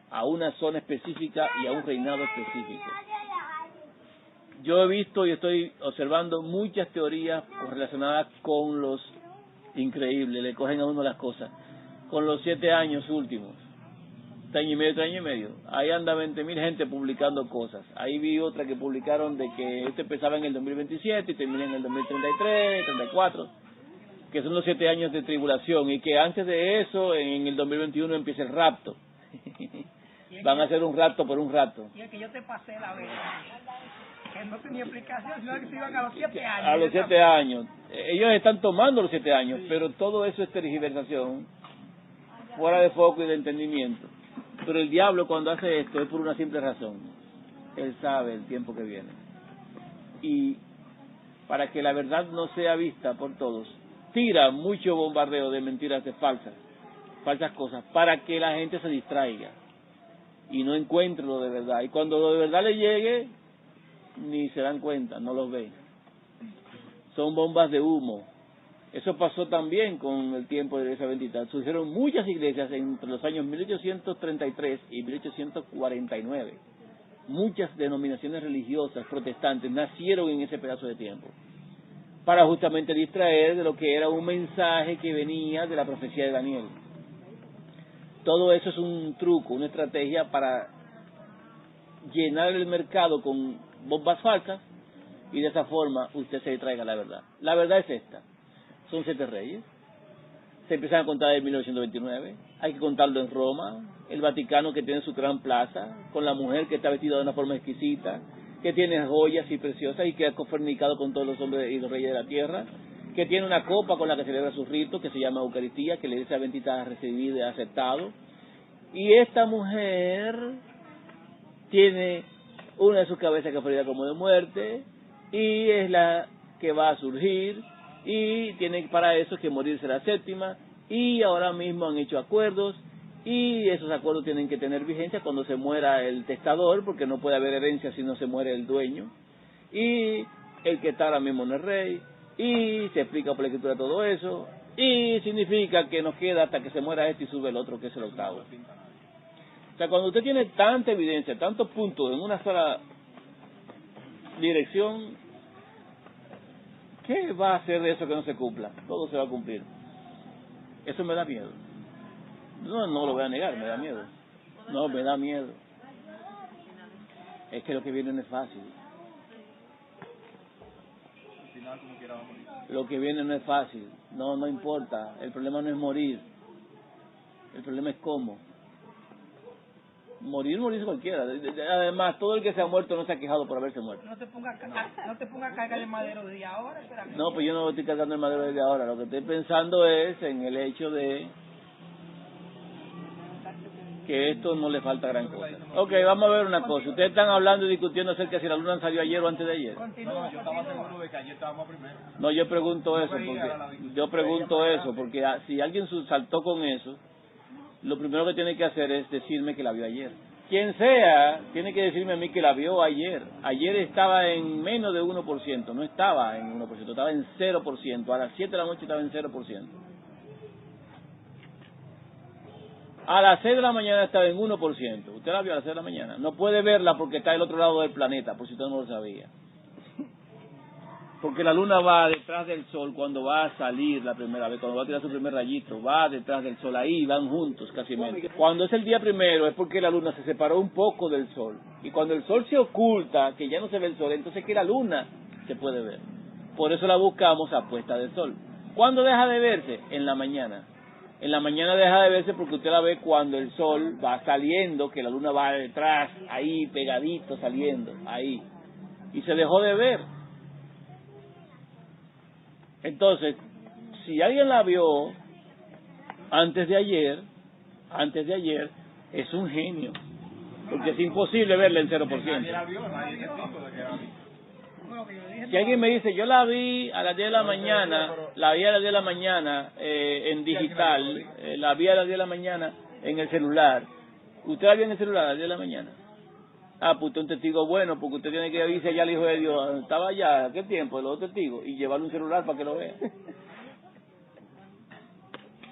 a una zona específica y a un reinado específico. Yo he visto y estoy observando muchas teorías relacionadas con los increíbles, le cogen a uno las cosas, con los 7 años últimos. 3 años y medio. Ahí anda 20.000 gente publicando cosas. Ahí vi otra que publicaron de que esto empezaba en el 2027 y termina en el 2033, 34, que son los 7 años de tribulación y que antes de eso, en el 2021 empieza el rapto. Van a hacer un rapto por un rato. Y es que yo te pasé la vez, que no tenía explicación, sino que se iban a los 7 años. A los 7 años. Ellos están tomando los 7 años, pero todo eso es tergiversación, fuera de foco y de entendimiento. Pero el diablo cuando hace esto es por una simple razón. Él sabe el tiempo que viene. Y para que la verdad no sea vista por todos, tira mucho bombardeo de mentiras, de falsas cosas, para que la gente se distraiga y no encuentre lo de verdad. Y cuando lo de verdad le llegue, ni se dan cuenta, no los ven. Son bombas de humo. Eso pasó también con el tiempo de la Iglesia Bendita. Surgieron muchas iglesias entre los años 1833 y 1849. Muchas denominaciones religiosas protestantes nacieron en ese pedazo de tiempo, para justamente distraer de lo que era un mensaje que venía de la profecía de Daniel. Todo eso es un truco, una estrategia para llenar el mercado con bombas falsas y de esa forma usted se distraiga la verdad. La verdad es esta, son 7 reyes, se empiezan a contar en 1929, hay que contarlo en Roma, el Vaticano que tiene su gran plaza, con la mujer que está vestida de una forma exquisita, que tiene joyas y preciosas y que ha fornicado con todos los hombres y los reyes de la tierra, que tiene una copa con la que celebra sus ritos, que se llama Eucaristía, que le dice a bendita ha recibido y ha aceptado. Y esta mujer tiene una de sus cabezas que fue herida como de muerte, y es la que va a surgir, y tiene para eso que morirse la 7ª, y ahora mismo han hecho acuerdos, y esos acuerdos tienen que tener vigencia cuando se muera el testador, porque no puede haber herencia si no se muere el dueño, y el que está ahora mismo no es rey, y se explica por la escritura todo eso, y significa que nos queda hasta que se muera este y sube el otro, que es el 8º. O sea, cuando usted tiene tanta evidencia, tantos puntos en una sola dirección, ¿qué va a hacer de eso que no se cumpla? Todo se va a cumplir. Eso me da miedo. No lo voy a negar, me da miedo. No, me da miedo. Es que lo que viene no es fácil. Lo que viene no es fácil. No importa. El problema no es morir. El problema es cómo. Morirse cualquiera. Además, todo el que se ha muerto no se ha quejado por haberse muerto. No te pongas a cargar el madero desde ahora. No, pues yo no estoy cargando el madero desde ahora. Lo que estoy pensando es en el hecho de que esto no le falta gran cosa. Ok, vamos a ver una cosa. Ustedes están hablando y discutiendo acerca de si la luna salió ayer o antes de ayer. No, yo estaba seguro de que ayer estábamos primero. No, yo pregunto eso porque si alguien saltó con eso, lo primero que tiene que hacer es decirme que la vio ayer. Quien sea, tiene que decirme a mí que la vio ayer. Ayer estaba en menos de 1%, no estaba en 1%, estaba en 0%. A las 7 de la noche estaba en 0%. A las 6 de la mañana estaba en 1%. Usted la vio a las 6 de la mañana. No puede verla porque está del otro lado del planeta, por si usted no lo sabía. Porque la luna va detrás del sol cuando va a salir la primera vez, cuando va a tirar su primer rayito, va detrás del sol, ahí van juntos casi. Cuando es el día primero es porque la luna se separó un poco del sol. Y cuando el sol se oculta, que ya no se ve el sol, entonces que la luna se puede ver. Por eso la buscamos a puesta del sol. ¿Cuándo deja de verse? En la mañana. En la mañana deja de verse porque usted la ve cuando el sol va saliendo, que la luna va detrás, ahí pegadito saliendo, ahí. Y se dejó de ver. Entonces, si alguien la vio antes de ayer, es un genio. Porque es imposible verla en 0%. Si alguien me dice, yo la vi a las 10 de la mañana, en digital, la vi a las 10 de la mañana en el celular. ¿Usted la vio en el celular a las 10 de la mañana? Ah, pues usted es un testigo bueno, porque usted tiene que irse allá al Hijo de Dios. Estaba allá, ¿qué tiempo? Los otros testigos. Y llevarle un celular para que lo vea.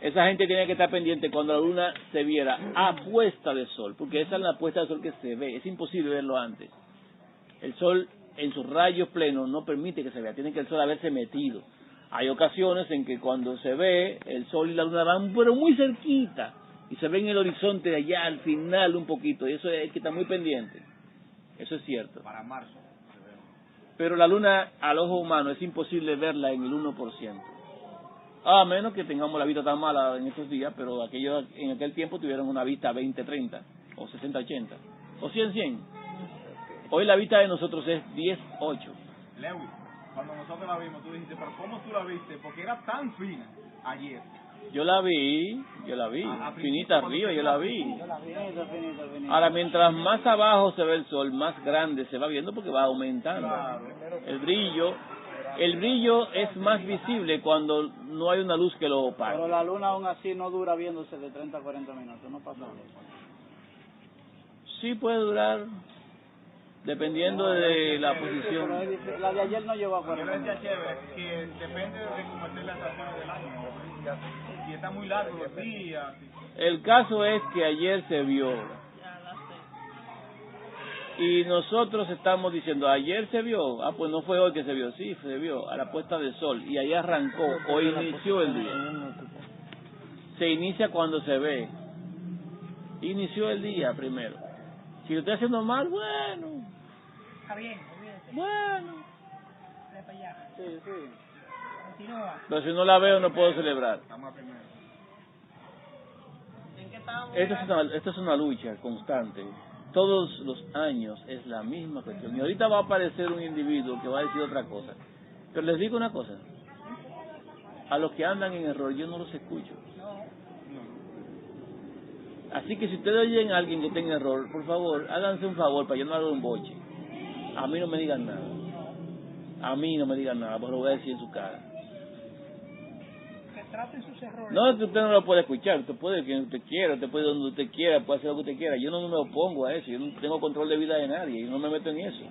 Esa gente tiene que estar pendiente cuando la luna se viera a puesta de sol, porque esa es la puesta de sol que se ve. Es imposible verlo antes. El sol en sus rayos plenos no permite que se vea. Tiene que el sol haberse metido. Hay ocasiones en que cuando se ve, el sol y la luna van pero muy cerquita. Y se ve en el horizonte de allá al final un poquito. Y eso es que está muy pendiente. Eso es cierto. Para marzo. Pero la luna al ojo humano es imposible verla en el 1%. A menos que tengamos la vista tan mala en estos días, pero aquellos en aquel tiempo tuvieron una vista 20-30, o 60-80, o 100-100. Hoy la vista de nosotros es 10-8. Lewis, cuando nosotros la vimos, tú dijiste, pero ¿cómo tú la viste? Porque era tan fina ayer. Yo la vi, finita arriba, yo la vi. Finita. Ahora, mientras más abajo se ve el sol, más grande se va viendo porque va aumentando. Claro. El brillo es más visible cuando no hay una luz que lo opaque. Pero la luna aún así no dura viéndose de 30 a 40 minutos, no pasa nada. Sí puede durar, dependiendo de la posición. Pero la de ayer no llegó a Yo 40 le decía minutos. chévere que depende de cómo estén las estaciones del año. Si está muy largo los días. El caso es que ayer se vio. Y nosotros estamos diciendo, ayer se vio. Ah, pues no fue hoy que se vio. Sí, se vio a la puesta del sol. Y ahí arrancó, o inició el día. Se inicia cuando se ve. Inició el día primero. Si lo estoy haciendo mal, bueno. Está bien, Bueno. para allá. Sí, sí. Continúa. Pero si no la veo, no puedo celebrar. Estamos a primero. ¿En qué estábamos? Esto es una lucha constante. Todos los años es la misma cuestión. Y ahorita va a aparecer un individuo que va a decir otra cosa. Pero les digo una cosa. A los que andan en error, yo no los escucho. Así que si ustedes oyen a alguien que tenga error, por favor, háganse un favor para yo no haga un boche. A mí no me digan nada. A mí no me digan nada, porque lo voy a decir en su cara. Que traten sus errores. No, usted no lo puede escuchar, usted puede quien usted quiera, usted puede donde usted quiera, puede hacer lo que usted quiera. Yo no me opongo a eso, yo no tengo control de vida de nadie, y no me meto en eso.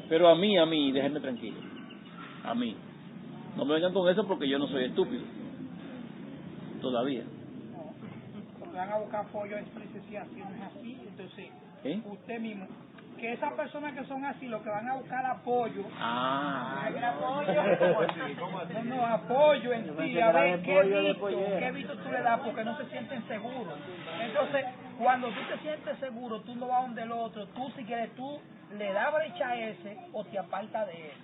Pero a mí, déjenme tranquilo. A mí. No me vengan con eso porque yo no soy estúpido. Todavía. Porque van a buscar apoyo en asociaciones así, entonces, usted mismo. Que esas personas que son así, lo que van a buscar apoyo. No, apoyo en sí, a ver qué visto tú le das porque no se sienten seguros. Entonces, cuando tú te sientes seguro, tú no vas donde el otro, tú si quieres, tú le das brecha a ese o te apartas de él.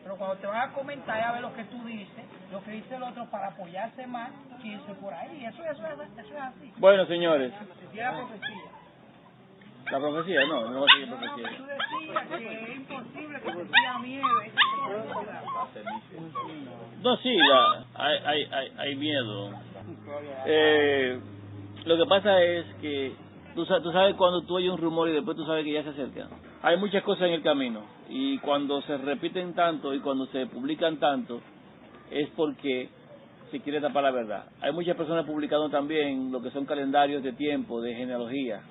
Pero cuando te van a comentar, a ver lo que tú dices, lo que dice el otro para apoyarse más, que irse por ahí. Eso es así. Bueno, señores. Y es la profecía. La profecía, no va a seguir profecía. Tú decías que es imposible que se tire nieve. No, sí, hay miedo. Lo que pasa es que tú sabes cuando tú oyes un rumor y después tú sabes que ya se acerca. Hay muchas cosas en el camino y cuando se repiten tanto y cuando se publican tanto es porque se quiere tapar la verdad. Hay muchas personas publicando también lo que son calendarios de tiempo, de genealogía.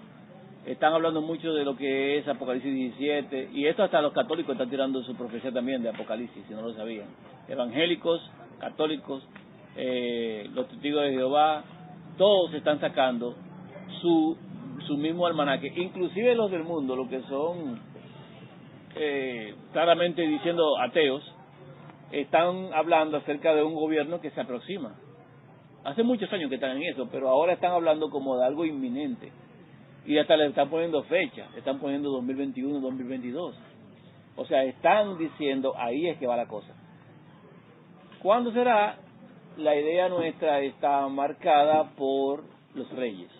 Están hablando mucho de lo que es Apocalipsis 17 y esto hasta los católicos están tirando su profecía también de Apocalipsis, si no lo sabían. Evangélicos, católicos, los testigos de Jehová, todos están sacando su mismo almanaque, inclusive los del mundo, los que son claramente diciendo ateos, están hablando acerca de un gobierno que se aproxima. Hace muchos años que están en eso, pero ahora están hablando como de algo inminente. Y hasta le están poniendo fecha, están poniendo 2021, 2022. O sea, están diciendo, ahí es que va la cosa. ¿Cuándo será? La idea nuestra está marcada por los reyes.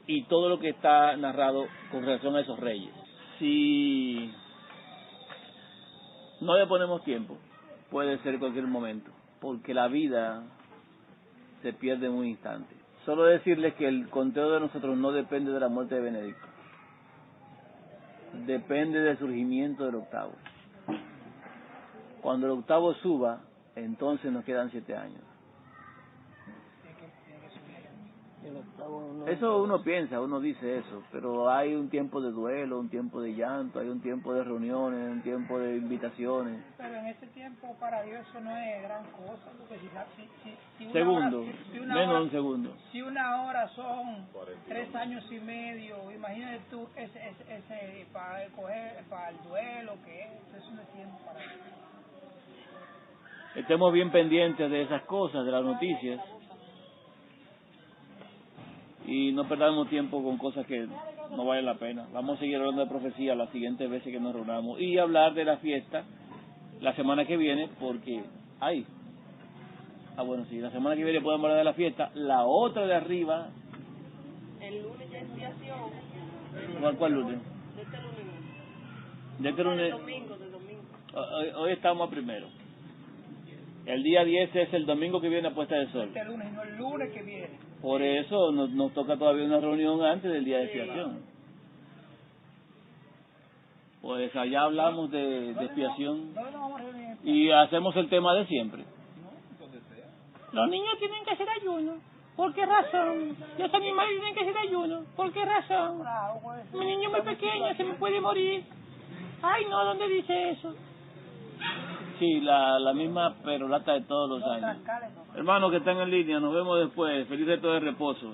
Y todo lo que está narrado con relación a esos reyes. Si no le ponemos tiempo, puede ser cualquier momento, porque la vida se pierde en un instante. Solo decirles que el conteo de nosotros no depende de la muerte de Benedicto. Depende del surgimiento del octavo. Cuando el octavo suba, entonces nos quedan 7 años. Eso uno piensa, uno dice eso, pero hay un tiempo de duelo, un tiempo de llanto, hay un tiempo de reuniones, un tiempo de invitaciones. Pero en ese tiempo para Dios eso no es gran cosa, porque si una segundo, hora, menos de un segundo. Si una hora son 3 años y medio, imagínate tú ese para coger para el duelo que es, eso no es tiempo para Dios. Estemos bien pendientes de esas cosas, de las noticias. Y no perdamos tiempo con cosas que no valen la pena. Vamos a seguir hablando de profecía las siguientes veces que nos reunamos y hablar de la fiesta la semana que viene porque bueno, sí, la semana que viene podemos hablar de la fiesta. La otra de arriba, El lunes ya es expiación. ¿cuál lunes? De este lunes. De Domingo. hoy estamos a primero. El día 10 es el domingo que viene a puesta de sol. Este lunes, no el lunes que viene. Por eso nos toca todavía una reunión antes del día de expiación. Pues allá hablamos de expiación y hacemos el tema de siempre. Los niños tienen que hacer ayuno. ¿Por qué razón? Los animales tienen que hacer ayuno. ¿Por qué razón? Mi niño muy pequeño se me puede morir. Ay, no, ¿dónde dice eso? Sí, la misma perolata de todos los años. Hermanos que están en línea, nos vemos después. Feliz resto de reposo.